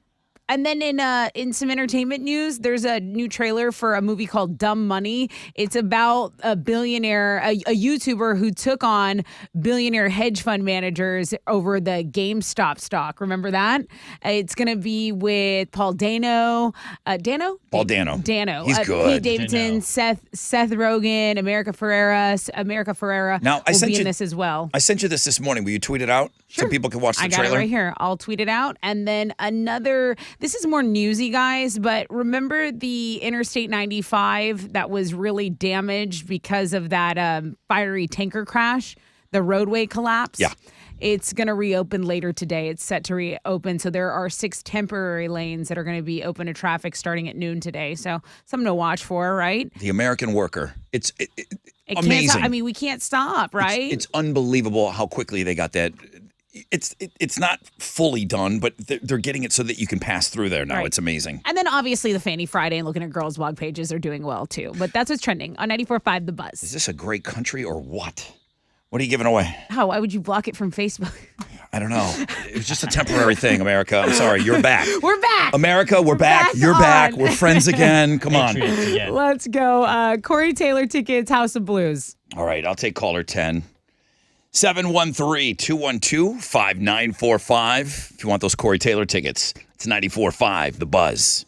Speaker 2: And then in some entertainment news, there's a new trailer for a movie called Dumb Money. It's about a billionaire, a YouTuber who took on billionaire hedge fund managers over the GameStop stock. Remember that? It's going to be with Paul Dano.
Speaker 1: Paul Dano.
Speaker 2: Dano.
Speaker 1: He's good.
Speaker 2: Pete Davidson, Seth Rogen, America Ferrera
Speaker 1: Now, I
Speaker 2: will
Speaker 1: sent
Speaker 2: be in
Speaker 1: you
Speaker 2: this as well.
Speaker 1: I sent you this morning. Will you tweet it out so people can watch the
Speaker 2: I got
Speaker 1: trailer?
Speaker 2: it right here. I'll tweet it out. And then this is more newsy, guys, but remember the Interstate 95 that was really damaged because of that fiery tanker crash, the roadway collapse?
Speaker 1: Yeah.
Speaker 2: It's going to reopen later today. It's set to reopen. So there are 6 temporary lanes that are going to be open to traffic starting at noon today. So something to watch for, right?
Speaker 1: The American worker. It's
Speaker 2: It
Speaker 1: amazing.
Speaker 2: Can't stop. I mean, we can't stop, right?
Speaker 1: It's unbelievable how quickly they got that. It's not fully done, but they're getting it so that you can pass through there now.
Speaker 2: Right.
Speaker 1: It's amazing.
Speaker 2: And then obviously the Fanny Friday and looking at girls' blog pages are doing well too. But that's what's trending on 94.5 The Buzz.
Speaker 1: Is this a great country or what? What are you giving away?
Speaker 2: How? Why would you block it from Facebook?
Speaker 1: I don't know. It was just a temporary thing, America. I'm sorry. You're back.
Speaker 2: We're back.
Speaker 1: America, we're back. You're
Speaker 2: on.
Speaker 1: back. We're friends again. Come on.
Speaker 3: Patriots again.
Speaker 2: Let's go. Corey Taylor tickets, House of Blues.
Speaker 1: All right. I'll take caller 10. 713-212-5945. If you want those Corey Taylor tickets, it's 94.5 The Buzz.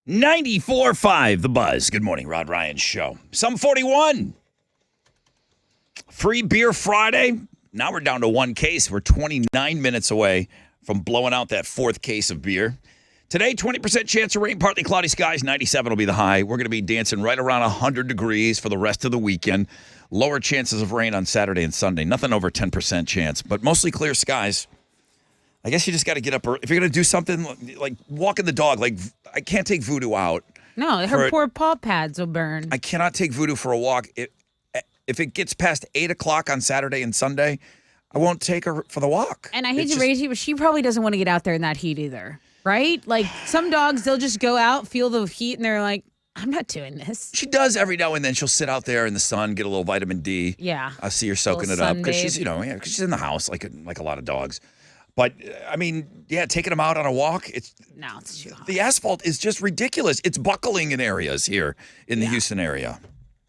Speaker 1: $94.5 The Buzz. Good morning, Rod Ryan Show. Some 41. Free Beer Friday. Now we're down to one case. We're 29 minutes away from blowing out that fourth case of beer. Today, 20% chance of rain, partly cloudy skies. 97 will be the high. We're going to be dancing right around 100 degrees for the rest of the weekend. Lower chances of rain on Saturday and Sunday. Nothing over 10% chance, but mostly clear skies. I guess you just got to get up. If you're going to do something like walking the dog, like I can't take Voodoo out.
Speaker 2: No, her poor paw pads will burn.
Speaker 1: I cannot take Voodoo for a walk. If it gets past 8 o'clock on Saturday and Sunday, I won't take her for the walk.
Speaker 2: And I hate to raise you, but she probably doesn't want to get out there in that heat either, right? Like some dogs, they'll just go out, feel the heat, and they're like, I'm not doing this.
Speaker 1: She does every now and then. She'll sit out there in the sun, get a little vitamin D.
Speaker 2: Yeah.
Speaker 1: I see her soaking it
Speaker 2: Little
Speaker 1: up because
Speaker 2: sunbathe.
Speaker 1: she's, 'cause she's in the house like a lot of dogs. But I mean, yeah, taking them out on a walk, it's
Speaker 2: too hot.
Speaker 1: the asphalt is just ridiculous. It's buckling in areas here in the Houston area.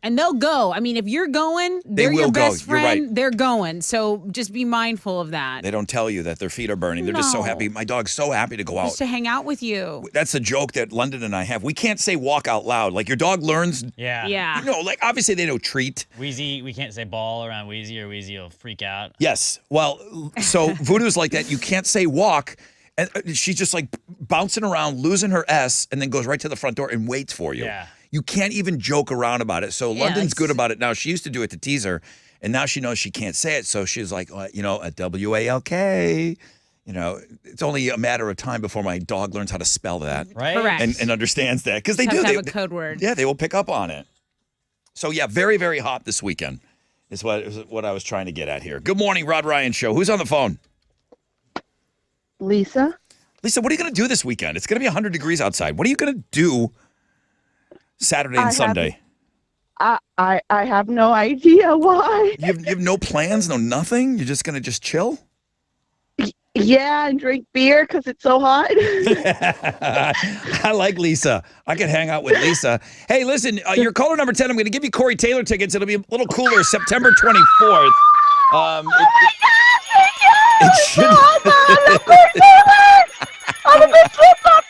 Speaker 2: And they'll go. I mean, if you're going, they're
Speaker 1: will
Speaker 2: your
Speaker 1: go.
Speaker 2: best
Speaker 1: You're
Speaker 2: friend.
Speaker 1: right.
Speaker 2: They're going. So just be mindful of that.
Speaker 1: They don't tell you that their feet are burning. They're just so
Speaker 2: No.
Speaker 1: happy. My dog's so happy to go out.
Speaker 2: Just to hang out with you.
Speaker 1: That's a joke that London and I have. We can't say walk out loud. Like your dog learns.
Speaker 3: Yeah.
Speaker 2: Yeah.
Speaker 1: Like obviously they know treat.
Speaker 3: Wheezy, we can't say ball around Wheezy or Wheezy will freak out.
Speaker 1: Yes. Well, so Voodoo's like that. You can't say walk. And she's just like bouncing around, losing her S, and then goes right to the front door and waits for you.
Speaker 3: Yeah.
Speaker 1: You can't even joke around about it. So London's good about it now. She used to do it to tease her, and now she knows she can't say it. So she's like, a WALK. It's only a matter of time before my dog learns how to spell that.
Speaker 3: Right.
Speaker 2: Correct.
Speaker 1: And understands that. Because they
Speaker 2: Have
Speaker 1: do.
Speaker 2: to
Speaker 1: They
Speaker 2: have a code word.
Speaker 1: Yeah, they will pick up on it. So yeah, very, very hot this weekend is what I was trying to get at here. Good morning, Rod Ryan Show. Who's on the phone?
Speaker 8: Lisa?
Speaker 1: Lisa, what are you going to do this weekend? It's going to be 100 degrees outside. What are you going to do Saturday and Sunday?
Speaker 8: I have no idea why.
Speaker 1: You have no plans, no nothing? You're just going to just chill?
Speaker 8: Yeah, and drink beer because it's so hot.
Speaker 1: I like Lisa. I could hang out with Lisa. Hey, listen, you're caller number 10. I'm going to give you Corey Taylor tickets. It'll be a little cooler September 24th.
Speaker 8: Oh my God, thank you! I'm a big football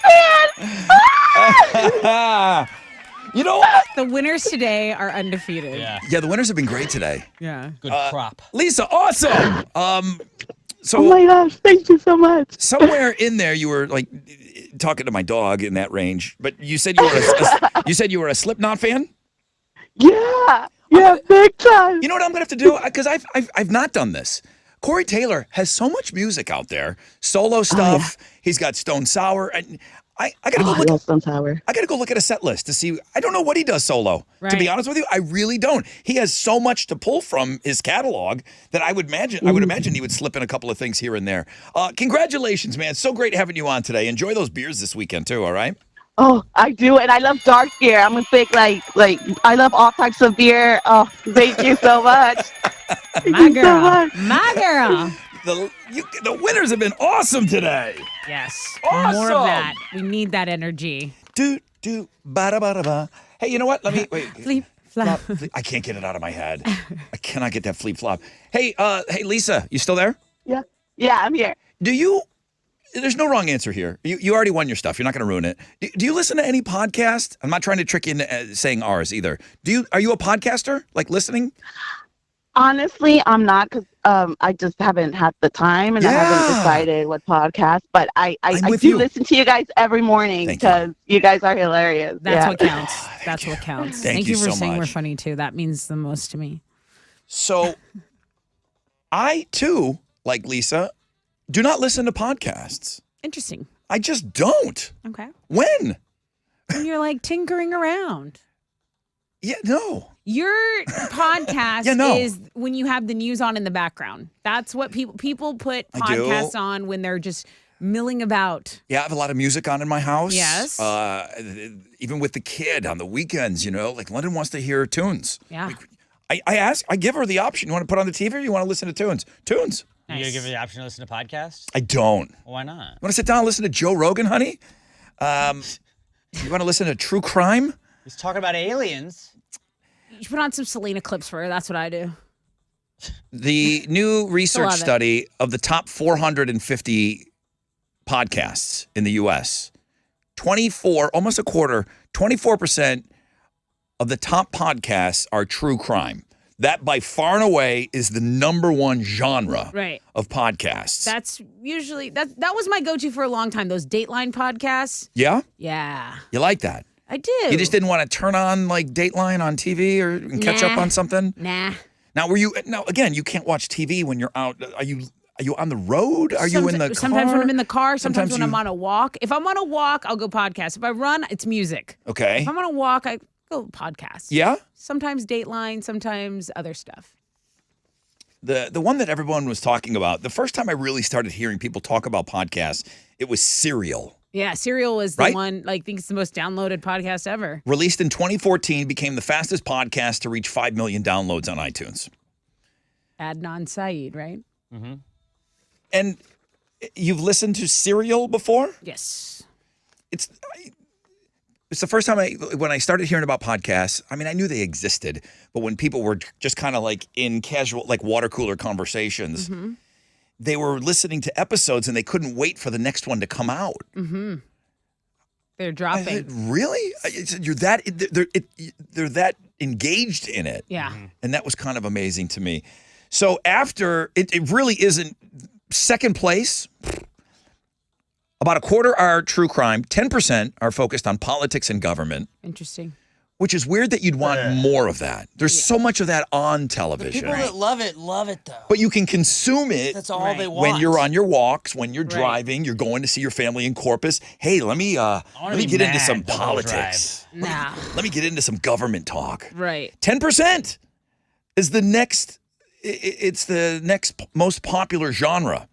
Speaker 8: fan!
Speaker 1: You know,
Speaker 2: The winners today are undefeated.
Speaker 3: Yeah.
Speaker 1: yeah, the winners have been great today.
Speaker 2: Yeah.
Speaker 3: Good crop.
Speaker 1: Lisa, awesome. So
Speaker 8: Oh my gosh, thank you so much.
Speaker 1: somewhere in there you were like talking to my dog in that range, but you said you were a Slipknot fan?
Speaker 8: Yeah, big time.
Speaker 1: You know what I'm gonna have to do? Because I've not done this. Corey Taylor has so much music out there, solo stuff. He's got Stone Sour, and I gotta go look.
Speaker 8: love Stone Sour.
Speaker 1: I gotta go look at a set list to see. I don't know what he does solo. To be
Speaker 2: Right.
Speaker 1: honest with you, I really don't. He has so much to pull from his catalog that I would imagine he would slip in a couple of things here and there. Congratulations, man! So great having you on today. Enjoy those beers this weekend too. All right.
Speaker 8: Oh, I do, and I love dark beer. I'm a big like I love all types of beer. Oh, thank you so much.
Speaker 2: My girl. My girl.
Speaker 1: The winners have been awesome today.
Speaker 2: Yes.
Speaker 1: Awesome.
Speaker 2: More of that. We need that energy.
Speaker 1: Do ba da ba da ba. Hey, you know what? Let me wait.
Speaker 2: Fleep, flop.
Speaker 1: I can't get it out of my head. I cannot get that fleep flop. Hey, Lisa, you still there?
Speaker 8: Yeah, I'm here.
Speaker 1: There's no wrong answer here. You already won your stuff. You're not going to ruin it. Do you listen to any podcast? I'm not trying to trick you into saying ours either. Are you a podcaster? Like listening?
Speaker 8: Honestly, I'm not because I just haven't had the time and I haven't decided what podcast. But I
Speaker 1: with
Speaker 8: do
Speaker 1: you.
Speaker 8: listen to you guys every morning
Speaker 1: Thank you.
Speaker 8: because you guys are hilarious.
Speaker 2: That's
Speaker 8: yeah.
Speaker 2: what counts. That's what counts.
Speaker 1: Thank you
Speaker 2: you for
Speaker 1: so
Speaker 2: saying we're
Speaker 1: much.
Speaker 2: funny too. That means the most to me.
Speaker 1: So I too, like Lisa, do not listen to podcasts.
Speaker 2: Interesting.
Speaker 1: I just don't.
Speaker 2: Okay.
Speaker 1: When?
Speaker 2: When you're like tinkering around.
Speaker 1: Yeah, no.
Speaker 2: Your podcast
Speaker 1: Yeah, no.
Speaker 2: is when you have the news on in the background. That's what people put
Speaker 1: I do.
Speaker 2: podcasts on when they're just milling about.
Speaker 1: Yeah, I have a lot of music on in my house.
Speaker 2: Yes.
Speaker 1: Even with the kid on the weekends, like London wants to hear tunes.
Speaker 2: Yeah.
Speaker 1: I give her the option. You want to put on the TV or you want to listen to tunes? Tunes.
Speaker 3: You gonna give her the option to listen to podcasts?
Speaker 1: I don't.
Speaker 3: Why not?
Speaker 1: You want to sit down and listen to Joe Rogan, honey? You want to listen to true crime?
Speaker 3: He's talking about aliens.
Speaker 2: You put on some Selena clips for her. That's what I do.
Speaker 1: The new research
Speaker 2: love it.
Speaker 1: study of the top 450 podcasts in the U.S., almost a quarter, 24% of the top podcasts are true crime. That by far and away is the number one genre of podcasts.
Speaker 2: That's usually that was my go-to for a long time. Those Dateline podcasts.
Speaker 1: Yeah?
Speaker 2: Yeah,
Speaker 1: You like that?
Speaker 2: I do.
Speaker 1: You just didn't want to turn on like Dateline on TV and catch up
Speaker 2: Nah.
Speaker 1: on something?
Speaker 2: Nah.
Speaker 1: Now again, you can't watch TV when you're out. Are you on the road? Are you in the car?
Speaker 2: Sometimes when I'm in the car. Sometimes when
Speaker 1: you-
Speaker 2: I'm on a walk. If I'm on a walk, I'll go podcast. If I run, it's music.
Speaker 1: Okay.
Speaker 2: If I'm on a walk, I go podcast.
Speaker 1: Yeah?
Speaker 2: Sometimes Dateline, sometimes other stuff.
Speaker 1: The one that everyone was talking about, the first time I really started hearing people talk about podcasts, it was Serial.
Speaker 2: Yeah, Serial was the
Speaker 1: Right?
Speaker 2: one, like, I think it's the most downloaded podcast ever.
Speaker 1: Released in 2014, became the fastest podcast to reach 5 million downloads on iTunes.
Speaker 2: Adnan Syed, right?
Speaker 3: Mm-hmm.
Speaker 1: And you've listened to Serial before?
Speaker 2: Yes.
Speaker 1: It's the first time when I started hearing about podcasts. I mean, I knew they existed, but when people were just kind of like in casual, like water cooler conversations, they were listening to episodes and they couldn't wait for the next one to come out.
Speaker 2: Mm-hmm. They're dropping.
Speaker 1: Really? You're that they're that engaged in it.
Speaker 2: Yeah.
Speaker 1: And that was kind of amazing to me. So after it really isn't second place. About a quarter are true crime. 10% are focused on politics and government.
Speaker 2: Interesting.
Speaker 1: Which is weird that you'd want more of that. There's so much of that on television.
Speaker 3: People that love it though.
Speaker 1: But you can consume it.
Speaker 3: That's all they want.
Speaker 1: When you're on your walks, when you're driving, you're going to see your family in Corpus. Hey, let me get into some politics.
Speaker 2: Nah.
Speaker 1: Let me get into some government talk.
Speaker 2: Right.
Speaker 1: 10% is the next. It's the next most popular genre.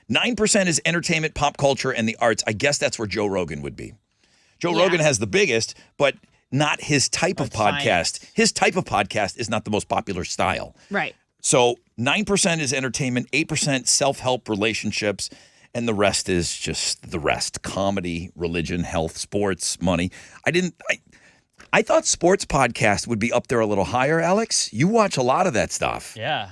Speaker 1: 9% is entertainment, pop culture, and the arts. I guess that's where Joe Rogan would be. Joe Rogan has the biggest, but not his type of podcast. His type of podcast is not the most popular style.
Speaker 2: Right.
Speaker 1: So 9% is entertainment, 8% self-help relationships, and the rest is just the rest. Comedy, religion, health, sports, money. I thought sports podcast would be up there a little higher, Alex. You watch a lot of that stuff.
Speaker 3: Yeah.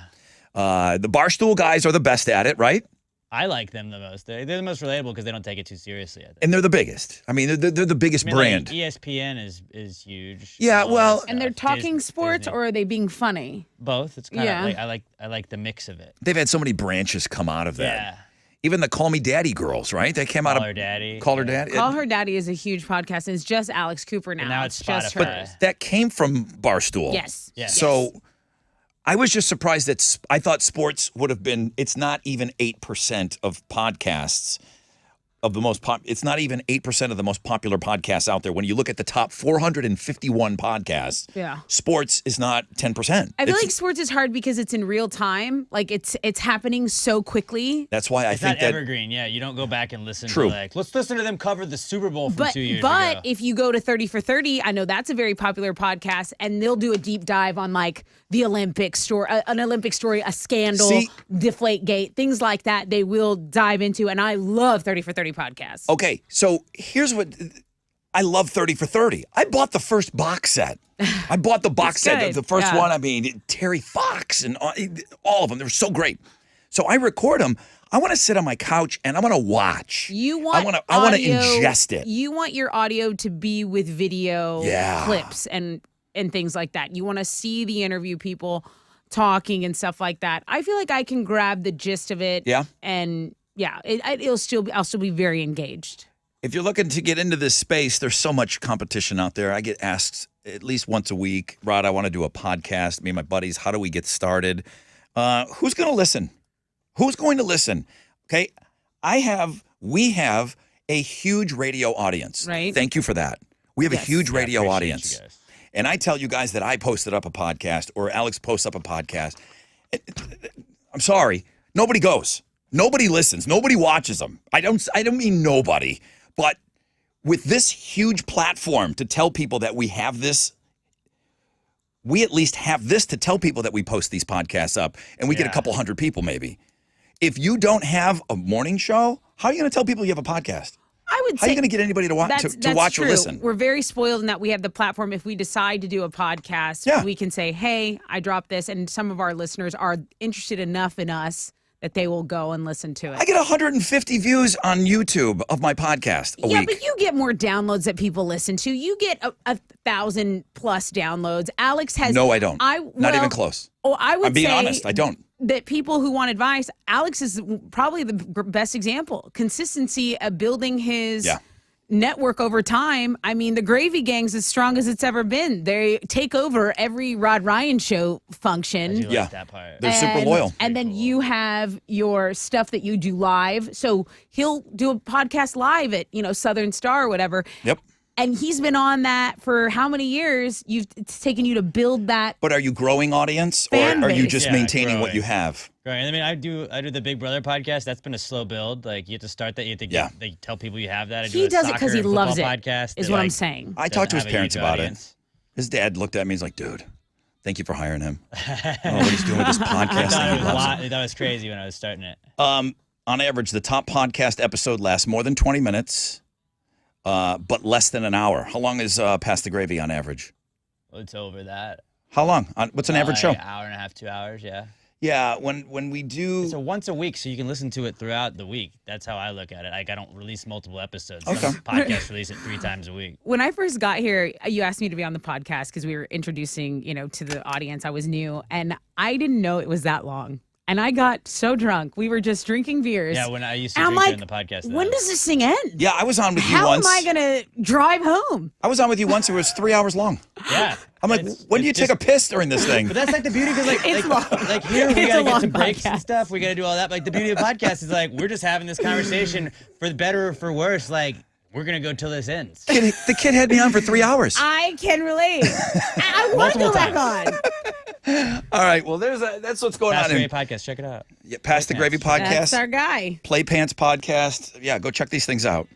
Speaker 1: The Barstool guys are the best at it, right?
Speaker 3: I like them the most. They're the most relatable because they don't take it too seriously. I think.
Speaker 1: And they're the biggest. I mean, they're the biggest brand.
Speaker 3: Like ESPN is huge.
Speaker 1: Yeah, well,
Speaker 2: and they're talking sports, or are they being funny?
Speaker 3: Both. It's kind of I like the mix of it.
Speaker 1: They've had so many branches come out of that.
Speaker 3: Yeah.
Speaker 1: Even the Call Me Daddy girls, right? They came out of
Speaker 3: Call Her Daddy.
Speaker 1: Call Her Daddy.
Speaker 2: Call Her Daddy is a huge podcast, and it's just Alex Cooper now.
Speaker 3: And now it's
Speaker 2: just
Speaker 3: Spotify.
Speaker 2: her.
Speaker 1: But that came from Barstool.
Speaker 2: Yes.
Speaker 3: Yes.
Speaker 1: So I was just surprised that I thought sports would have been. It's not even 8% of podcasts of the most it's not even 8% of the most popular podcasts out there. When you look at the top 451 podcasts, sports is not 10%.
Speaker 2: I feel like sports is hard because it's in real time. Like it's happening so quickly.
Speaker 1: That's why
Speaker 3: it's
Speaker 1: think
Speaker 3: not
Speaker 1: that
Speaker 3: evergreen. Yeah, you don't go back and listen
Speaker 1: True.
Speaker 3: to let's listen to them cover the Super Bowl from 2 years ago.
Speaker 2: But if you go to 30 for 30, I know that's a very popular podcast, and they'll do a deep dive on like the Olympic story, an Olympic story, a scandal, Deflategate, things like that. They will dive into, and I love 30 for 30 podcasts.
Speaker 1: Okay, so here's what I love 30 for 30. I bought the first box set. I bought the box set of the first one. I mean, Terry Fox and all of them. They were so great. So I record them. I want to sit on my couch and I want to watch.
Speaker 2: You want
Speaker 1: I want to ingest it.
Speaker 2: You want your audio to be with video clips and things like that. You want to see the interview people talking and stuff like that. I feel like I can grab the gist of it.
Speaker 1: Yeah.
Speaker 2: And I'll still be very engaged.
Speaker 1: If you're looking to get into this space, there's so much competition out there. I get asked at least once a week, Rod, I want to do a podcast. Me and my buddies, how do we get started? Who's going to listen? Who's going to listen? Okay. We have a huge radio audience.
Speaker 2: Right.
Speaker 1: Thank you for that. We have a huge radio audience.
Speaker 3: You guys.
Speaker 1: And I tell you guys that I posted up a podcast or Alex posts up a podcast. I'm sorry. Nobody goes. Nobody listens. Nobody watches them. I don't mean nobody, but with this huge platform to tell people that we have this, we at least have this to tell people that we post these podcasts up, and we get a couple hundred people maybe. If you don't have a morning show, how are you going to tell people you have a podcast?
Speaker 2: I would
Speaker 1: How are
Speaker 2: say
Speaker 1: you going to get anybody to watch
Speaker 2: true.
Speaker 1: or listen?
Speaker 2: We're very spoiled in that we have the platform. If we decide to do a podcast, we can say, hey, I dropped this, and some of our listeners are interested enough in us that they will go and listen to it.
Speaker 1: I get 150 views on YouTube of my podcast a week.
Speaker 2: Yeah, but you get more downloads that people listen to. You get a 1,000+ downloads. Alex has...
Speaker 1: No, I don't. Not even close.
Speaker 2: Oh, I would
Speaker 1: I'm being
Speaker 2: say
Speaker 1: honest. I don't.
Speaker 2: That people who want advice, Alex is probably the best example. Consistency of building his... network over time. I mean, the Gravy Gang's as strong as it's ever been. They take over every Rod Ryan show function.
Speaker 3: I do like that part.
Speaker 1: They're super loyal.
Speaker 2: And then you have your stuff that you do live. So he'll do a podcast live at, Southern Star or whatever.
Speaker 1: Yep.
Speaker 2: And he's been on that for how many years? It's taken you to build that.
Speaker 1: But are you growing audience, or
Speaker 2: Fan
Speaker 1: are you
Speaker 2: base.
Speaker 1: just
Speaker 3: Yeah,
Speaker 1: maintaining what
Speaker 3: growing.
Speaker 1: you have?
Speaker 3: Right. I mean, I do the Big Brother podcast. That's been a slow build. Like you have to start that. You have to tell people you have that. I
Speaker 2: He
Speaker 3: do a
Speaker 2: does it 'cause
Speaker 3: soccer
Speaker 2: he
Speaker 3: and
Speaker 2: loves
Speaker 3: football
Speaker 2: it,
Speaker 3: Podcast
Speaker 2: is
Speaker 3: that,
Speaker 2: what I'm
Speaker 3: like,
Speaker 2: saying.
Speaker 1: I talked to his
Speaker 3: doesn't have a
Speaker 1: parents
Speaker 3: huge
Speaker 1: about
Speaker 3: audience.
Speaker 1: it. His dad looked at me. He's like, "Dude, thank you for hiring him. I don't know what he's doing with this podcast.
Speaker 3: I thought
Speaker 1: and
Speaker 3: it
Speaker 1: he
Speaker 3: was
Speaker 1: loves it."
Speaker 3: that was crazy when I was starting it.
Speaker 1: On average, the top podcast episode lasts more than 20 minutes, but less than an hour. How long is Past the Gravy on average?
Speaker 3: Well, it's over that.
Speaker 1: How long? What's an average show?
Speaker 3: Like hour and a half, 2 hours. Yeah.
Speaker 1: Yeah, when we do.
Speaker 3: So once a week, so you can listen to it throughout the week. That's how I look at it. Like I don't release multiple episodes.
Speaker 1: Okay.
Speaker 3: Some podcasts release it 3 times a week.
Speaker 2: When I first got here, you asked me to be on the podcast because we were introducing, to the audience. I was new, and I didn't know it was that long. And I got so drunk. We were just drinking beers.
Speaker 3: Yeah, when I used to
Speaker 2: And I'm
Speaker 3: drink
Speaker 2: like,
Speaker 3: during the podcast.
Speaker 2: when does this thing end?
Speaker 1: Yeah, I was on with you
Speaker 2: How
Speaker 1: once.
Speaker 2: am I going to drive home?
Speaker 1: I was on with you once. It was 3 hours long.
Speaker 3: Yeah.
Speaker 1: I'm like, when do you take a piss during this thing?
Speaker 3: But that's like the beauty, because
Speaker 2: It's long.
Speaker 3: like here we
Speaker 2: It's
Speaker 3: gotta
Speaker 2: a
Speaker 3: get
Speaker 2: long
Speaker 3: to breaks and
Speaker 2: podcast.
Speaker 3: stuff. We gotta do all that. Like the beauty of the podcast is like we're just having this conversation for the better or for worse. Like we're gonna go till this ends.
Speaker 1: The kid had me on for 3 hours.
Speaker 2: I can relate. I want to go
Speaker 3: Multiple
Speaker 2: back
Speaker 3: times.
Speaker 2: on.
Speaker 1: All right, well, that's what's going
Speaker 3: Past
Speaker 1: on.
Speaker 3: Great podcast. Check it out.
Speaker 1: Yeah, Past the Gravy podcast,
Speaker 2: That's our guy.
Speaker 1: Play Pants podcast. Yeah, go check these things out.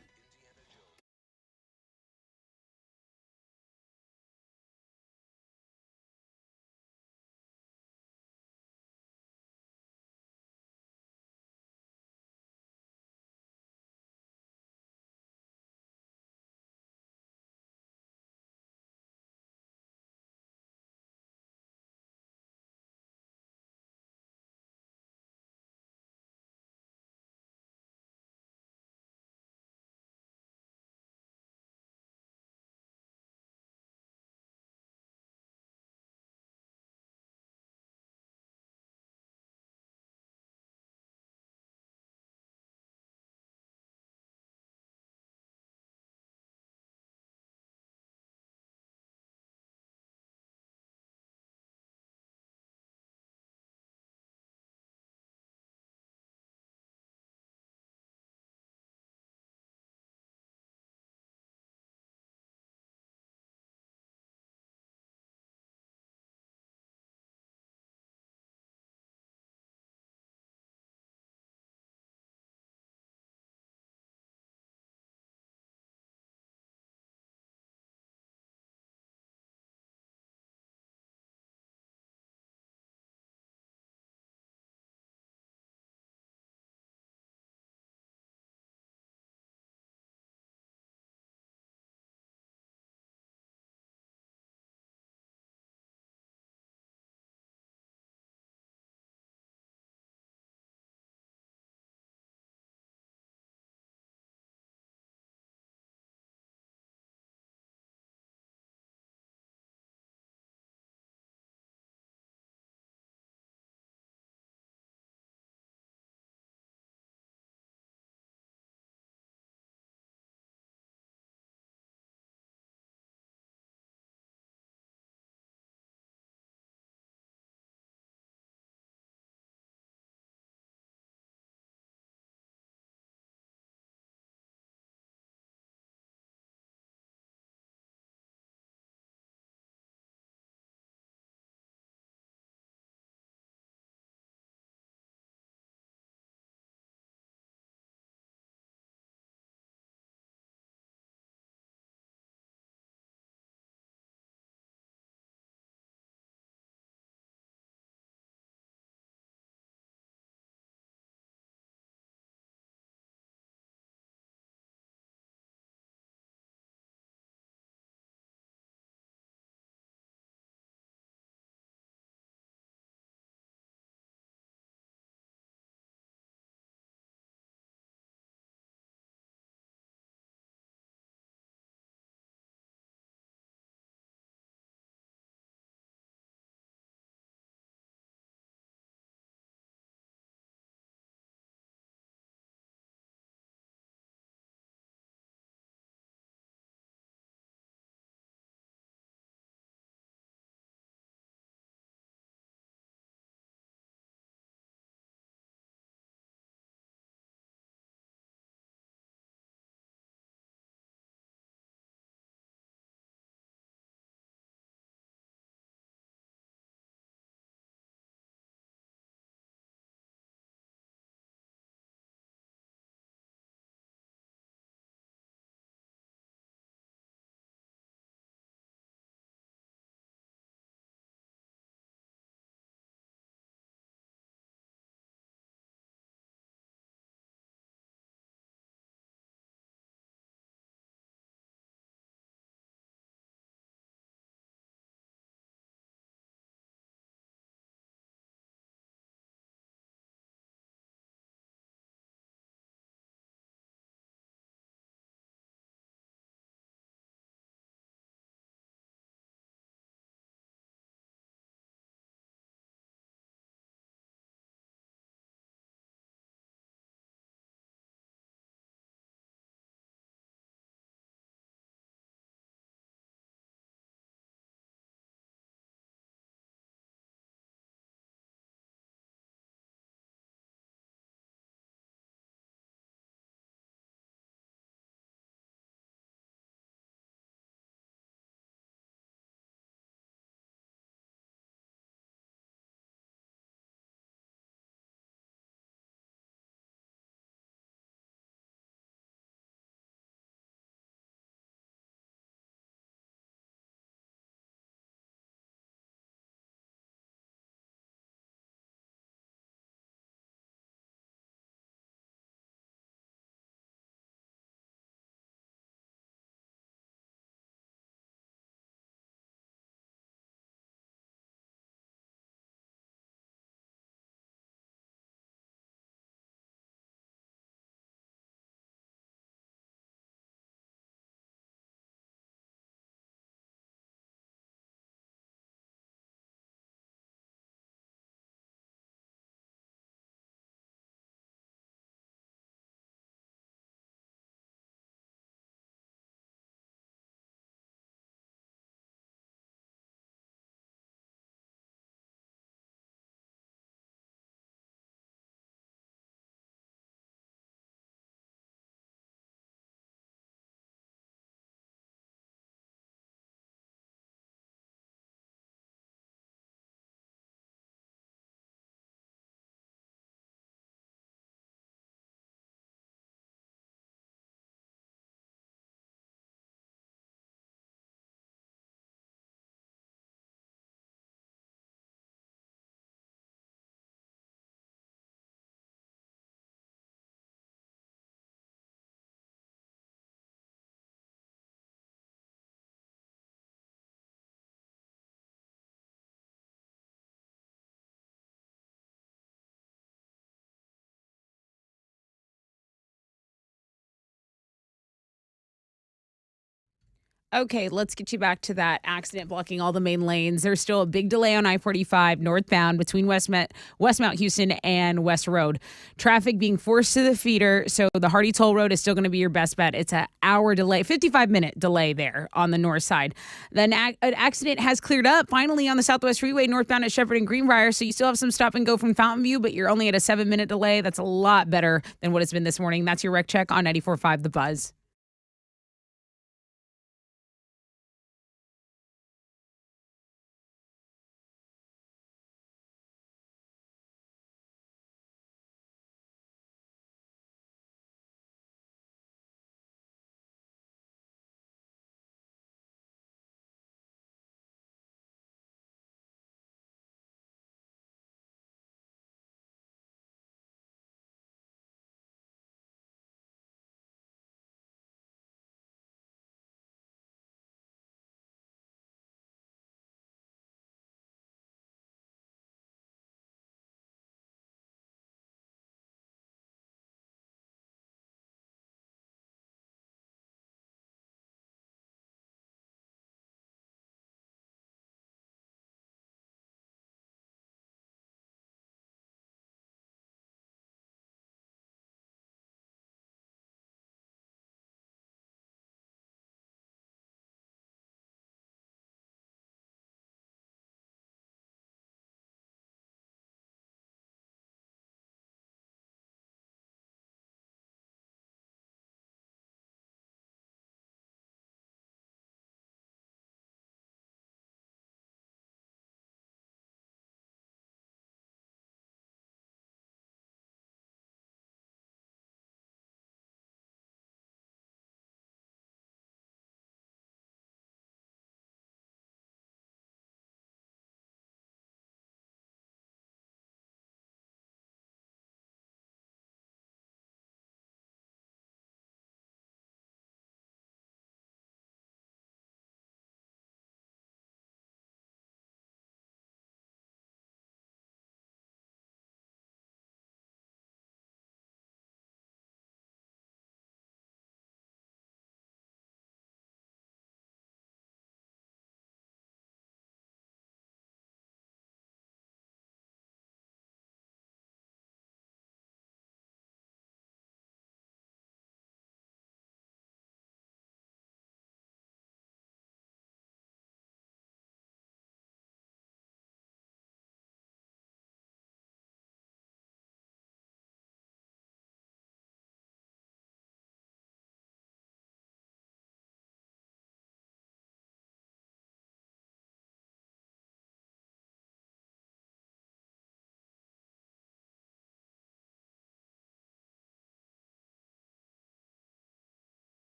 Speaker 2: Okay, let's get you back to that accident blocking all the main lanes. There's still a big delay on I-45 northbound between Westmount Houston and West Road. Traffic being forced to the feeder, so the Hardy Toll Road is still going to be your best bet. It's an hour delay, 55-minute delay there on the north side. Then an accident has cleared up finally on the Southwest Freeway northbound at Shepherd and Greenbrier, so you still have some stop and go from Fountain View, but you're only at a 7-minute delay. That's a lot better than what it's been this morning. That's your wreck check on 94.5 The Buzz.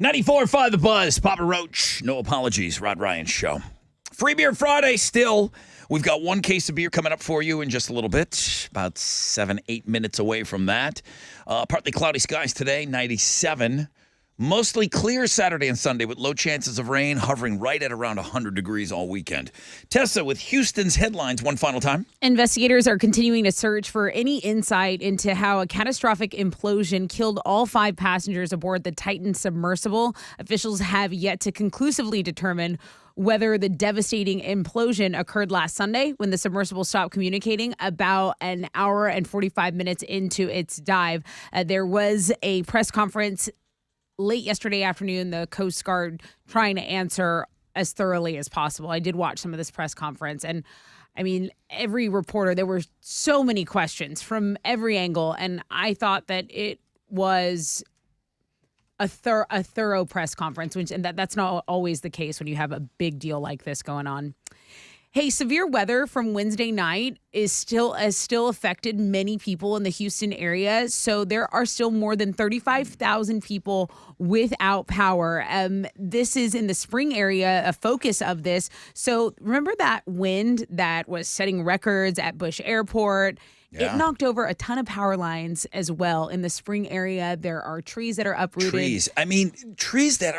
Speaker 1: .94.5 The Buzz, Papa Roach, no apologies, Rod Ryan Show. Free Beer Friday still. We've got one case of beer coming up for you in just a little bit, about 7-8 minutes away from that. Partly cloudy skies today, 97. Mostly clear Saturday and Sunday with low chances of rain, hovering right at around 100 degrees all weekend. Tessa with Houston's headlines one final time.
Speaker 2: Investigators are continuing to search for any insight into how a catastrophic implosion killed all 5 passengers aboard the Titan submersible. Officials have yet to conclusively determine whether the devastating implosion occurred last Sunday when the submersible stopped communicating about an hour and 45 minutes into its dive. There was a press conference late yesterday afternoon, the Coast Guard trying to answer as thoroughly as possible. I did watch some of this press conference, and I mean, every reporter, there were so many questions from every angle, and I thought that it was a thorough press conference, and that's not always the case when you have a big deal like this going on. Hey, severe weather from Wednesday night has still affected many people in the Houston area. So there are still more than 35,000 people without power. This is in the Spring area, a focus of this. So remember that wind that was setting records at Bush Airport?
Speaker 1: Yeah.
Speaker 2: It knocked over a ton of power lines as well in the Spring area. There are trees that are uprooted.
Speaker 1: Trees. I mean, trees that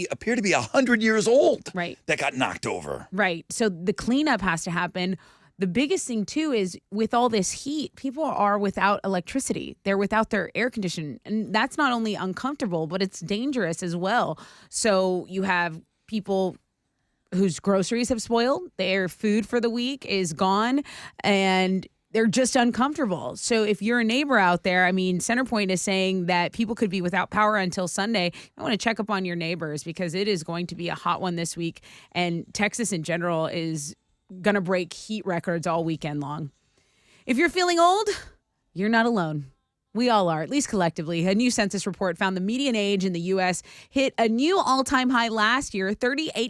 Speaker 1: appear to be 100 years old.
Speaker 2: Right.
Speaker 1: That got knocked over.
Speaker 2: Right. So the cleanup has to happen. The biggest thing, too, is with all this heat, people are without electricity. They're without their air conditioning. And that's not only uncomfortable, but it's dangerous as well. So you have people whose groceries have spoiled. Their food for the week is gone. And they're just uncomfortable. So if you're a neighbor out there, I mean, CenterPoint is saying that people could be without power until Sunday. I want to check up on your neighbors because it is going to be a hot one this week. And Texas in general is going to break heat records all weekend long. If you're feeling old, you're not alone. We all are, at least collectively. A new census report found the median age in the U.S. hit a new all-time high last year,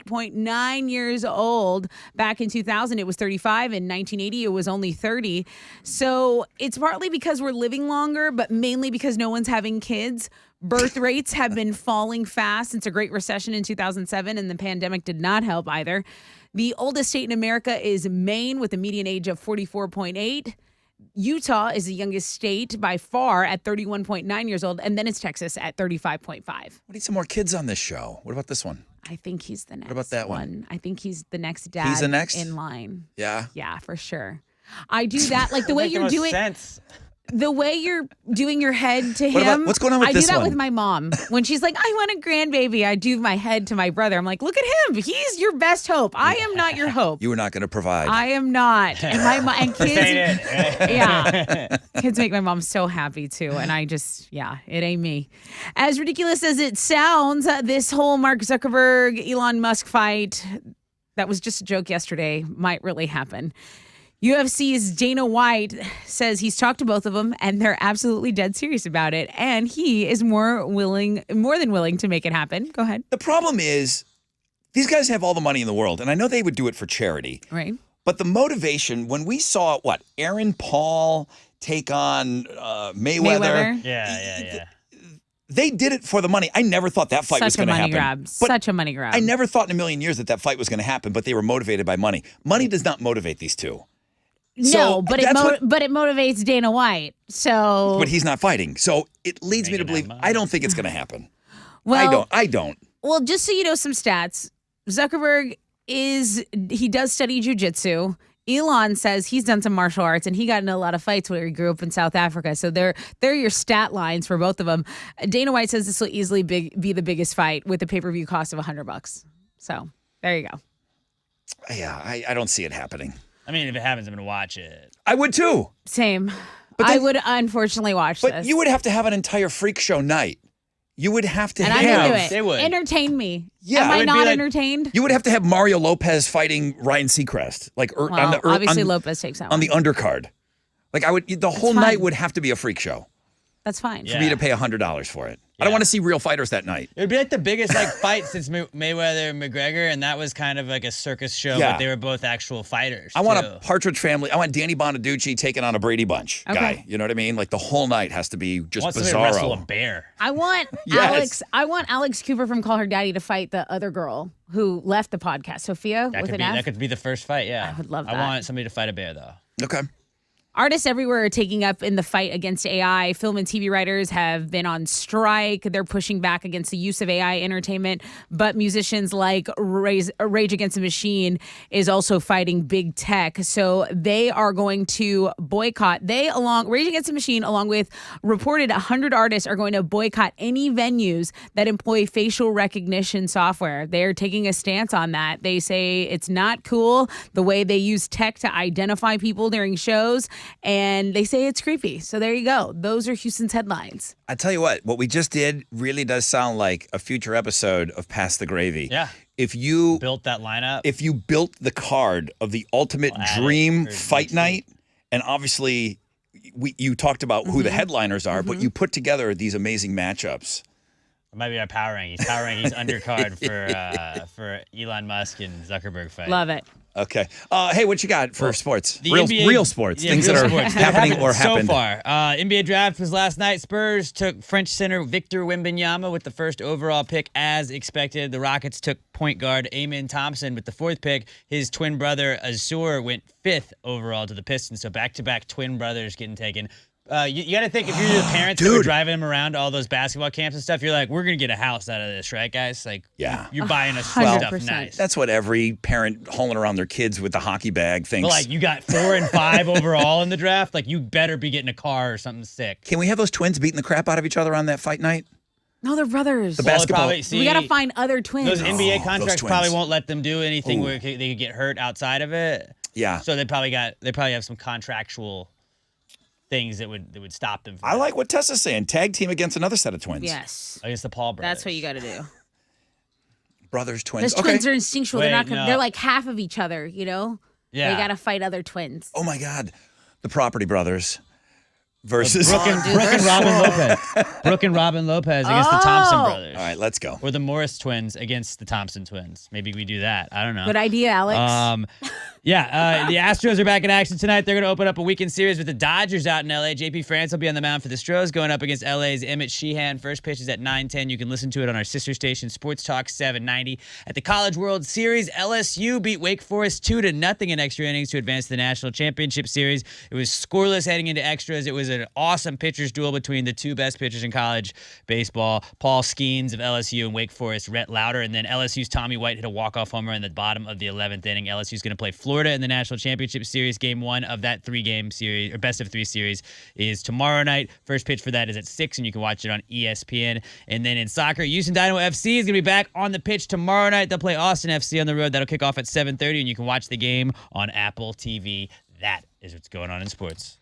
Speaker 2: 38.9 years old. Back in 2000, it was 35. In 1980, it was only 30. So it's partly because we're living longer, but mainly because no one's having kids. Birth rates have been falling fast since a Great Recession in 2007, and the pandemic did not help either. The oldest state in America is Maine with a median age of 44.8. Utah is the youngest state by far at 31.9 years old, and then it's Texas at 35.5.
Speaker 1: We need some more kids on this show. What about this one?
Speaker 2: I think he's the next.
Speaker 1: What about that one?
Speaker 2: I think he's the next dad.
Speaker 1: He's the next?
Speaker 2: in line.
Speaker 1: Yeah.
Speaker 2: Yeah, for sure. I do that like the way you're doing.
Speaker 3: Sense.
Speaker 2: The way you're doing your head to
Speaker 1: What
Speaker 2: him.
Speaker 1: about- what's going on with
Speaker 2: I
Speaker 1: this
Speaker 2: do that
Speaker 1: one?
Speaker 2: with my mom. When she's like, I want a grandbaby, I do my head to my brother. I'm like, look at him. He's your best hope. I am not your hope.
Speaker 1: You were not going to provide.
Speaker 2: I am not. And my mom and kids. Yeah. Kids make my mom so happy too. And I just, yeah, it ain't me. As ridiculous as it sounds, this whole Mark Zuckerberg, Elon Musk fight that was just a joke yesterday might really happen. UFC's Dana White says he's talked to both of them and they're absolutely dead serious about it. And he is more than willing to make it happen. Go ahead.
Speaker 1: The problem is these guys have all the money in the world, and I know they would do it for charity.
Speaker 2: Right.
Speaker 1: But the motivation, when we saw, Aaron Paul take on Mayweather.
Speaker 3: Yeah.
Speaker 1: They did it for the money. I never thought that fight was going to happen.
Speaker 2: Such a money grab.
Speaker 1: I never thought in a million years that fight was going to happen, but they were motivated by money. Money does not motivate these two.
Speaker 2: No, but it motivates Dana White. So,
Speaker 1: but he's not fighting. So it leads me to believe I don't think it's going to happen.
Speaker 2: Well,
Speaker 1: I don't.
Speaker 2: Well, just so you know some stats, Zuckerberg he does study jujitsu. Elon says he's done some martial arts and he got in a lot of fights where he grew up in South Africa. So they're your stat lines for both of them. Dana White says this will easily be the biggest fight with a pay-per-view cost of $100. So there you go.
Speaker 1: Yeah, I don't see it happening.
Speaker 3: I mean, if it happens, I'm going to watch it.
Speaker 1: I would too.
Speaker 2: Same. I would unfortunately watch this.
Speaker 1: But you would have to have an entire freak show night. You would have to
Speaker 2: and
Speaker 1: have.
Speaker 2: I'm into it.
Speaker 3: They would.
Speaker 2: Entertain me.
Speaker 1: Yeah,
Speaker 2: Am
Speaker 1: it
Speaker 2: I
Speaker 1: would
Speaker 2: not
Speaker 1: be like-
Speaker 2: entertained?
Speaker 1: You would have to have Mario Lopez fighting Ryan Seacrest,
Speaker 2: Obviously Lopez takes that
Speaker 1: on
Speaker 2: one.
Speaker 1: the undercard. The whole
Speaker 2: fine.
Speaker 1: night would have to be a freak show
Speaker 2: That's fine.
Speaker 1: for me to pay $100 for it. I don't want to see real fighters that night.
Speaker 3: It would be like the biggest fight since Mayweather and McGregor, and that was kind of like a circus show,
Speaker 1: Yeah.
Speaker 3: but they were both actual fighters.
Speaker 1: I want
Speaker 3: too.
Speaker 1: a Partridge Family. I want Danny Bonaducci taking on a Brady Bunch
Speaker 2: Okay.
Speaker 1: guy. You know what I mean? Like the whole night has to be
Speaker 3: I
Speaker 1: just
Speaker 3: want somebody to wrestle a
Speaker 1: bizarro.
Speaker 3: bear.
Speaker 2: I want
Speaker 1: Yes.
Speaker 2: Alex Cooper from Call Her Daddy to fight the other girl who left the podcast, Sophia
Speaker 3: That
Speaker 2: with
Speaker 3: could
Speaker 2: an
Speaker 3: be
Speaker 2: F.
Speaker 3: that could be the first fight. Yeah,
Speaker 2: I would love
Speaker 3: I
Speaker 2: that.
Speaker 3: want somebody to fight a bear though.
Speaker 1: Okay.
Speaker 2: Artists everywhere are taking up in the fight against AI. Film and TV writers have been on strike. They're pushing back against the use of AI entertainment. But musicians like Rage Against the Machine is also fighting big tech. So they are going to boycott. Rage Against the Machine, along with reported 100 artists, are going to boycott any venues that employ facial recognition software. They're taking a stance on that. They say it's not cool the way they use tech to identify people during shows. And they say it's creepy. So there you go. Those are Houston's headlines.
Speaker 1: I tell you what we just did really does sound like a future episode of Pass the Gravy.
Speaker 3: Yeah.
Speaker 1: If you
Speaker 3: Built that lineup.
Speaker 1: if you built the card of the ultimate
Speaker 3: We'll add it
Speaker 1: dream
Speaker 3: for
Speaker 1: fight
Speaker 3: next
Speaker 1: night, and obviously you talked about who the
Speaker 2: Mm-hmm.
Speaker 1: headliners are, but you put together these amazing matchups.
Speaker 3: It might be our power rankings. Power rankings undercard for Elon Musk and Zuckerberg fight.
Speaker 2: Love it.
Speaker 1: Okay. Hey, what you got for sports?
Speaker 3: The
Speaker 1: Real,
Speaker 3: NBA
Speaker 1: real sports.
Speaker 3: Yeah,
Speaker 1: things
Speaker 3: real
Speaker 1: that are
Speaker 3: sports.
Speaker 1: happening or
Speaker 3: so
Speaker 1: happened.
Speaker 3: far. NBA draft was last night. Spurs took French center Victor Wembanyama with the first overall pick, as expected. The Rockets took point guard Amen Thompson with the 4th pick. His twin brother Azur went 5th overall to the Pistons. So back-to-back twin brothers getting taken. You got to think, if you're the parents that were driving him around to all those basketball camps and stuff, you're like, we're going to get a house out of this, right, guys? Like,
Speaker 1: Yeah.
Speaker 3: you're buying us
Speaker 2: 100%.
Speaker 3: stuff nice.
Speaker 1: That's what every parent hauling around their kids with the hockey bag thinks.
Speaker 3: But like, you got 4 and 5 overall in the draft. Like, you better be getting a car or something sick.
Speaker 1: Can we have those twins beating the crap out of each other on that fight night?
Speaker 2: No, they're brothers.
Speaker 1: The basketball.
Speaker 3: Probably, see,
Speaker 2: we got to find other twins.
Speaker 3: those NBA
Speaker 1: those
Speaker 3: contracts
Speaker 1: twins.
Speaker 3: probably won't let them do anything
Speaker 1: Ooh.
Speaker 3: where they could get hurt outside of it.
Speaker 1: Yeah.
Speaker 3: So they probably have some contractual things that would stop them from
Speaker 1: I like what Tessa's saying. Tag team against another set of twins.
Speaker 2: Yes.
Speaker 3: against the Paul brothers.
Speaker 2: That's what you got to do.
Speaker 1: Brothers, twins.
Speaker 2: Those twins are instinctual.
Speaker 3: Wait,
Speaker 2: they're not.
Speaker 3: no.
Speaker 2: They're like half of each other. You know.
Speaker 3: Yeah.
Speaker 2: They got to fight other twins.
Speaker 1: Oh my God. The Property Brothers versus.
Speaker 3: Brooke and Robin Lopez. Brooke and Robin Lopez against the Thompson brothers.
Speaker 1: All right, let's go.
Speaker 3: Or the Morris twins against the Thompson twins. Maybe we do that. I don't know.
Speaker 2: Good idea, Alex.
Speaker 3: The Astros are back in action tonight. They're going to open up a weekend series with the Dodgers out in L.A. JP France will be on the mound for the Stros, going up against L.A.'s Emmett Sheehan. First pitch is at 9:10. You can listen to it on our sister station, Sports Talk 790. At the College World Series, LSU beat Wake Forest 2-0 in extra innings to advance to the National Championship Series. It was scoreless heading into extras. It was an awesome pitchers duel between the two best pitchers in college baseball, Paul Skeens of LSU and Wake Forest, Rhett Lauder, and then LSU's Tommy White hit a walk-off homer in the bottom of the 11th inning. LSU's going to play Florida in the National Championship Series. Game 1 of that 3-game series, or best of 3 series, is tomorrow night. First pitch for that is at 6, and you can watch it on ESPN. And then in soccer, Houston Dynamo FC is going to be back on the pitch tomorrow night. They'll play Austin FC on the road. That'll kick off at 7:30, and you can watch the game on Apple TV. That is what's going on in sports.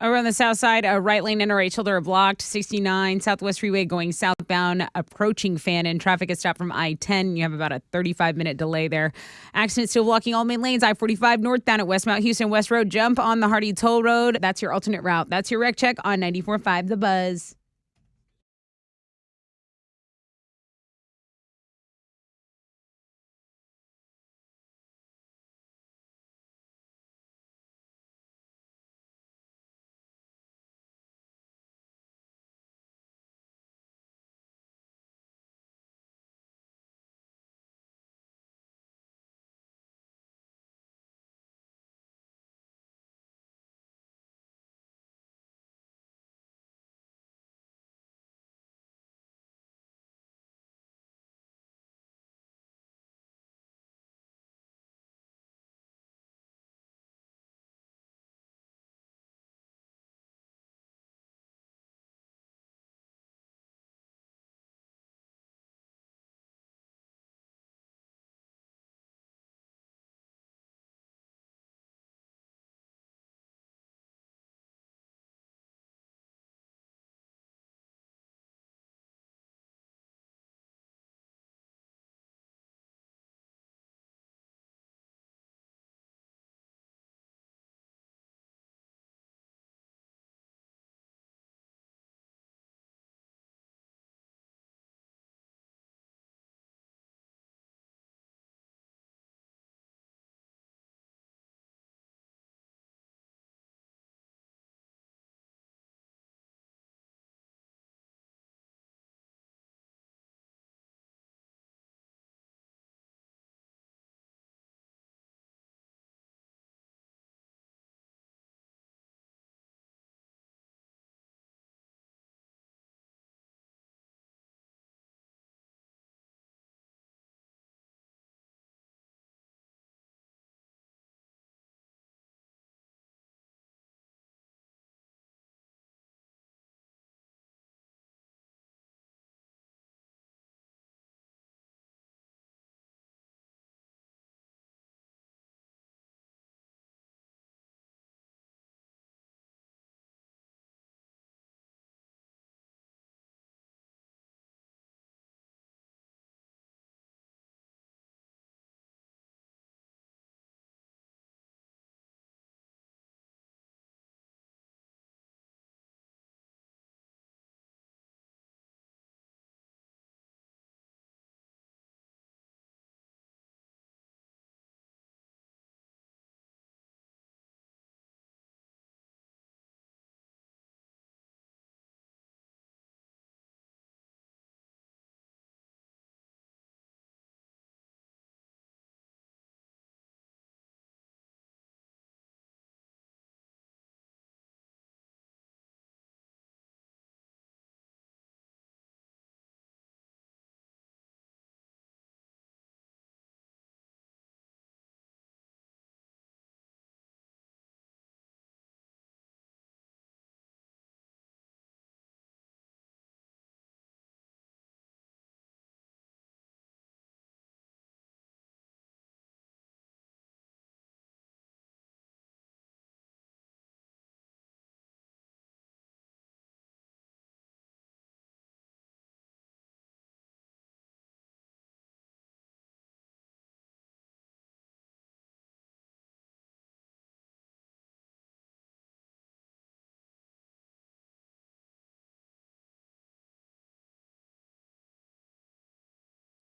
Speaker 2: Over on the south side, a right lane and a right shoulder are blocked. 69 Southwest Freeway going southbound, approaching Fannin. Traffic is stopped from I-10. You have about a 35-minute delay there. Accident still blocking all main lanes. I-45 northbound at Westmount Houston West Road. Jump on the Hardy Toll Road. That's your alternate route. That's your wreck check on 94.5 The Buzz.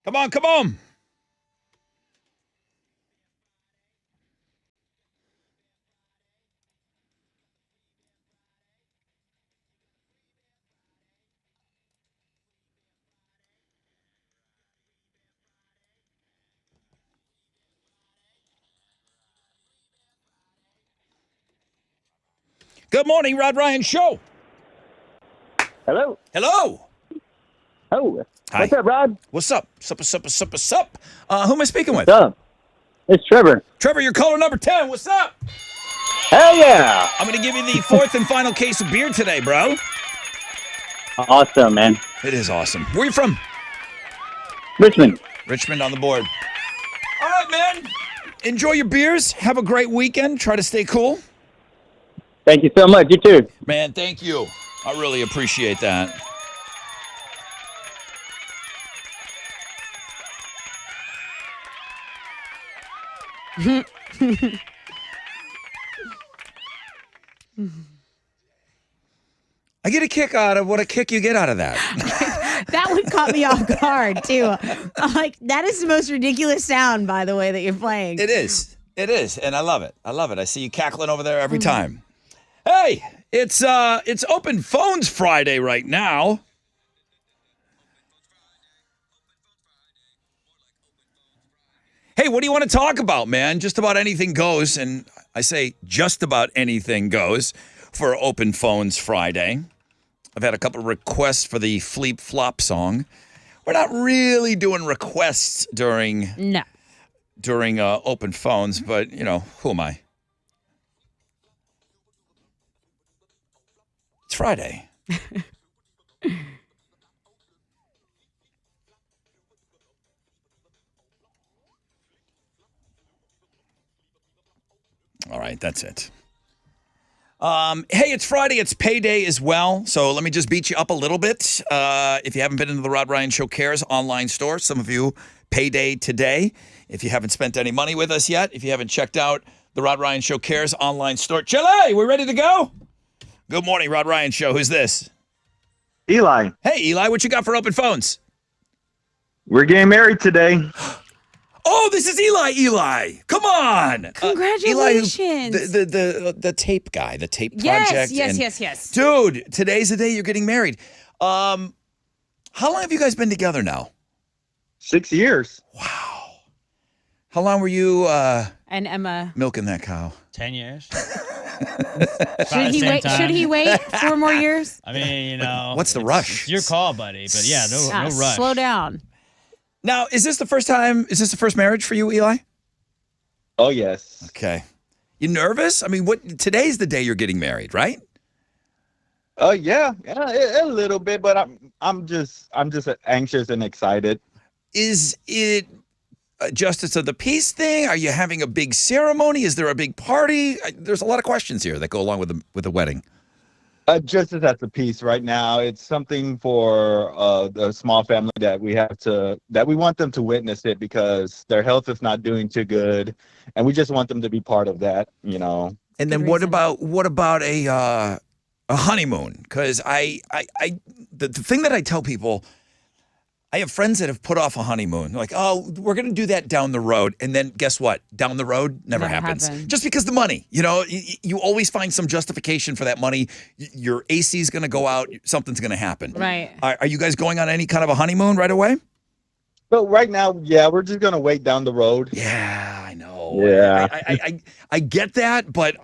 Speaker 1: Come on, come on. Good morning, Rod Ryan Show.
Speaker 11: Hello.
Speaker 1: Hello.
Speaker 11: Oh,
Speaker 1: Hi.
Speaker 11: what's up, Rod?
Speaker 1: What's up? Sup? Who am I speaking with?
Speaker 11: What's up? It's Trevor.
Speaker 1: Trevor, you're caller number 10. What's up?
Speaker 11: Hell yeah.
Speaker 1: I'm going to give you the fourth and final case of beer today, bro.
Speaker 11: Awesome, man.
Speaker 1: It is awesome. Where are you from?
Speaker 11: Richmond.
Speaker 1: Richmond on the board. All right, man. Enjoy your beers. Have a great weekend. Try to stay cool.
Speaker 11: Thank you so much. You too.
Speaker 1: Man, thank you. I really appreciate that. I get a kick out of what a kick you get out of that.
Speaker 2: That one caught me off guard too. I'm like, that is the most ridiculous sound, by the way, that you're playing.
Speaker 1: It is. It is, and I love it. I love it. I see you cackling over there every time. Hey, it's Open Phones Friday right now. Hey, what do you want to talk about, man? Just about anything goes, and I say just about anything goes for Open Phones Friday. I've had a couple of requests for the Fleep Flop song. We're not really doing requests during Open Phones, but, you know, who am I? It's Friday. All right, that's it. Hey, it's Friday. It's payday as well. So let me just beat you up a little bit. If you haven't been into the Rod Ryan Show Cares online store, some of you, payday today. If you haven't spent any money with us yet, if you haven't checked out the Rod Ryan Show Cares online store, Chile, we ready to go? Good morning, Rod Ryan Show. Who's this?
Speaker 12: Eli.
Speaker 1: Hey, Eli, what you got for Open Phones?
Speaker 12: We're getting married today.
Speaker 1: Oh, this is Eli. Eli, come on!
Speaker 2: Congratulations!
Speaker 1: Eli, the tape guy, the tape
Speaker 2: Yes,
Speaker 1: project.
Speaker 2: yes.
Speaker 1: Dude, today's the day you're getting married. How long have you guys been together now?
Speaker 12: 6 years.
Speaker 1: Wow. How long were you
Speaker 2: And Emma.
Speaker 1: milking that cow?
Speaker 3: 10 years.
Speaker 2: Should he wait 4 more years?
Speaker 3: I mean, you know.
Speaker 1: What's the rush?
Speaker 3: It's your call, buddy. But yeah, no rush.
Speaker 2: Slow down.
Speaker 1: Now, is this the first marriage for you, Eli?
Speaker 12: Oh, yes.
Speaker 1: Okay. You nervous? I mean, today's the day you're getting married, right?
Speaker 12: Oh, yeah, a little bit, but I'm just anxious and excited.
Speaker 1: Is it a justice of the peace thing? Are you having a big ceremony? Is there a big party? There's a lot of questions here that go along with the wedding.
Speaker 12: Just as that's a piece right now. It's something for the small family that we want them to witness it because their health is not doing too good, and we just want them to be part of that, you know.
Speaker 1: And then what about a honeymoon? Because the thing that I tell people, I have friends that have put off a honeymoon. They're like, oh, we're going to do that down the road. And then guess what? Down the road, never happens. Just because the money, you know, you always find some justification for that money. Your AC is going to go out. Something's going to happen.
Speaker 2: Right.
Speaker 1: Are you guys going on any kind of a honeymoon right away?
Speaker 12: But right now, yeah, we're just going to wait down the road.
Speaker 1: Yeah, I know.
Speaker 12: Yeah.
Speaker 1: I get that, but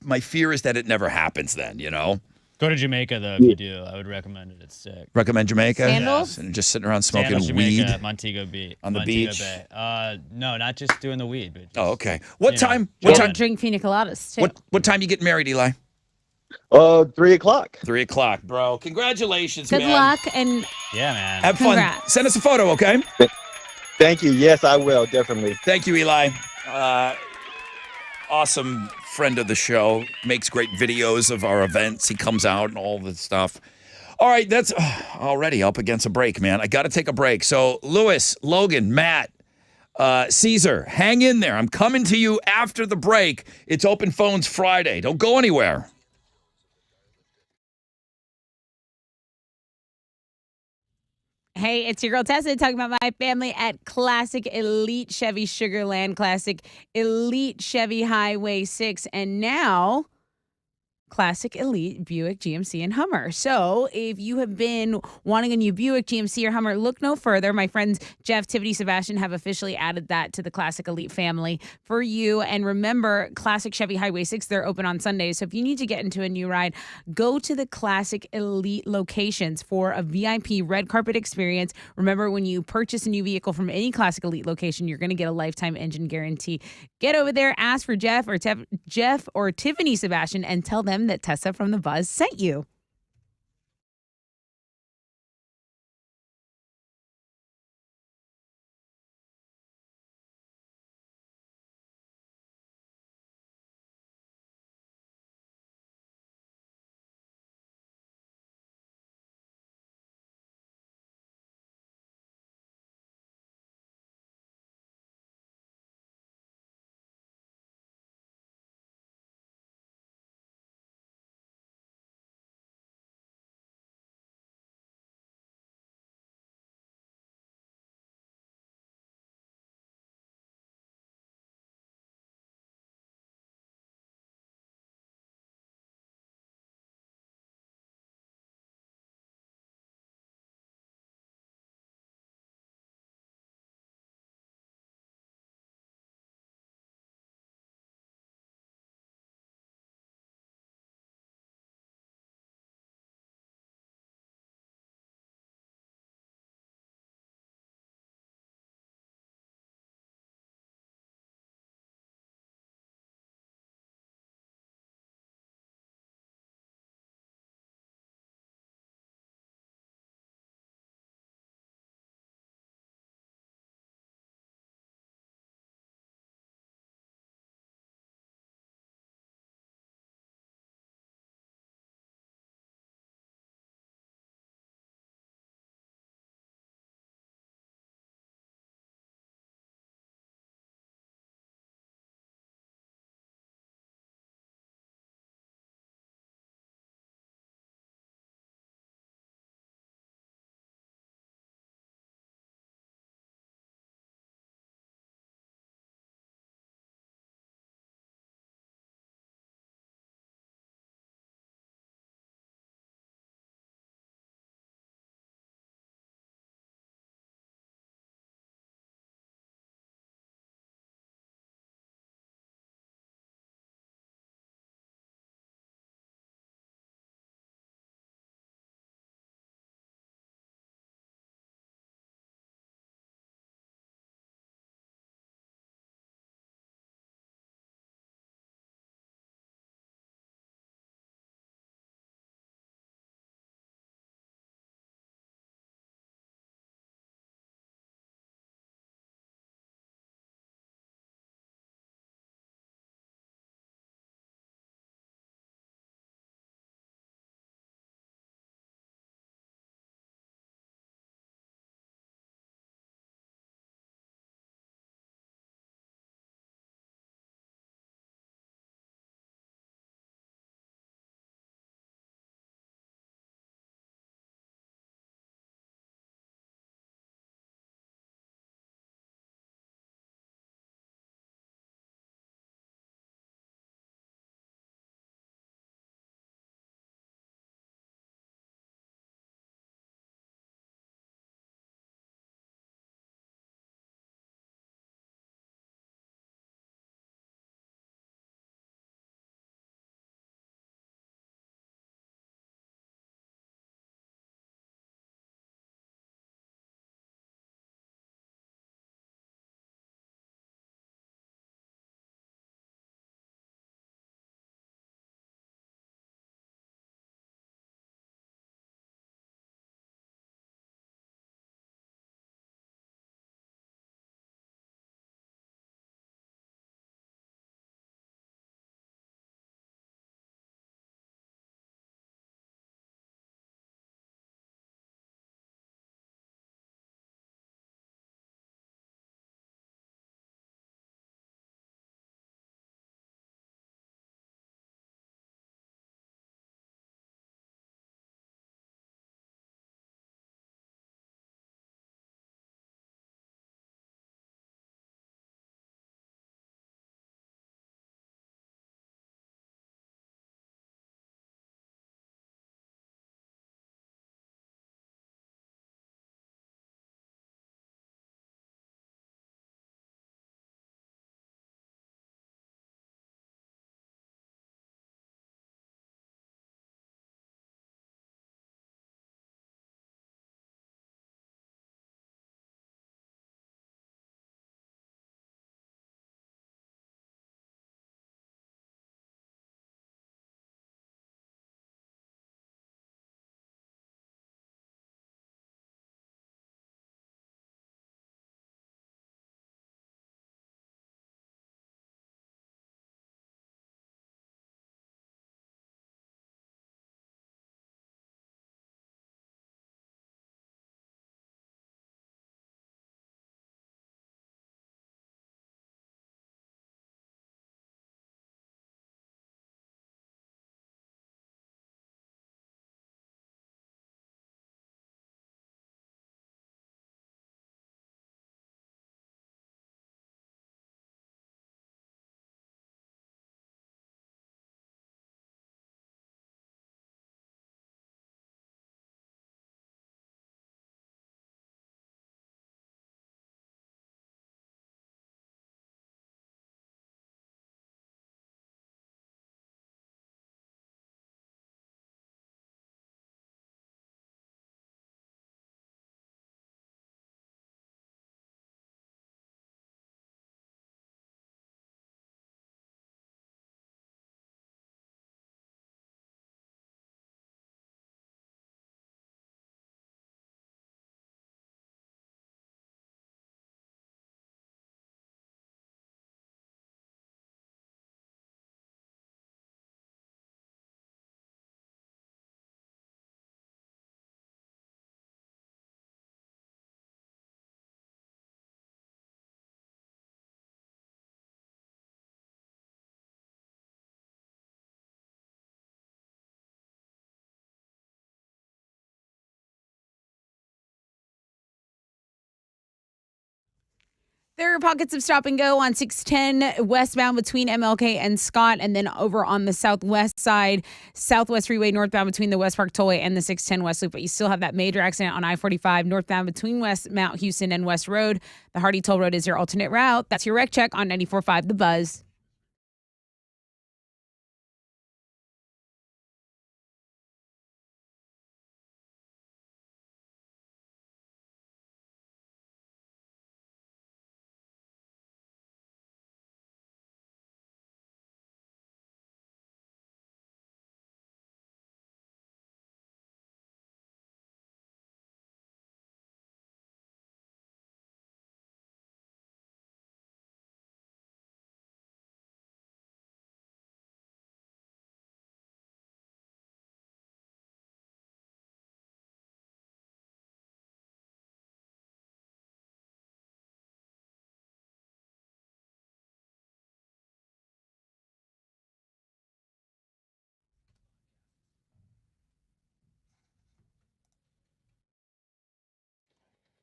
Speaker 1: my fear is that it never happens then, you know?
Speaker 3: Go to Jamaica, though, if you do. I would recommend it. It's sick.
Speaker 1: Recommend Jamaica?
Speaker 2: Sandals?
Speaker 1: And just sitting around smoking
Speaker 3: Sandals, Jamaica,
Speaker 1: weed?
Speaker 3: Montego Beach.
Speaker 1: On the
Speaker 3: Montego
Speaker 1: beach?
Speaker 3: Bay. No, not just doing the weed. But just,
Speaker 1: Okay. What time?
Speaker 2: Drink pina coladas too.
Speaker 1: What time you getting married, Eli?
Speaker 12: 3 o'clock.
Speaker 1: 3 o'clock, bro. Congratulations,
Speaker 2: Good
Speaker 1: man.
Speaker 2: luck and
Speaker 3: Yeah, man.
Speaker 1: Have fun.
Speaker 2: Congrats.
Speaker 1: Send us a photo, okay?
Speaker 12: Thank you. Yes, I will, definitely.
Speaker 1: Thank you, Eli. Awesome friend of the show. Makes great videos of our events. He comes out and all the stuff. All right, that's already up against a break, man. I got to take a break. So, Lewis, Logan, Matt, Caesar, hang in there. I'm coming to you after the break. It's Open Phones Friday. Don't go anywhere.
Speaker 2: Hey, it's your girl Tessa talking about my family at Classic Elite Chevy Sugarland, Classic Elite Chevy Highway 6, and now Classic Elite Buick, GMC, and Hummer. So if you have been wanting a new Buick, GMC, or Hummer, look no further. My friends Jeff, Tiffany, Sebastian have officially added that to the Classic Elite family for you. And remember, Classic Chevy Highway 6, they're open on Sundays. So if you need to get into a new ride, go to the Classic Elite locations for a VIP red carpet experience. Remember, when you purchase a new vehicle from any Classic Elite location, you're going to get a lifetime engine guarantee. Get over there, ask for Jeff or Tiffany, Sebastian, and tell them that Tessa from The Buzz sent you. There are pockets of stop and go on 610 westbound between MLK and Scott, and then over on the southwest side, Southwest Freeway northbound between the West Park Tollway and the 610 West Loop. But you still have that major accident on I-45 northbound between West Mount Houston and West Road. The Hardy Toll Road is your alternate route. That's your wreck check on 94.5 The Buzz.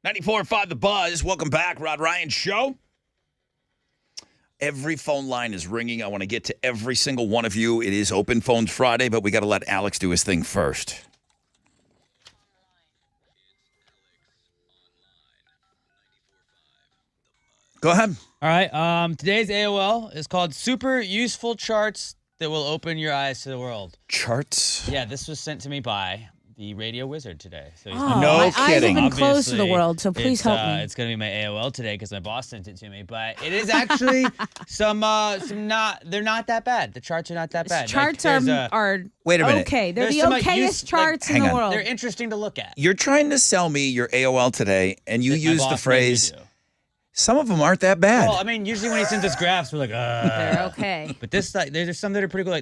Speaker 1: .94.5 The Buzz. Welcome back, Rod Ryan Show. Every phone line is ringing. I want to get to every single one of you. It is Open Phones Friday, but we got to let Alex do his thing first. Go ahead.
Speaker 3: All right. Today's AOL is called Super Useful Charts that will open your eyes to the world.
Speaker 1: Charts?
Speaker 3: Yeah, this was sent to me by the Radio Wizard today. So he's
Speaker 2: my eyes have been closed to the world, so please help me.
Speaker 3: It's going to be my AOL today because my boss sent it to me. But it is actually they're not that bad. The charts are not that bad.
Speaker 2: Charts
Speaker 3: Like,
Speaker 2: are
Speaker 1: Wait a minute.
Speaker 2: okay. They're
Speaker 3: There's
Speaker 2: the
Speaker 3: some,
Speaker 2: okayest charts
Speaker 1: hang
Speaker 2: in the
Speaker 1: on.
Speaker 2: world.
Speaker 3: They're interesting to look at.
Speaker 1: You're trying to sell me your AOL today, and you
Speaker 3: That my
Speaker 1: use the
Speaker 3: boss made me
Speaker 1: phrase,
Speaker 3: do.
Speaker 1: some of them aren't that bad.
Speaker 3: Well, I mean, usually when he sends us graphs, we're like,
Speaker 2: They're okay.
Speaker 3: But this, like, there's some that are pretty cool.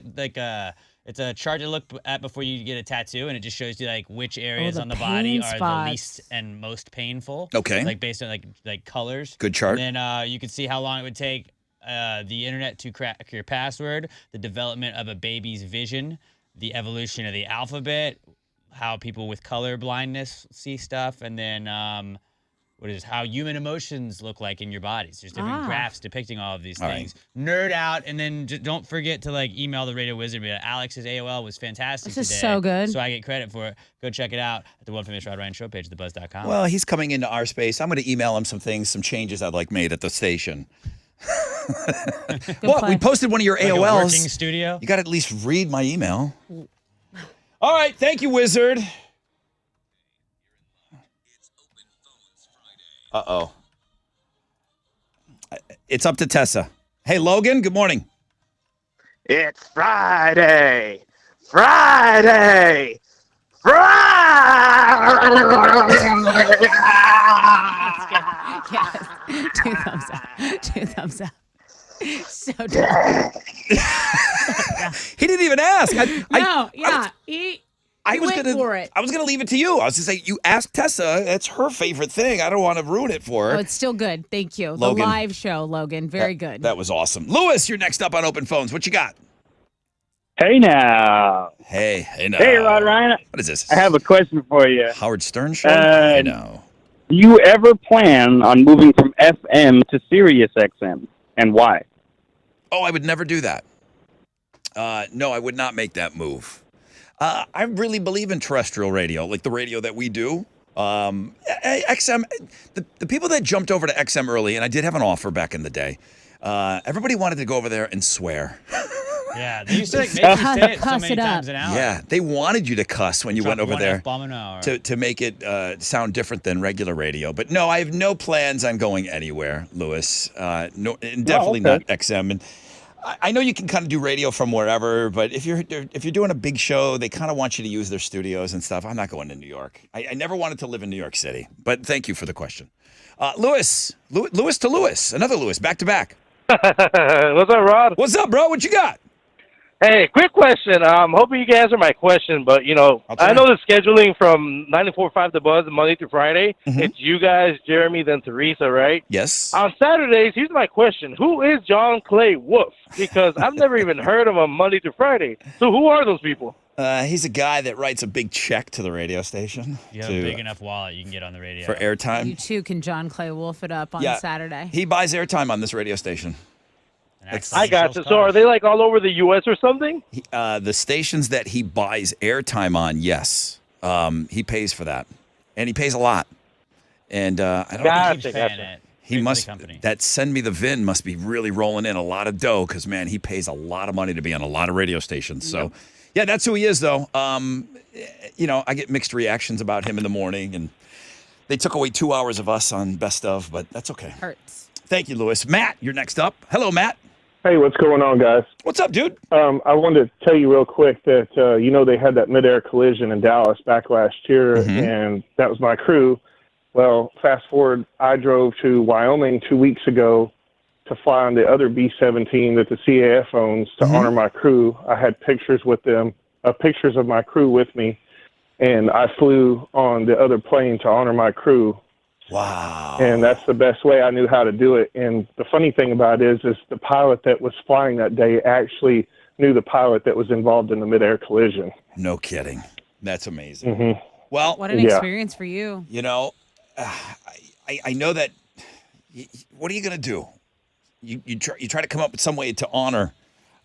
Speaker 3: It's a chart to look at before you get a tattoo, and it just shows you like which areas
Speaker 2: the
Speaker 3: on the body
Speaker 2: pain
Speaker 3: are
Speaker 2: spots.
Speaker 3: the least and most painful.
Speaker 1: Okay.
Speaker 3: Like based on like colors.
Speaker 1: Good chart.
Speaker 3: And then you can see how long it would take the internet to crack your password, the development of a baby's vision, the evolution of the alphabet, how people with color blindness see stuff, and then how human emotions look like in your bodies. There's different graphs depicting all of these
Speaker 1: All
Speaker 3: things. Nerd out, and then don't forget to email the Radio Wizard. Alex's AOL was fantastic
Speaker 2: This is
Speaker 3: today,
Speaker 2: so good.
Speaker 3: so I get credit for it. Go check it out at the One Famous Rod Ryan Show page, thebuzz.com.
Speaker 1: Well, he's coming into our space. I'm going to email him some things, some changes I'd like made at the station. Well, we posted one of your
Speaker 3: like
Speaker 1: AOLs.
Speaker 3: a working studio.
Speaker 1: You got to at least read my email. All right. Thank you, Wizard. Uh-oh. It's up to Tessa. Hey, Logan, good morning.
Speaker 13: It's Friday. Friday. Friday.
Speaker 2: Yes. 2 thumbs up. 2 thumbs up. So dumb.
Speaker 1: He didn't even ask.
Speaker 2: He went for it.
Speaker 1: I was gonna leave it to you. I was gonna say you asked Tessa. That's her favorite thing. I don't want to ruin it for her.
Speaker 2: Oh, it's still good. Thank you.
Speaker 1: Logan.
Speaker 2: The live show, Logan. Very good.
Speaker 1: That was awesome. Lewis, you're next up on Open Phones. What you got?
Speaker 7: Hey now.
Speaker 1: Hey now.
Speaker 7: Hey, Rod Ryan.
Speaker 1: What is this?
Speaker 7: I have a question for you.
Speaker 1: Howard Stern show? I know.
Speaker 7: Do you ever plan on moving from FM to Sirius XM, and why?
Speaker 1: Oh, I would never do that. No, I would not make that move. I really believe in terrestrial radio, like the radio that we do. XM, the people that jumped over to XM early, and I did have an offer back in the day. Everybody wanted to go over there and swear.
Speaker 3: Yeah, they used to make you say it so many times an hour.
Speaker 1: Yeah, they wanted you to cuss when you went over there
Speaker 3: F-bomb an hour.
Speaker 1: to make it sound different than regular radio. But no, I have no plans on going anywhere, Lewis. No, and definitely not XM. And I know you can kind of do radio from wherever, but if you're doing a big show, they kind of want you to use their studios and stuff. I'm not going to New York. I never wanted to live in New York City, but thank you for the question. Lewis to Lewis, another Lewis, back to back.
Speaker 7: What's up, Rod?
Speaker 1: What's up, bro? What you got?
Speaker 14: Hey, quick question. Hoping you can answer my question, but I know the scheduling from 94.5 The Buzz Monday through Friday.
Speaker 1: Mhm.
Speaker 14: It's you guys, Jeremy, then Teresa, right?
Speaker 1: Yes.
Speaker 14: On Saturdays, here's my question: who is John Clay Wolf? Because I've never even heard of him Monday through Friday. So who are those people?
Speaker 1: He's a guy that writes a big check to the radio station
Speaker 3: You have a big enough wallet, you can get on the radio.
Speaker 1: for airtime.
Speaker 2: You too can John Clay Wolf it up on
Speaker 1: Yeah.
Speaker 2: Saturday.
Speaker 1: He buys airtime on this radio station.
Speaker 14: I got you. So are they like all over the U.S. or something?
Speaker 1: The stations that he buys airtime on, yes, he pays for that, and he pays a lot. And I don't
Speaker 14: Gotcha,
Speaker 1: think
Speaker 14: gotcha.
Speaker 1: he must. That send me the VIN must be really rolling in a lot of dough because man, he pays a lot of money to be on a lot of radio stations. So, yeah, that's who he is, though. I get mixed reactions about him in the morning, and they took away 2 hours of us on Best of, but that's okay.
Speaker 2: Hurts.
Speaker 1: Thank you, Lewis. Matt, you're next up. Hello, Matt.
Speaker 15: Hey, what's going on, guys?
Speaker 1: What's up, dude?
Speaker 15: I wanted to tell you real quick that, they had that midair collision in Dallas back last year, and that was my crew. Well, fast forward, I drove to Wyoming 2 weeks ago to fly on the other B-17 that the CAF owns to honor my crew. I had pictures with them, pictures of my crew with me, and I flew on the other plane to honor my crew.
Speaker 1: Wow.
Speaker 15: And that's the best way I knew how to do it. And the funny thing about it is the pilot that was flying that day actually knew the pilot that was involved in the midair collision.
Speaker 1: No kidding. That's amazing. Well,
Speaker 2: What an experience for you.
Speaker 1: I know that. What are you going to do? You try to come up with some way to honor,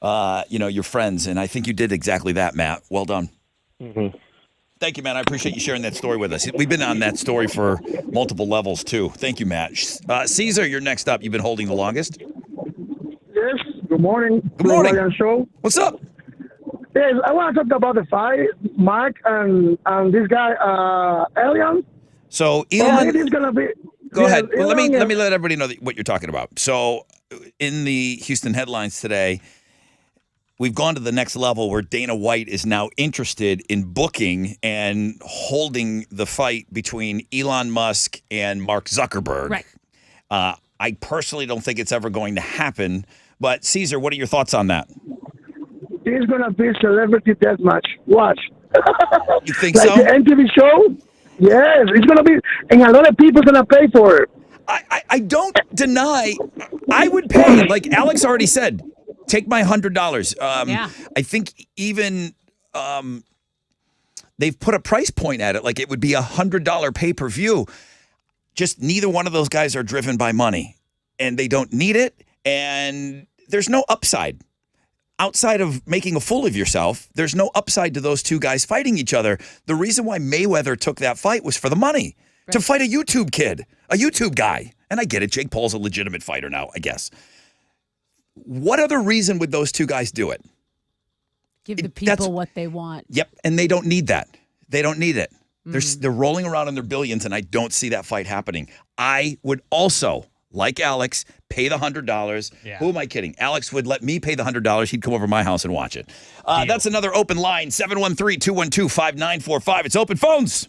Speaker 1: your friends, and I think you did exactly that, Matt. Well done. Thank you, man. I appreciate you sharing that story with us. We've been on that story for multiple levels, too. Thank you, Matt. Caesar, you're next up. You've been holding the longest.
Speaker 16: Yes. Good morning.
Speaker 1: Good morning.
Speaker 16: Ryan Show.
Speaker 1: What's up?
Speaker 16: Yes, I want to talk about the fight, Mark and this guy, Elian.
Speaker 1: So
Speaker 16: Elon
Speaker 1: Elon,
Speaker 16: is gonna be.
Speaker 1: go ahead. Well, let
Speaker 16: Elon
Speaker 1: me let everybody know what you're talking about. So, in the Houston headlines today, we've gone to the next level where Dana White is now interested in booking and holding the fight between Elon Musk and Mark Zuckerberg.
Speaker 2: Right.
Speaker 1: I personally don't think it's ever going to happen. But Caesar, what are your thoughts on that?
Speaker 16: It's gonna be celebrity deathmatch. Watch.
Speaker 1: You think
Speaker 16: like
Speaker 1: so?
Speaker 16: the MTV show. Yes, it's gonna be, and a lot of people gonna pay for it.
Speaker 1: I don't deny. I would pay. Like Alex already said, take my $100.
Speaker 2: Yeah.
Speaker 1: I think even they've put a price point at it. Like it would be $100 pay per view. Just neither one of those guys are driven by money, and they don't need it. And there's no upside. Outside of making a fool of yourself, there's no upside to those two guys fighting each other. The reason why Mayweather took that fight was for the money, to fight a YouTube kid, a YouTube guy. And I get it. Jake Paul's a legitimate fighter now, I guess. What other reason would those two guys do it?
Speaker 2: Give the people what they want.
Speaker 1: Yep. And they don't need that. They don't need it. They're rolling around in their billions, and I don't see that fight happening. I would also, like Alex, pay the $100.
Speaker 3: Yeah.
Speaker 1: Who am I kidding? Alex would let me pay the $100. He'd come over to my house and watch it. That's another open line, 713-212-5945. It's open phones.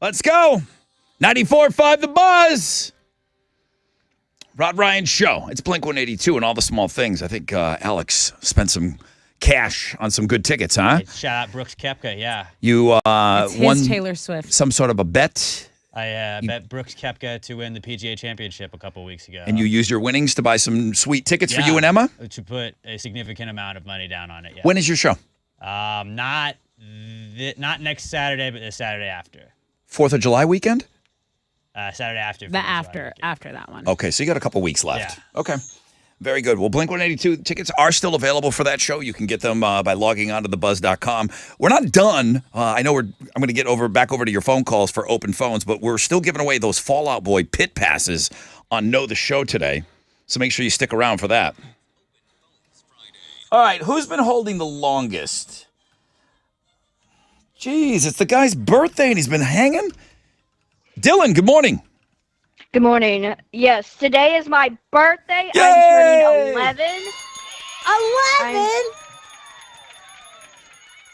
Speaker 1: Let's go. 94.5 The Buzz. Rod Ryan Show. It's Blink 182 and all the small things. I think Alex spent some cash on some good tickets, huh?
Speaker 3: Shout out Brooks Koepka, yeah.
Speaker 1: You
Speaker 2: It's his
Speaker 1: won
Speaker 2: Taylor Swift.
Speaker 1: some sort of a bet,
Speaker 3: I bet Brooks Koepka to win the PGA Championship a couple weeks ago.
Speaker 1: and you used your winnings to buy some sweet tickets for you and Emma?
Speaker 3: To put a significant amount of money down on it, yeah.
Speaker 1: When is your show?
Speaker 3: Not next Saturday, but the Saturday after.
Speaker 1: 4th of July weekend?
Speaker 3: Saturday after.
Speaker 2: After that one.
Speaker 1: Okay, so you got a couple weeks left. Okay. Very good. Well, Blink 182 tickets are still available for that show. You can get them by logging on to thebuzz.com. We're not done. I know I'm going to get back over to your phone calls for open phones, but we're still giving away those Fall Out Boy pit passes on Know the Show today. So make sure you stick around for that. All right, who's been holding the longest? Jeez, it's the guy's birthday and he's been hanging. Dylan, good morning.
Speaker 17: Good morning. Yes, today is my birthday.
Speaker 1: Yay!
Speaker 17: I'm turning 11.
Speaker 18: 11?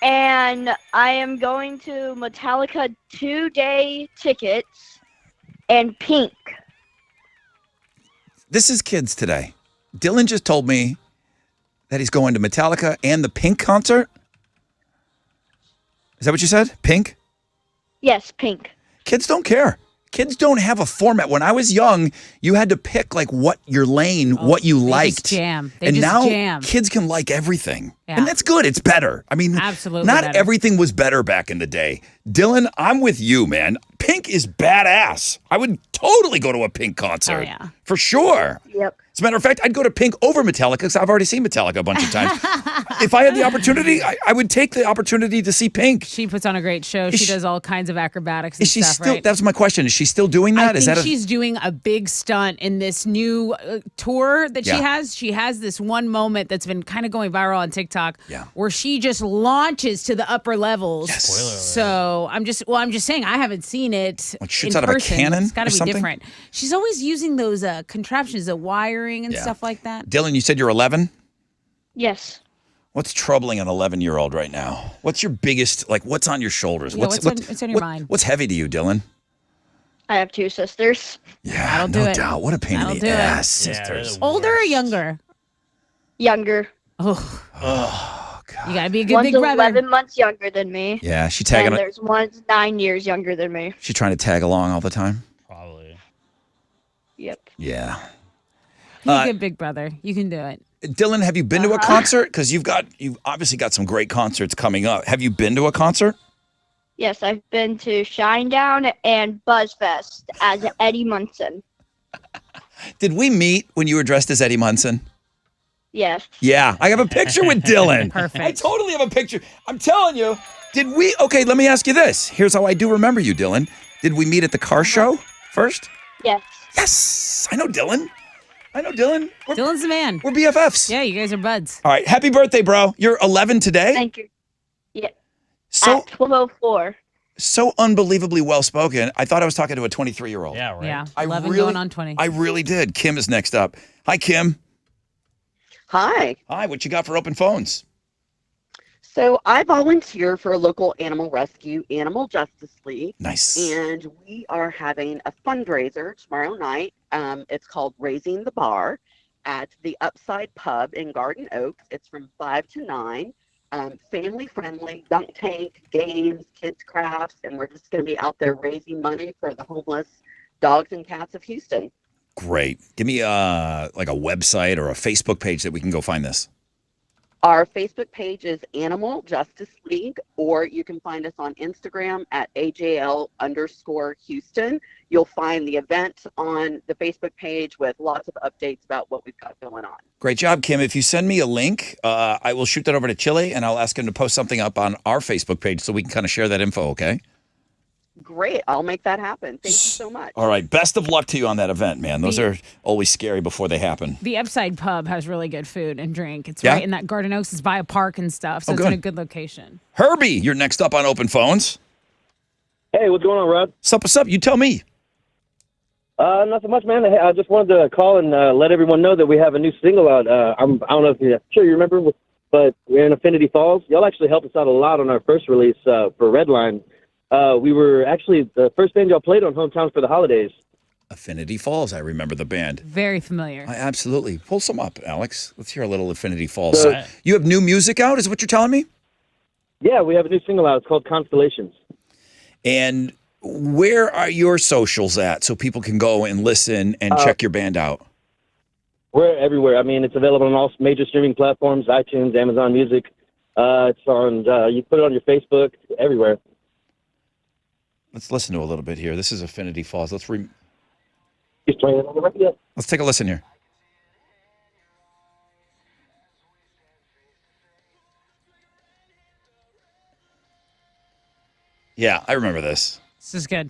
Speaker 17: And I am going to Metallica 2-day tickets and Pink.
Speaker 1: This is kids today. Dylan just told me that he's going to Metallica and the Pink concert. Is that what you said? Pink?
Speaker 17: Yes, Pink.
Speaker 1: Kids don't care. Kids don't have a format. When I was young, you had to pick like what your lane, what you
Speaker 2: They
Speaker 1: liked.
Speaker 2: just jam. They
Speaker 1: and
Speaker 2: just
Speaker 1: now
Speaker 2: jam.
Speaker 1: kids can like everything.
Speaker 2: Yeah.
Speaker 1: And that's good. It's better. I mean,
Speaker 2: Absolutely
Speaker 1: not
Speaker 2: better.
Speaker 1: everything was better back in the day. Dylan, I'm with you, man. Pink is badass. I would totally go to a Pink concert.
Speaker 2: Oh, yeah.
Speaker 1: For sure.
Speaker 17: Yep.
Speaker 1: As a matter of fact, I'd go to Pink over Metallica because I've already seen Metallica a bunch of times. If I had the opportunity, I would take the opportunity to see Pink.
Speaker 2: She puts on a great show.
Speaker 1: Is
Speaker 2: She
Speaker 1: she-
Speaker 2: does all kinds of acrobatics and
Speaker 1: Is she
Speaker 2: stuff,
Speaker 1: still?
Speaker 2: right?
Speaker 1: That's my question. Is she still doing that?
Speaker 2: I
Speaker 1: Is
Speaker 2: think
Speaker 1: that
Speaker 2: she's doing a big stunt in this new tour that
Speaker 1: Yeah.
Speaker 2: she has. She has this one moment that's been kind of going viral on TikTok
Speaker 1: Yeah.
Speaker 2: where she just launches to the upper levels. So I'm just saying I haven't seen it.
Speaker 1: Like shoots
Speaker 2: in
Speaker 1: out of a
Speaker 2: person.
Speaker 1: cannon
Speaker 2: It's got
Speaker 1: or
Speaker 2: to be
Speaker 1: something?
Speaker 2: different. She's always using those contraptions, the wiring and
Speaker 1: Yeah.
Speaker 2: stuff like that.
Speaker 1: Dylan, you said you're 11?
Speaker 17: Yes.
Speaker 1: What's troubling an 11-year-old right now? What's your biggest, like, what's on your shoulders?
Speaker 2: Yeah, what's on your mind?
Speaker 1: What's heavy to you, Dylan?
Speaker 17: I have 2 sisters.
Speaker 1: Yeah,
Speaker 2: That'll do
Speaker 1: no
Speaker 2: it.
Speaker 1: doubt. What a pain
Speaker 2: That'll
Speaker 1: in
Speaker 2: do
Speaker 1: the
Speaker 2: it.
Speaker 1: ass, sisters.
Speaker 2: Older or younger?
Speaker 17: Younger.
Speaker 2: Oh, you gotta be a good
Speaker 17: One's
Speaker 2: big brother.
Speaker 17: 11 months younger than me.
Speaker 1: Yeah, she tagging
Speaker 17: And
Speaker 1: it.
Speaker 17: there's one's 9 years younger than me.
Speaker 1: She trying to tag along all the time?
Speaker 17: Yep.
Speaker 1: Yeah.
Speaker 2: Be a good big brother. You can do it.
Speaker 1: Dylan, have you been to a concert? Because you've obviously got some great concerts coming up. Have you been to a concert?
Speaker 17: Yes, I've been to Shinedown and Buzzfest as Eddie Munson.
Speaker 1: Did we meet when you were dressed as Eddie Munson?
Speaker 17: Yes.
Speaker 1: Yeah, I have a picture with Dylan.
Speaker 2: Perfect.
Speaker 1: I totally have a picture. I'm telling you. Did we? Okay, let me ask you this. Here's how I do remember you, Dylan. Did we meet at the car show first?
Speaker 17: Yes.
Speaker 1: Yes. I know Dylan.
Speaker 2: Dylan's the man.
Speaker 1: We're BFFs.
Speaker 2: Yeah, you guys are buds.
Speaker 1: All right. Happy birthday, bro. You're 11 today.
Speaker 17: Thank you. Yeah.
Speaker 1: So
Speaker 17: At 12:04.
Speaker 1: so unbelievably well spoken. I thought I was talking to a 23-year-old.
Speaker 3: Yeah, right.
Speaker 2: Yeah,
Speaker 1: I
Speaker 2: 11
Speaker 1: really,
Speaker 2: going on 20.
Speaker 1: I really did. Kim is next up. Hi, Kim.
Speaker 19: Hi.
Speaker 1: Hi. What you got for open phones?
Speaker 19: So I volunteer for a local animal rescue, Animal Justice League.
Speaker 1: Nice.
Speaker 19: And we are having a fundraiser tomorrow night. It's called Raising the Bar at the Upside Pub in Garden Oaks. It's from 5 to 9. Family friendly, dunk tank, games, kids crafts, and we're just going to be out there raising money for the homeless dogs and cats of Houston.
Speaker 1: Great. Give me like a website or a Facebook page that we can go find this.
Speaker 19: Our Facebook page is Animal Justice League, or you can find us on Instagram at AJL_Houston. You'll find the event on the Facebook page with lots of updates about what we've got going on.
Speaker 1: Great job, Kim. If you send me a link, I will shoot that over to Chile, and I'll ask him to post something up on our Facebook page so we can kind of share that info, okay?
Speaker 19: Great. I'll make that happen. Thank you so much.
Speaker 1: All right. Best of luck to you on that event, man. Those are always scary before they happen.
Speaker 2: The Upside Pub has really good food and drink. It's
Speaker 1: Yeah?
Speaker 2: right in that Garden Oaks. It's by a park and stuff, so
Speaker 1: Oh,
Speaker 2: it's in a
Speaker 1: good.
Speaker 2: good location.
Speaker 1: Herbie, you're next up on Open Phones.
Speaker 20: Hey, what's going on, Rob?
Speaker 1: What's up? You tell me.
Speaker 20: Not so much, man. I just wanted to call and let everyone know that we have a new single out. I don't know if you're sure you remember, but we're in Affinity Falls. Y'all actually helped us out a lot on our first release for Redline. We were actually the first band y'all played on Hometown for the Holidays.
Speaker 1: Affinity Falls. I remember the band.
Speaker 2: Very familiar.
Speaker 1: I absolutely. Pull some up, Alex. Let's hear a little Affinity Falls.
Speaker 20: So-
Speaker 1: You have new music out, is what you're telling me?
Speaker 20: Yeah, we have a new single out. It's called Constellations.
Speaker 1: And where are your socials at so people can go and listen and check your band out?
Speaker 20: We're everywhere. I mean, it's available on all major streaming platforms, iTunes, Amazon Music. It's on. You put it on your Facebook, everywhere.
Speaker 1: Let's listen to a little bit here. This is Affinity Falls.
Speaker 20: He's playing it on the record.
Speaker 1: Let's take a listen here. Yeah, I remember this.
Speaker 2: This is good.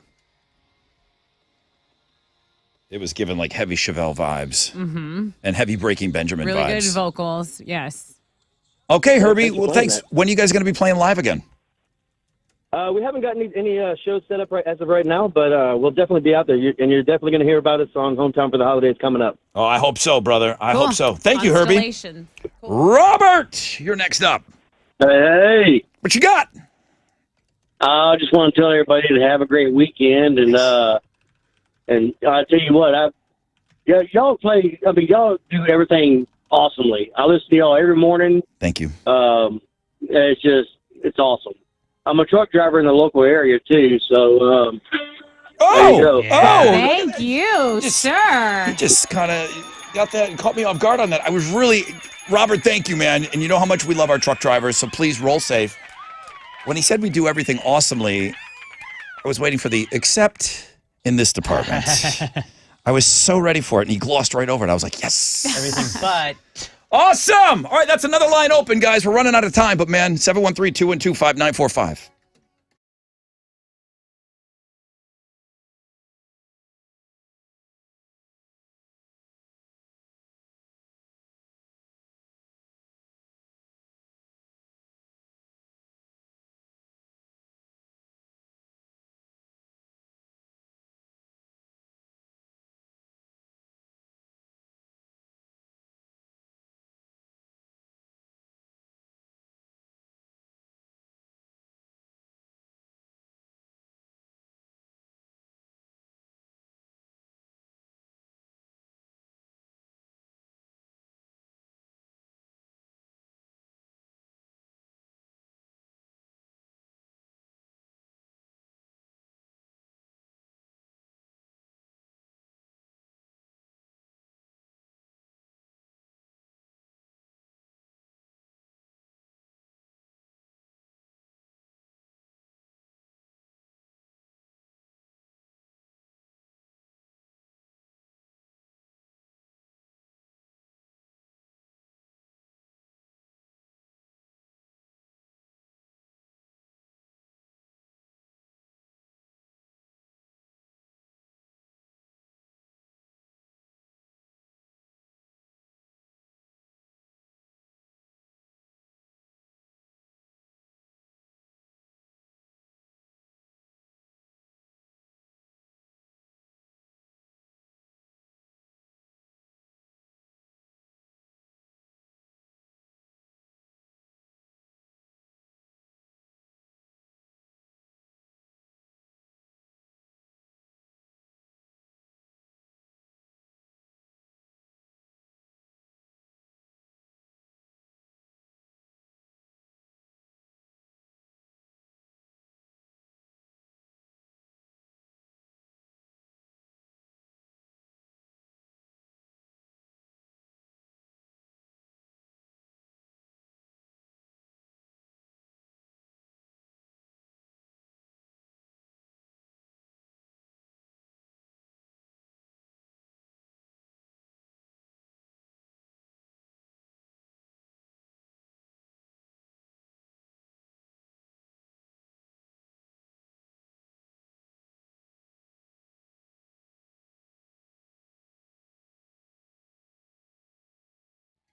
Speaker 1: It was given like heavy Chevelle vibes
Speaker 2: Mm-hmm.
Speaker 1: and heavy Breaking Benjamin
Speaker 2: Really
Speaker 1: vibes.
Speaker 2: good vocals. Yes.
Speaker 1: Okay, Herbie.
Speaker 20: thanks for
Speaker 1: Well,
Speaker 20: playing
Speaker 1: thanks.
Speaker 20: that.
Speaker 1: When are you guys going to be playing live again?
Speaker 20: We haven't got any shows set up as of right now, but we'll definitely be out there. You're definitely going to hear about us on Hometown for the Holidays coming up.
Speaker 1: Oh, I hope so, brother. I
Speaker 2: Cool.
Speaker 1: hope so. Thank you, Herbie.
Speaker 2: Constellation.
Speaker 1: Robert, you're next up.
Speaker 21: Hey,
Speaker 1: What you got?
Speaker 21: I just want to tell everybody to have a great weekend, and I tell you what, y'all play. I mean, y'all do everything awesomely. I listen to y'all every morning.
Speaker 1: Thank you.
Speaker 21: It's awesome. I'm a truck driver in the local area too, so there you go.
Speaker 2: Thank you, sir.
Speaker 1: You just kind of got that and caught me off guard on that. I was really, Robert, thank you, man. And you know how much we love our truck drivers, so please roll safe. When he said we do everything awesomely, I was waiting for the except in this department. I was so ready for it, and he glossed right over it. I was like, yes.
Speaker 3: Everything but.
Speaker 1: Awesome. All right, that's another line open, guys. We're running out of time, but man, 713-212-5945.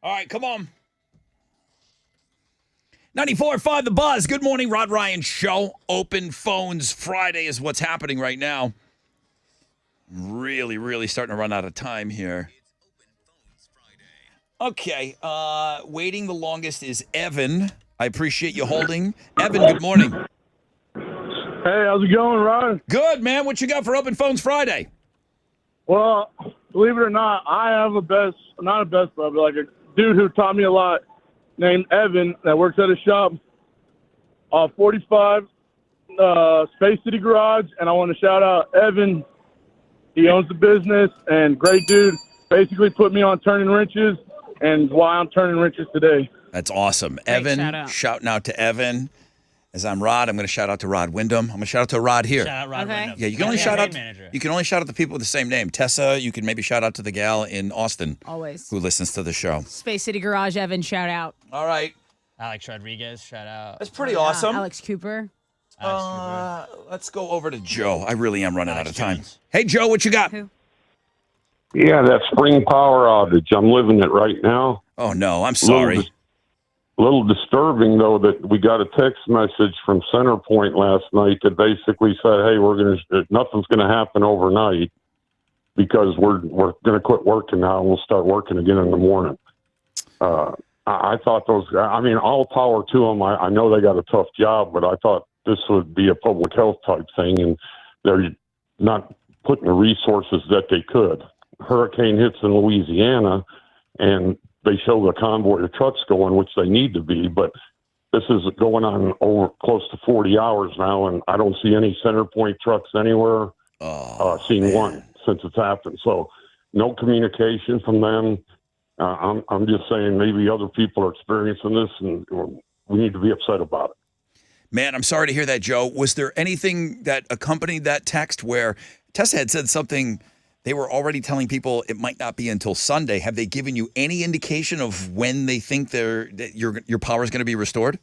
Speaker 1: All right, come on. 94.5 The Buzz. Good morning, Rod Ryan Show. Open Phones Friday is what's happening right now. Really, really starting to run out of time here. Okay, waiting the longest is Evan. I appreciate you holding. Evan, good morning.
Speaker 16: Hey, how's it going, Ron?
Speaker 1: Good, man. What you got for Open Phones Friday?
Speaker 16: Well, believe it or not, I have not a best bud, but like a dude who taught me a lot named Evan that works at a shop off 45 Space City Garage, and I want to shout out Evan. He owns the business, and great dude. Basically put me on turning wrenches, and why I'm turning wrenches today.
Speaker 1: That's awesome. Evan, shouting out to Evan. As I'm Rod, I'm going to shout out to Rod Wyndham. I'm going to shout out to Rod here.
Speaker 3: Shout out Rod Wyndham.
Speaker 1: Yeah, you can only shout out. You can only shout out the people with the same name. Tessa, you can maybe shout out to the gal in Austin.
Speaker 2: Always.
Speaker 1: Who listens to the show.
Speaker 2: Space City Garage, Evan, shout out.
Speaker 1: All right.
Speaker 3: Alex Rodriguez, shout out.
Speaker 1: That's pretty awesome.
Speaker 2: Alex Cooper.
Speaker 1: Let's go over to Joe. I really am running out of time. Hey, Joe, what you got?
Speaker 4: Yeah, that spring power outage. I'm living it right now.
Speaker 1: Oh, no, I'm sorry.
Speaker 4: Little disturbing, though, that we got a text message from CenterPoint last night that basically said, hey, nothing's going to happen overnight because we're going to quit working now and we'll start working again in the morning. I thought all power to them. I know they got a tough job, but I thought this would be a public health type thing, and they're not putting the resources that they could. Hurricane hits in Louisiana, and they show the convoy of trucks going, which they need to be, but this is going on over close to 40 hours now, and I don't see any CenterPoint trucks anywhere. Seen one since it's happened. So no communication from them. I'm just saying maybe other people are experiencing this, and we need to be upset about it.
Speaker 1: Man, I'm sorry to hear that, Joe. Was there anything that accompanied that text where Tessa had said something? They were already telling people it might not be until Sunday. Have they given you any indication of when they think that your power is going to be restored?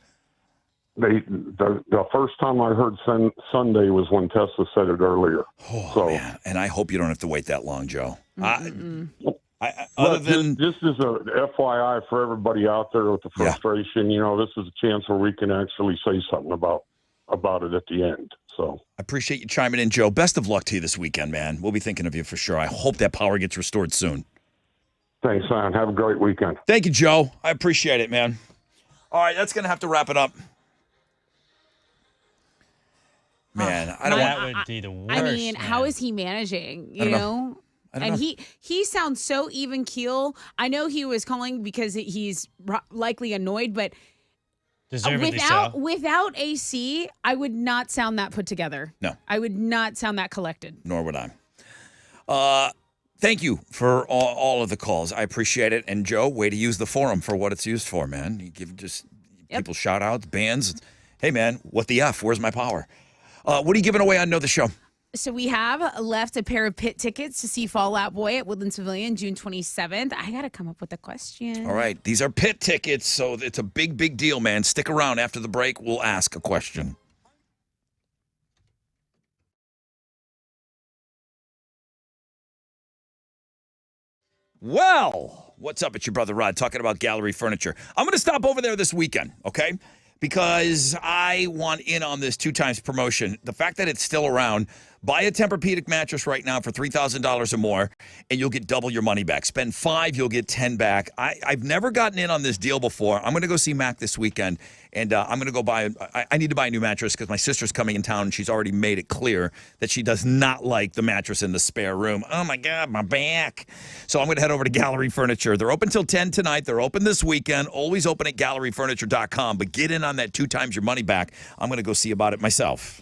Speaker 4: The first time I heard Sunday was when Tessa said it earlier.
Speaker 1: Oh, man. And I hope you don't have to wait that long, Joe.
Speaker 4: This is a FYI for everybody out there with the frustration. This is a chance where we can actually say something about it at the end. So
Speaker 1: I appreciate you chiming in, Joe. Best of luck to you this weekend, man. We'll be thinking of you for sure. I hope that power gets restored soon.
Speaker 4: Thanks, man. Have a great weekend.
Speaker 1: Thank you, Joe. I appreciate it, man. All right, that's going to have to wrap it up. Man, I don't want
Speaker 3: that would be the worst.
Speaker 2: I mean, how is he managing? You know? And he sounds so even keel. I know he was calling because he's likely annoyed, but without AC, I would not sound that put together.
Speaker 1: No.
Speaker 2: I would not sound that collected.
Speaker 1: Nor would I. Thank you for all of the calls. I appreciate it. And Joe, way to use the forum for what it's used for, man. You give people shout outs, bands. Hey, man, what the F? Where's my power? What are you giving away on Know the Show?
Speaker 2: So we have left a pair of pit tickets to see Fall Out Boy at Woodlands Pavilion, June 27th. I got to come up with a question.
Speaker 1: All right. These are pit tickets, so it's a big, big deal, man. Stick around. After the break, we'll ask a question. Well, what's up? It's your brother Rod talking about Gallery Furniture. I'm going to stop over there this weekend, okay? Because I want in on this 2x promotion. The fact that it's still around, buy a Tempur-Pedic mattress right now for $3,000 or more, and you'll get double your money back. Spend $5, you'll get $10 back. I've never gotten in on this deal before. I'm going to go see Mac this weekend, and I'm going to go buy. I need to buy a new mattress because my sister's coming in town, and she's already made it clear that she does not like the mattress in the spare room. Oh my God, my back! So I'm going to head over to Gallery Furniture. They're open till 10 tonight. They're open this weekend. Always open at GalleryFurniture.com. But get in on that 2x your money back. I'm going to go see about it myself.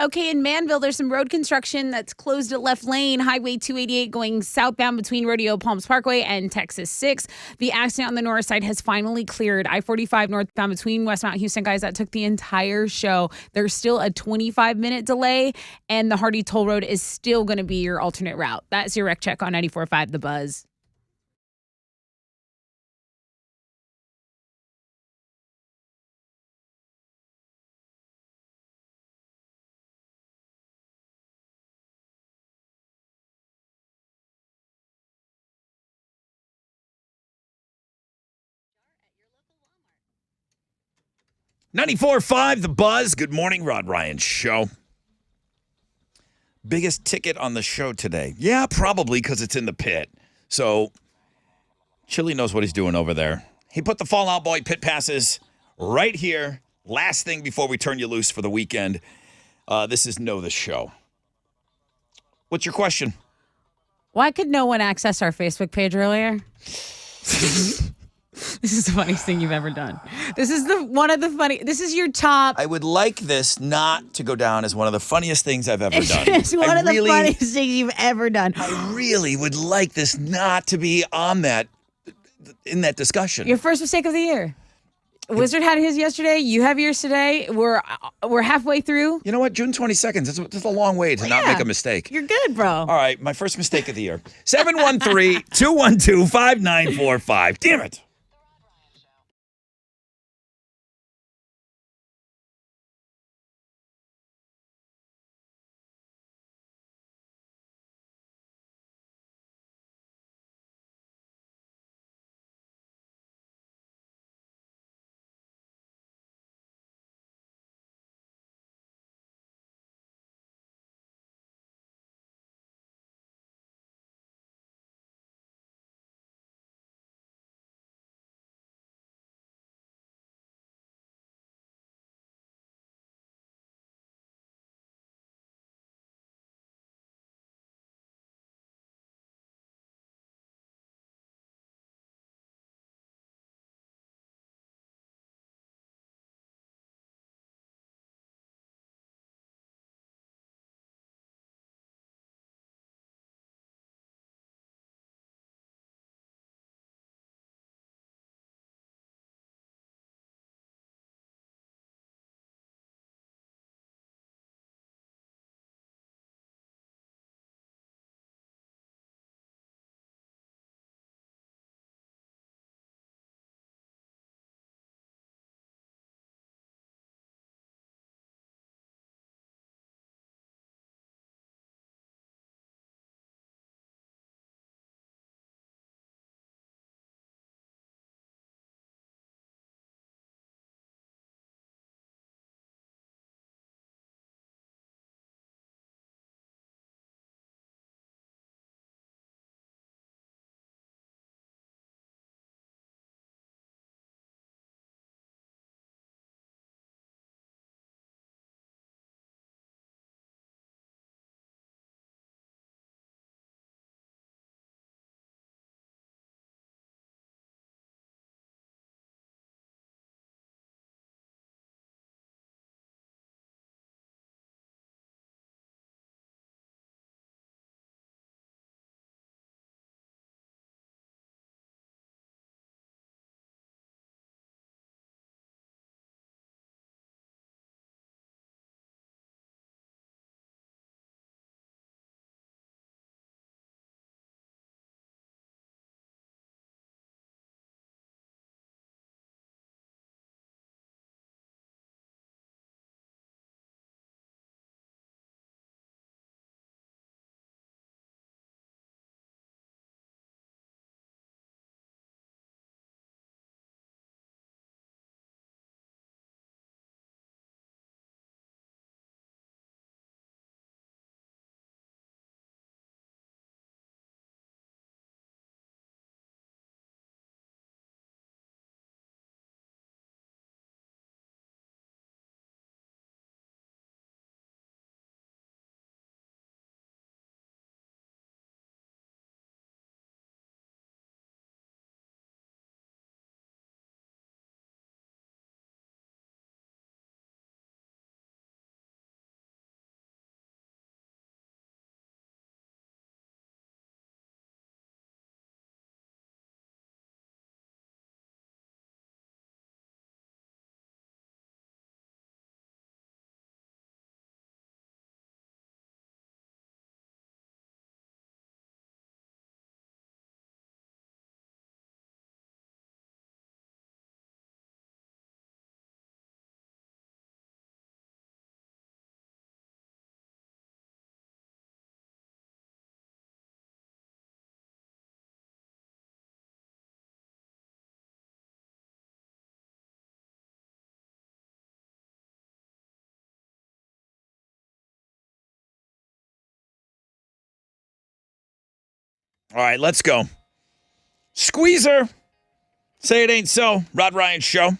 Speaker 2: Okay, in Manville, there's some road construction that's closed at left lane, Highway 288 going southbound between Rodeo Palms Parkway and Texas 6. The accident on the north side has finally cleared. I-45 northbound between Westmount and Houston, guys, that took the entire show. There's still a 25-minute delay, and the Hardy Toll Road is still going to be your alternate route. That's your wreck check on 94.5 The Buzz.
Speaker 1: .94.5 The Buzz. Good morning, Rod Ryan Show. Biggest ticket on the show today. Yeah, probably because it's in the pit. So, Chili knows what he's doing over there. He put the Fallout Boy pit passes right here. Last thing before we turn you loose for the weekend. This is Know the Show. What's your question?
Speaker 2: Why could no one access our Facebook page earlier? This is the funniest thing you've ever done. This is this is your top.
Speaker 1: I would like this not to go down as one of the funniest things I've ever done.
Speaker 2: It's one of the funniest things you've ever done.
Speaker 1: I really would like this not to be on in that discussion.
Speaker 2: Your first mistake of the year. Wizard had his yesterday. You have yours today. We're halfway through.
Speaker 1: You know what? June 22nd. That's a long way to not make a mistake.
Speaker 2: You're good, bro.
Speaker 1: All right. My first mistake of the year. 713-212-5945. Damn it. All right, let's go. Squeezer. Say it ain't so. Rod Ryan Show.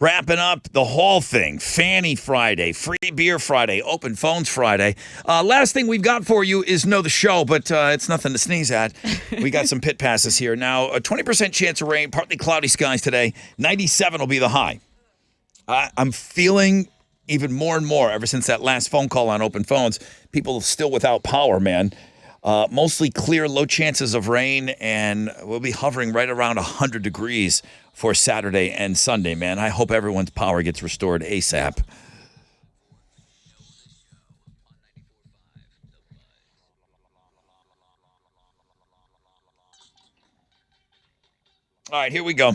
Speaker 1: Wrapping up the whole thing. Fanny Friday, Free Beer Friday, Open Phones Friday. Last thing we've got for you is Know the Show, but it's nothing to sneeze at. We got some pit passes here. Now, a 20% chance of rain, partly cloudy skies today. 97 will be the high. I'm feeling even more and more ever since that last phone call on Open Phones. People still without power, man. Mostly clear, low chances of rain, and we'll be hovering right around 100 degrees for Saturday and Sunday, man. I hope everyone's power gets restored ASAP. All right, here we go.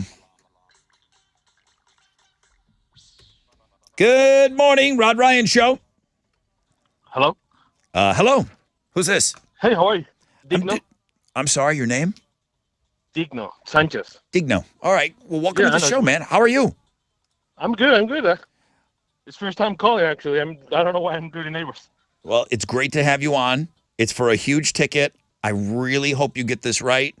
Speaker 1: Good morning, Rod Ryan Show.
Speaker 14: Hello?
Speaker 1: Hello. Who's this?
Speaker 14: Hey, how are you? Digno?
Speaker 1: I'm sorry, your name?
Speaker 14: Digno Sanchez.
Speaker 1: Digno. All right. Well, welcome to the
Speaker 14: I know.
Speaker 1: show, man. How are you?
Speaker 14: I'm good. It's first time calling, actually. I don't know why I'm doing neighbors.
Speaker 1: Well, it's great to have you on. It's for a huge ticket. I really hope you get this right.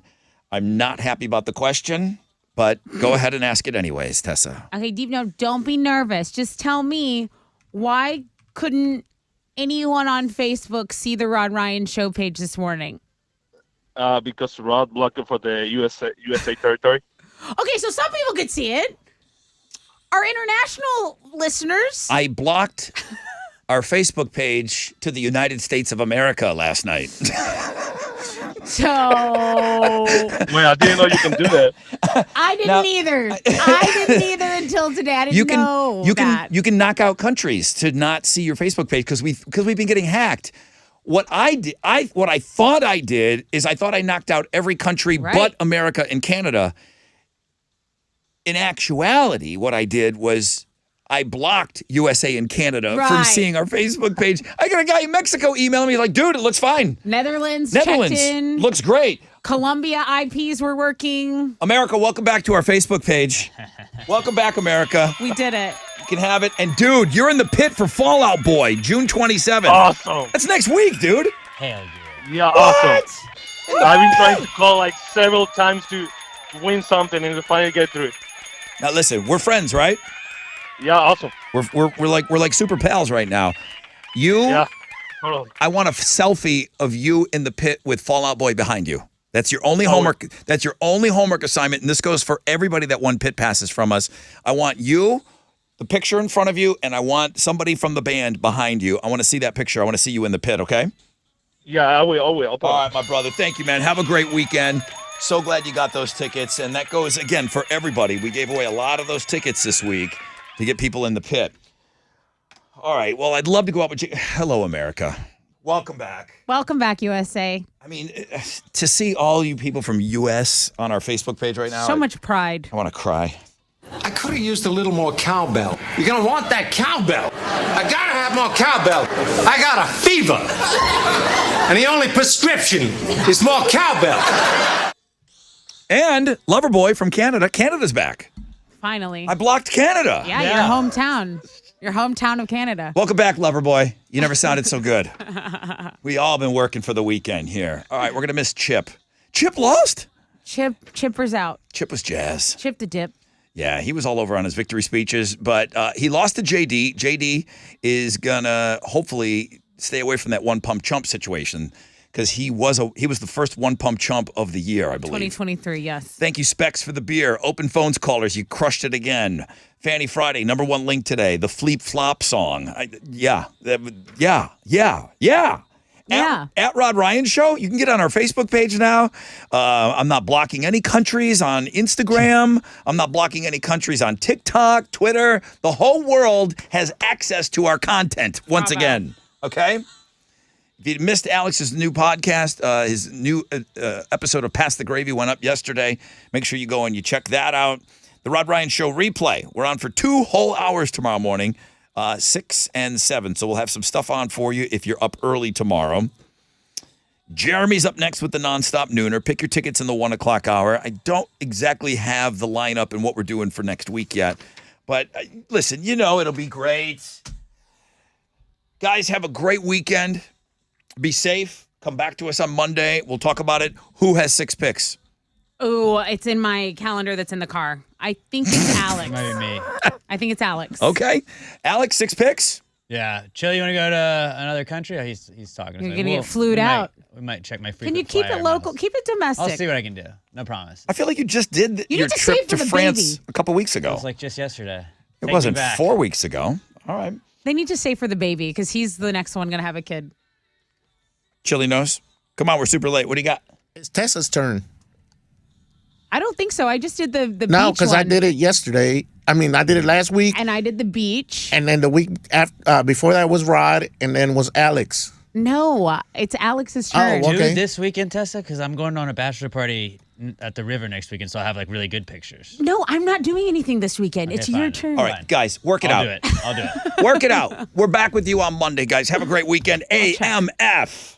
Speaker 1: I'm not happy about the question, but go ahead and ask it anyways, Tessa.
Speaker 2: Okay, Deep Note, don't be nervous. Just tell me, why couldn't anyone on Facebook see the Rod Ryan Show page this morning?
Speaker 14: Because Rod blocked it for the USA territory.
Speaker 2: Okay, so some people could see it. Our international listeners.
Speaker 1: I blocked our Facebook page to the United States of America last night.
Speaker 2: So.
Speaker 14: Wait, I didn't know you can do that.
Speaker 2: I didn't either. I didn't either until today. I didn't know that.
Speaker 1: You can knock out countries to not see your Facebook page because we've been getting hacked. What I thought I did is I thought I knocked out every country but America and Canada. In actuality, what I did was I blocked USA and Canada from seeing our Facebook page. I got a guy in Mexico emailing me like, dude, it looks fine.
Speaker 2: Netherlands checked in.
Speaker 1: Looks great.
Speaker 2: Colombia IPs were working.
Speaker 1: America, welcome back to our Facebook page. Welcome back, America.
Speaker 2: We did it.
Speaker 1: You can have it. And, dude, you're in the pit for Fallout Boy, June 27th.
Speaker 14: Awesome.
Speaker 1: That's next week, dude.
Speaker 3: Hell yeah.
Speaker 14: Yeah, awesome. I've been trying to call like several times to win something and to finally get through it.
Speaker 1: Now, listen, we're friends, right?
Speaker 14: Yeah, awesome.
Speaker 1: We're like super pals right now.
Speaker 14: Yeah, totally.
Speaker 1: I want a selfie of you in the pit with Fallout Boy behind you. That's your only homework. That's your only homework assignment, and this goes for everybody that won pit passes from us. I want you, the picture in front of you, and I want somebody from the band behind you. I want to see that picture. I want to see you in the pit, okay?
Speaker 14: Yeah, I will.
Speaker 1: All right, my brother. Thank you, man. Have a great weekend. So glad you got those tickets, and that goes, again, for everybody. We gave away a lot of those tickets this week to get people in the pit. All right, well, I'd love to go out with you. Hello, America. Welcome back.
Speaker 2: Welcome back, USA.
Speaker 1: I mean, to see all you people from U.S. on our Facebook page right now.
Speaker 2: So much pride.
Speaker 1: I want to cry.
Speaker 5: I could have used a little more cowbell. You're going to want that cowbell. I got to have more cowbell. I got a fever. And the only prescription is more cowbell.
Speaker 1: And Loverboy from Canada. Canada's back.
Speaker 2: Finally.
Speaker 1: I blocked Canada.
Speaker 2: Yeah, your hometown. Your hometown of Canada.
Speaker 1: Welcome back, Loverboy. You never sounded so good. We all been working for the weekend here. All right, we're going to miss Chip. Chip lost?
Speaker 2: Chipper's out.
Speaker 1: Chip was jazz.
Speaker 2: Chip the dip.
Speaker 1: Yeah, he was all over on his victory speeches, but he lost to JD. JD is going to hopefully stay away from that one-pump chump situation because he was the first one-pump chump of the year, I believe.
Speaker 2: 2023, yes.
Speaker 1: Thank you, Specs, for the beer. Open phones callers, you crushed it again. Fanny Friday, #1 link today. The Fleep Flop song. Yeah. At Rod Ryan Show. You can get on our Facebook page now. I'm not blocking any countries on Instagram. I'm not blocking any countries on TikTok, Twitter. The whole world has access to our content once again. Okay? If you missed Alex's new podcast, his new episode of Pass the Gravy went up yesterday. Make sure you go and you check that out. The Rod Ryan Show replay. We're on for 2 whole hours tomorrow morning, 6 and 7. So we'll have some stuff on for you if you're up early tomorrow. Jeremy's up next with the Nonstop Nooner. Pick your tickets in the 1 o'clock hour. I don't exactly have the lineup and what we're doing for next week yet. But listen, you know it'll be great. Guys, have a great weekend. Be safe. Come back to us on Monday. We'll talk about it. Who has 6 picks?
Speaker 2: Oh, it's in my calendar that's in the car. I think it's Alex.
Speaker 3: Might be me.
Speaker 2: I think it's Alex.
Speaker 1: Okay. Alex, 6 picks?
Speaker 3: Yeah. Chill, you want to go to another country? Oh, he's talking.
Speaker 2: You're going to get flued out.
Speaker 3: We might check my frequent
Speaker 2: Can you keep
Speaker 3: flyer
Speaker 2: it local?
Speaker 3: miles.
Speaker 2: Keep it domestic.
Speaker 3: I'll see what I can do. No promise.
Speaker 1: I feel like you just did
Speaker 2: You
Speaker 1: your
Speaker 2: need to
Speaker 1: trip
Speaker 2: save for
Speaker 1: to
Speaker 2: the
Speaker 1: France
Speaker 2: baby.
Speaker 1: a couple weeks ago.
Speaker 3: It was like just yesterday.
Speaker 1: It
Speaker 3: Take
Speaker 1: wasn't
Speaker 3: me back.
Speaker 1: 4 weeks ago. All right.
Speaker 2: They need to save for the baby because he's the next one going to have a kid.
Speaker 1: Chili nose. Come on, we're super late. What do you got?
Speaker 9: It's Tessa's turn.
Speaker 2: I don't think so. I just did the
Speaker 9: No,
Speaker 2: beach
Speaker 9: because I
Speaker 2: one.
Speaker 9: did it yesterday. I mean, I did it last week,
Speaker 2: And I did the beach.
Speaker 9: and then the week after, before that was Rod, and then was Alex.
Speaker 2: No, it's Alex's turn.
Speaker 9: Oh,
Speaker 3: Do
Speaker 9: okay.
Speaker 3: it this weekend, Tessa, because I'm going on a bachelor party at the river next weekend, so I'll have like really good pictures.
Speaker 2: No, I'm not doing anything this weekend.
Speaker 3: Okay,
Speaker 2: it's your
Speaker 3: fine.
Speaker 2: turn.
Speaker 1: All right, guys, work it
Speaker 3: I'll
Speaker 1: out.
Speaker 3: do it. I'll do it.
Speaker 1: Work it out. We're back with you on Monday, guys. Have a great weekend. AMF.